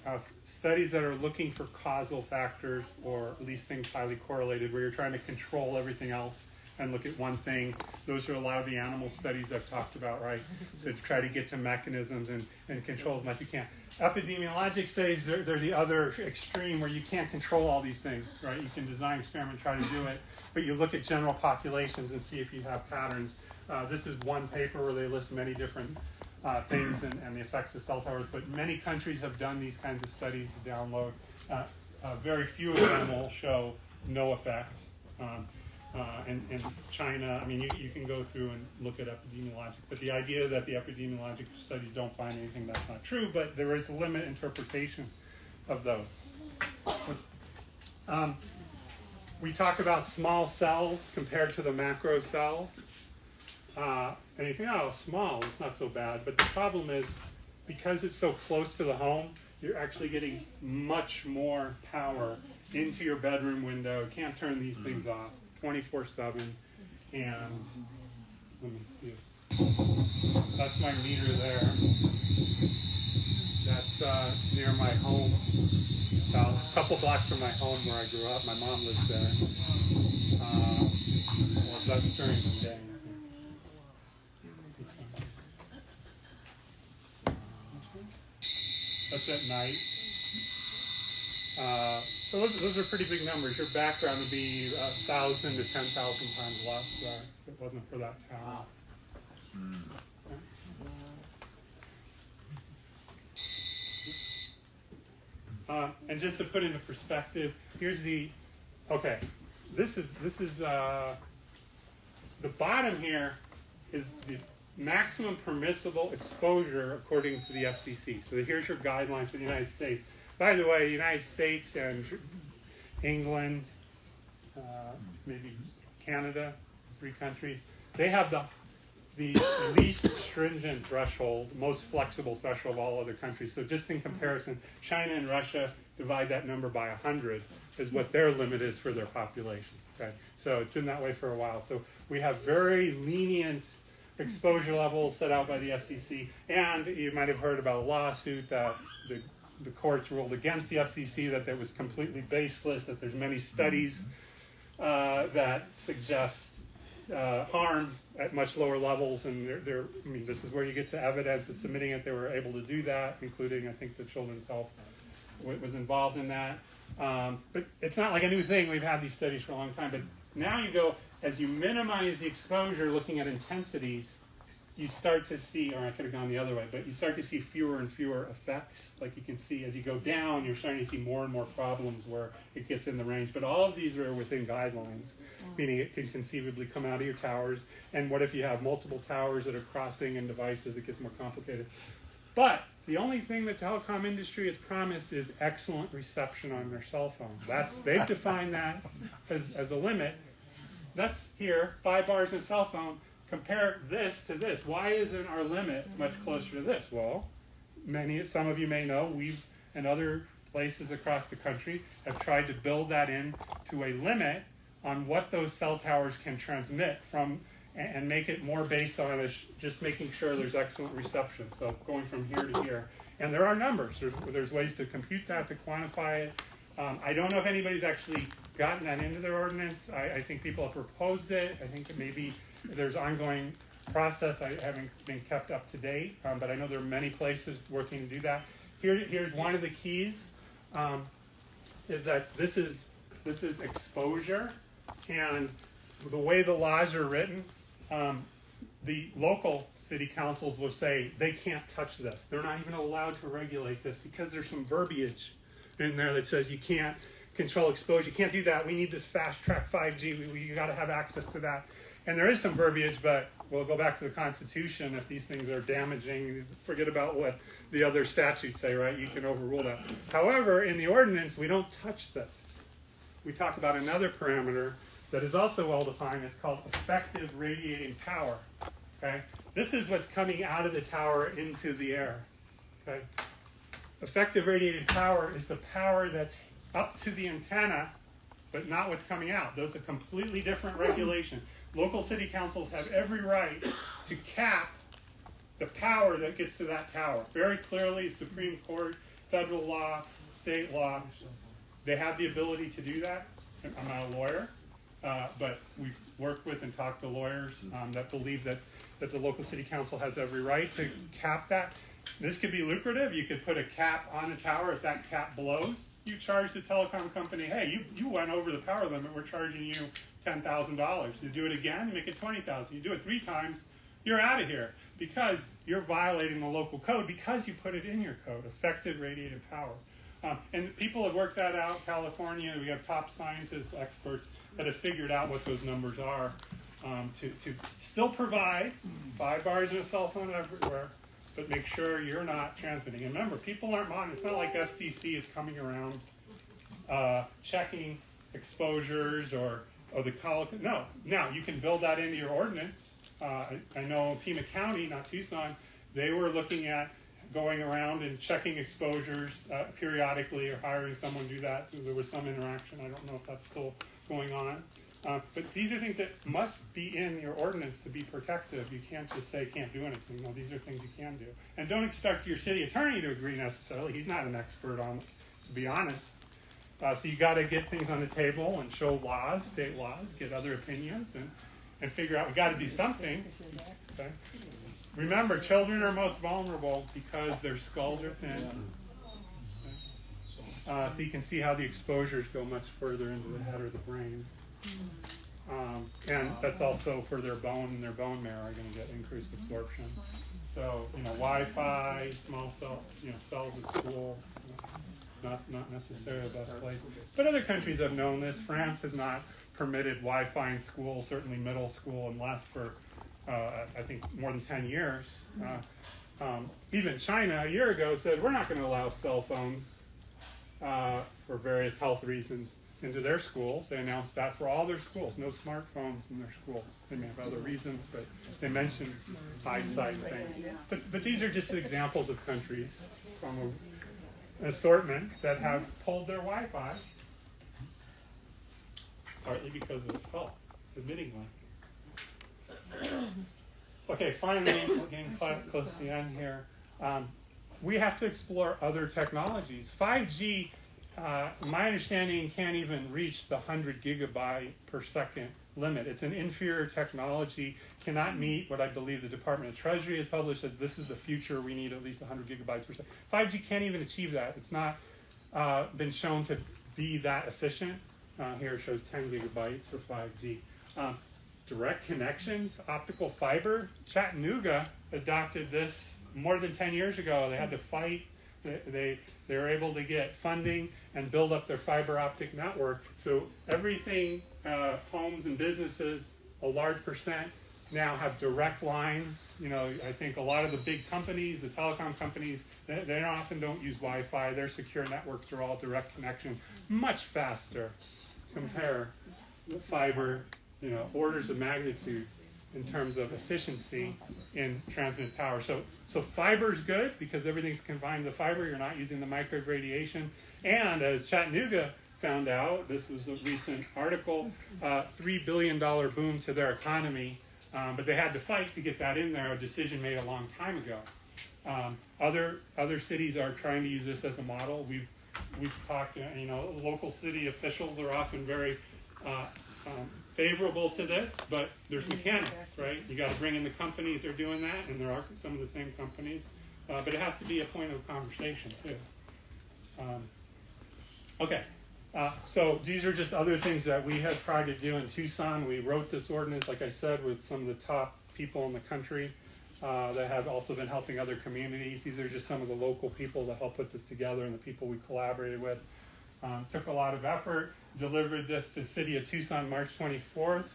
Studies that are looking for causal factors, or at least things highly correlated, where you're trying to control everything else and look at one thing. Those are a lot of the animal studies I've talked about, right? So to try to get to mechanisms and control as much as you can. Epidemiologic studies, they're the other extreme where you can't control all these things, right? You can design experiment, try to do it, but you look at general populations and see if you have patterns. This is one paper where they list many different things and the effects of cell towers, but many countries have done these kinds of studies to download. Very few of them will show no effect. In China, I mean, you can go through and look at epidemiologic, but the idea that the epidemiologic studies don't find anything, that's not true, but there is a limit interpretation of those. We talk about small cells compared to the macro cells. And you think, oh, small, it's not so bad. But the problem is, because it's so close to the home, you're actually getting much more power into your bedroom window. You can't turn these things off 24/7. And let me see. That's my meter there. That's near my home. About a couple blocks from my home where I grew up. My mom lives there. Well, that's during the day. That's at night. So those are pretty big numbers. Your background would be 1,000 to 10,000 times less there if it wasn't for that tower. And just to put into perspective, here's the, okay, this is the bottom here is the maximum permissible exposure according to the FCC. So here's your guidelines for the United States. By the way, the United States and England, maybe Canada, 3 countries, they have the least stringent threshold, most flexible threshold of all other countries. So just in comparison, China and Russia divide that number by 100 is what their limit is for their population. Okay, so it's been that way for a while. So we have very lenient exposure levels set out by the FCC, and you might have heard about a lawsuit that the courts ruled against the FCC, that was completely baseless, that there's many studies that suggest harm at much lower levels, and I mean, this is where you get to evidence of submitting it. They were able to do that, including, I think, the Children's Health was involved in that. But it's not like a new thing. We've had these studies for a long time. But now you go, as you minimize the exposure, looking at intensities, you start to see, or I could have gone the other way, but you start to see fewer and fewer effects. Like you can see, as you go down, you're starting to see more and more problems where it gets in the range. But all of these are within guidelines, meaning it can conceivably come out of your towers. And what if you have multiple towers that are crossing in devices? It gets more complicated. But the only thing the telecom industry has promised is excellent reception on their cell phone. They've defined that as a limit. That's here, 5 bars in a cell phone. Compare this to this. Why isn't our limit much closer to this? Well, some of you may know, we've and other places across the country have tried to build that in to a limit on what those cell towers can transmit from, and make it more based on just making sure there's excellent reception. So going from here to here. And there are numbers. There's ways to compute that, to quantify it. I don't know if anybody's actually gotten that into their ordinance. I think people have proposed it. I think that maybe there's ongoing process. I haven't been kept up to date, but I know there are many places working to do that. Here's one of the keys, is that this is exposure, and the way the laws are written, the local city councils will say they can't touch this. They're not even allowed to regulate this because there's some verbiage in there that says you can't control exposure. You can't do that. We need this fast track 5G. You got to have access to that. And there is some verbiage, but we'll go back to the Constitution. If these things are damaging, forget about what the other statutes say, right? You can overrule that. However, in the ordinance, we don't touch this. We talk about another parameter that is also well defined. It's called effective radiating power. Okay? This is what's coming out of the tower into the air. Okay? Effective radiating power is the power that's up to the antenna, but not what's coming out. Those are completely different regulation. Local city councils have every right to cap the power that gets to that tower. Very clearly, Supreme Court, federal law, state law, they have the ability to do that. I'm not a lawyer, but we've worked with and talked to lawyers that believe that the local city council has every right to cap that. This could be lucrative. You could put a cap on the tower. If that cap blows, you charge the telecom company, hey, you went over the power limit, we're charging you $10,000. You do it again, you make it $20,000. You do it 3 times, you're out of here because you're violating the local code because you put it in your code, affected radiated power. And people have worked that out. California, we have top scientists, experts that have figured out what those numbers are to still provide 5 bars in a cell phone everywhere, but make sure you're not transmitting. And remember, people aren't monitoring. It's not like FCC is coming around checking exposures or the no. Now, you can build that into your ordinance. I know Pima County, not Tucson, they were looking at going around and checking exposures periodically or hiring someone to do that. There was some interaction. I don't know if that's still going on. But these are things that must be in your ordinance to be protective. You can't just say can't do anything. No, these are things you can do. And don't expect your city attorney to agree necessarily. He's not an expert on it, to be honest. So you got to get things on the table and show laws, state laws, get other opinions, and figure out we got to do something. Okay? Remember, children are most vulnerable because their skulls are thin. Okay? So you can see how the exposures go much further into the head or the brain. And that's also for their bone and their bone marrow are going to get increased absorption. So, Wi-Fi, small cells, cells at schools, not necessarily the best place. But other countries have known this. France has not permitted Wi-Fi in school, certainly middle school, unless for I think more than 10 years. Even China a year ago said we're not going to allow cell phones for various health reasons into their schools. They announced that for all their schools, no smartphones in their schools. They may have other reasons, but they mentioned eyesight things. But these are just examples of countries from an assortment that have pulled their Wi-Fi, partly because of health, admittingly. Okay, finally, we're getting close to the end here. We have to explore other technologies. 5G, my understanding, can't even reach the 100 gigabyte per second limit. It's an inferior technology, cannot meet what I believe the Department of Treasury has published as this is the future, we need at least 100 gigabytes per second. 5G can't even achieve that. It's not been shown to be that efficient. Here it shows 10 gigabytes for 5G. Direct connections, optical fiber. Chattanooga adopted this more than 10 years ago. They had to fight. They were able to get funding and build up their fiber optic network. So everything, homes and businesses, a large percent now have direct lines. I think a lot of the big companies, the telecom companies, they often don't use Wi-Fi. Their secure networks are all direct connection, much faster. Compare the fiber, orders of magnitude in terms of efficiency in transmitted power. So fiber is good because everything's confined to fiber. You're not using the microwave radiation. And as Chattanooga found out, this was a recent article, $3 billion boom to their economy. But they had to fight to get that in there, a decision made a long time ago. Other cities are trying to use this as a model. We've talked, local city officials are often very favorable to this, but there's mechanics, right? You got to bring in the companies that are doing that, and there are some of the same companies, but it has to be a point of conversation too. Okay, so these are just other things that we have tried to do in Tucson. We wrote this ordinance, like I said, with some of the top people in the country that have also been helping other communities. These are just some of the local people that helped put this together and the people we collaborated with. Took a lot of effort. Delivered this to the city of Tucson March 24th.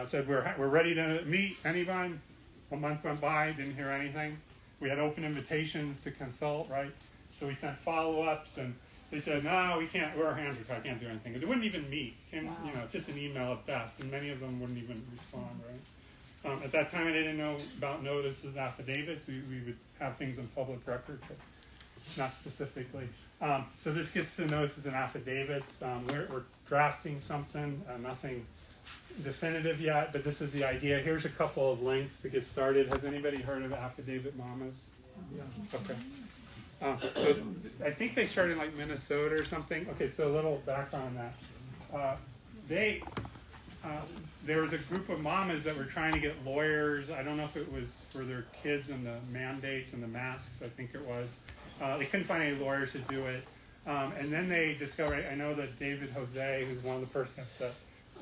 Said we're ready to meet anyone. A month went by, didn't hear anything. We had open invitations to consult, right? So we sent follow-ups, and they said, no, we can't. Our hands are tied. Can't do anything. They wouldn't even meet. Just an email at best, and many of them wouldn't even respond, right? At that time, I didn't know about notices, affidavits. We would have things in public record, but not specifically. So this gets to notices and affidavits. We're drafting something, nothing definitive yet, but this is the idea. Here's a couple of links to get started. Has anybody heard of Affidavit Mamas? Yeah. Okay. So I think they started in like Minnesota or something. Okay, so a little background on that. There was a group of mamas that were trying to get lawyers. I don't know if it was for their kids and the mandates and the masks. I think it was. They couldn't find any lawyers to do it. And then they discovered, I know that David Jose, who's one of the persons that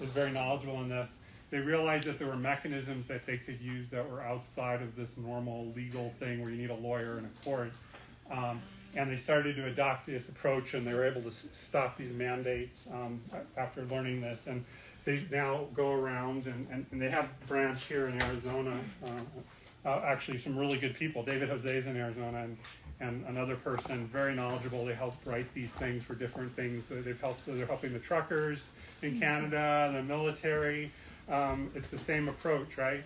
is very knowledgeable in this, they realized that there were mechanisms that they could use that were outside of this normal legal thing where you need a lawyer and a court. And they started to adopt this approach, and they were able to stop these mandates after learning this. And they now go around, and they have a branch here in Arizona. Actually, some really good people. David Jose is in Arizona, and another person, very knowledgeable. They help write these things for different things. They're helping the truckers in Canada, the military. It's the same approach, right?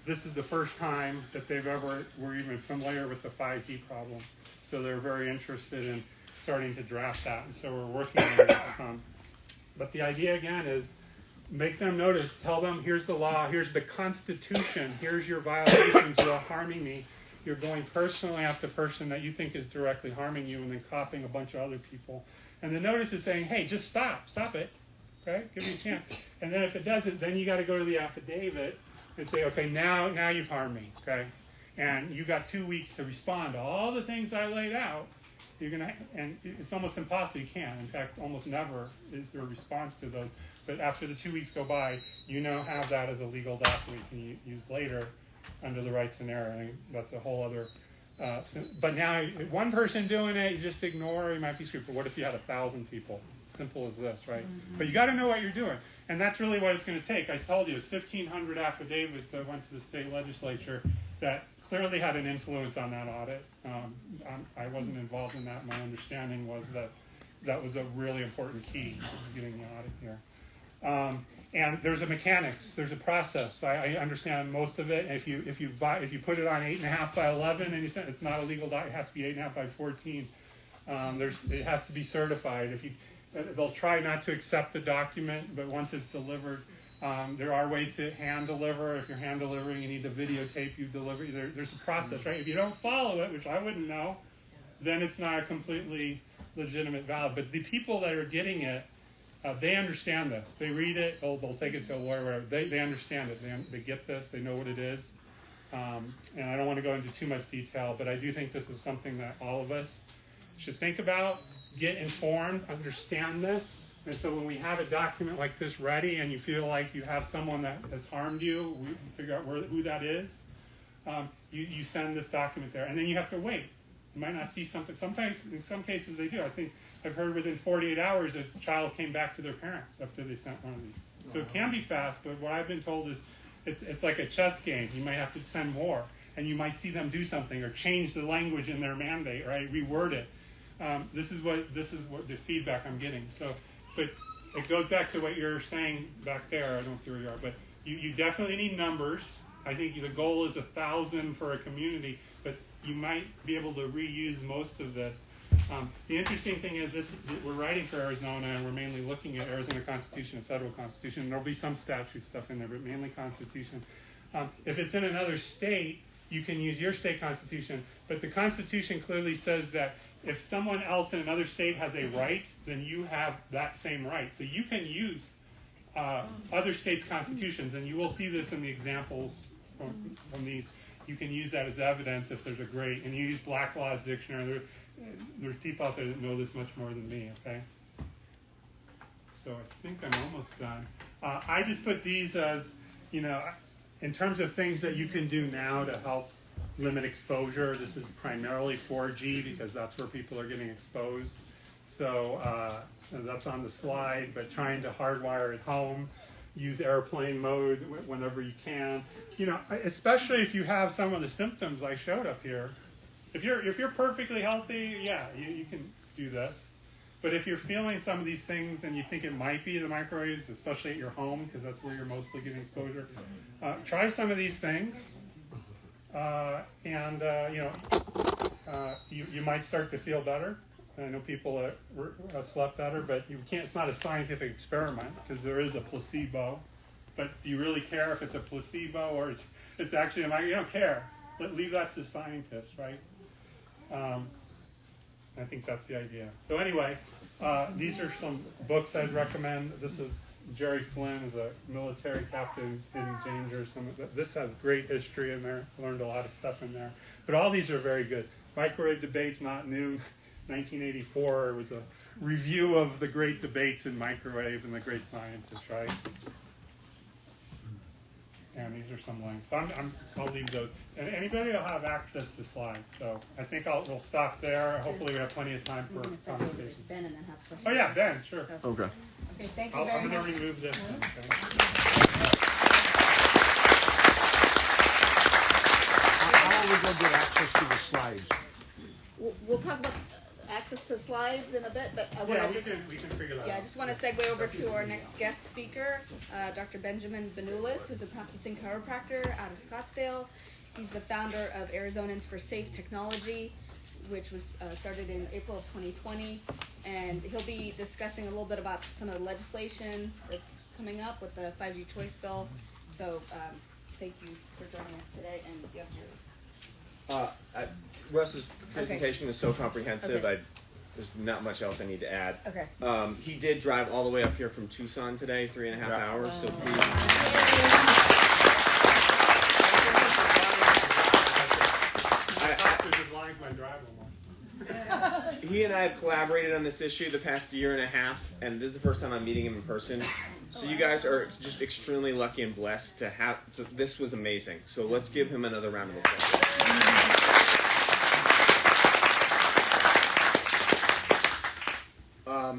This is the first time that they've ever were even familiar with the 5G problem. So they're very interested in starting to draft that, and so we're working on it. But the idea again is make them notice, tell them here's the law, here's the Constitution, here's your violations, you're harming me. You're going personally after the person that you think is directly harming you, and then copying a bunch of other people. And the notice is saying, hey, just stop it, okay? Give me a chance. And then if it doesn't, then you got to go to the affidavit and say, okay, now you've harmed me, okay? And you got 2 weeks to respond to all the things I laid out. And it's almost impossible. You can't. In fact, almost never is there a response to those. But after the 2 weeks go by, you now have that as a legal document you can use later under the right scenario. I think that's a whole other. But now, one person doing it, you just ignore. You might be screwed. But what if you had 1,000 people? Simple as this, right? Mm-hmm. But you got to know what you're doing, and that's really what it's going to take. I told you, it's 1,500 affidavits that went to the state legislature that clearly had an influence on that audit. I wasn't involved in that. My understanding was that was a really important key to getting the audit here. And there's a mechanics, there's a process. I understand most of it. If you put it on 8.5 by 11 and you send, it's not a legal document. It has to be 8.5 by 14. It has to be certified. They'll try not to accept the document, but once it's delivered, there are ways to hand deliver. If you're hand delivering, you need to videotape you deliver. There's a process, right? If you don't follow it, which I wouldn't know, then it's not a completely legitimate valid. But the people that are getting it, they understand this. They read it. They'll take it to a lawyer. Whatever. They understand it. They get this. They know what it is. And I don't want to go into too much detail, but I do think this is something that all of us should think about, get informed, understand this. And so when we have a document like this ready and you feel like you have someone that has harmed you, we figure out who that is, you send this document there. And then you have to wait. You might not see something. Sometimes, in some cases, they do. I think I've heard within 48 hours a child came back to their parents after they sent one of these. So it can be fast, but what I've been told is it's like a chess game. You might have to send more, and you might see them do something or change the language in their mandate, right? Reword it. This is what the feedback I'm getting. So, but it goes back to what you're saying back there. I don't see where you are, but you definitely need numbers. I think the goal is 1,000 for a community, but you might be able to reuse most of this. The interesting thing is we're writing for Arizona, and we're mainly looking at Arizona Constitution and federal Constitution. There'll be some statute stuff in there, but mainly Constitution. If it's in another state, you can use your state constitution, but the Constitution clearly says that if someone else in another state has a right, then you have that same right. So you can use other states' constitutions, and you will see this in the examples from these. You can use that as evidence if there's and you use Black Law's dictionary. There's people out there that know this much more than me, okay? So I think I'm almost done. I just put these as, in terms of things that you can do now to help limit exposure. This is primarily 4G because that's where people are getting exposed. So that's on the slide, but trying to hardwire at home, use airplane mode whenever you can. Especially if you have some of the symptoms I showed up here. If you're perfectly healthy, yeah, you can do this. But if you're feeling some of these things and you think it might be the microwaves, especially at your home, because that's where you're mostly getting exposure, try some of these things. You might start to feel better. I know people slept better, but you can't. It's not a scientific experiment because there is a placebo. But do you really care if it's a placebo or it's actually a microwave? You don't care. Leave that to scientists, right? I think that's the idea. So anyway, these are some books I'd recommend. This is Jerry Flynn, is a military captain in danger. This has great history in there. Learned a lot of stuff in there. But all these are very good. Microwave debates, not new. 1984 was a review of the great debates in microwave and the great scientists, right? And these are some links. I'll leave those. And anybody will have access to slides. So I think we'll stop there. Hopefully we have plenty of time for conversation. Ben and then have questions. Oh yeah, Ben, sure. Okay. Okay, thank you very I'm much. going to remove this. Then, okay? How are we gonna get access to the slides? We'll talk about access to slides in a bit, but I want Yeah, to we just can figure that out. I just want to segue over to our next guest speaker, Dr. Benjamin Benulis, who's a practicing chiropractor out of Scottsdale. He's the founder of Arizonans for Safe Technology, which was started in April of 2020, and he'll be discussing a little bit about some of the legislation that's coming up with the 5G choice bill. So thank you for joining us today, and you have your Russ's presentation was so comprehensive. Okay. There's not much else I need to add. Okay. He did drive all the way up here from Tucson today, 3.5 hours. So please. He and I have collaborated on this issue the past year and a half, and this is the first time I'm meeting him in person. So you guys are just extremely lucky and blessed to have. This was amazing. So let's give him another round of applause.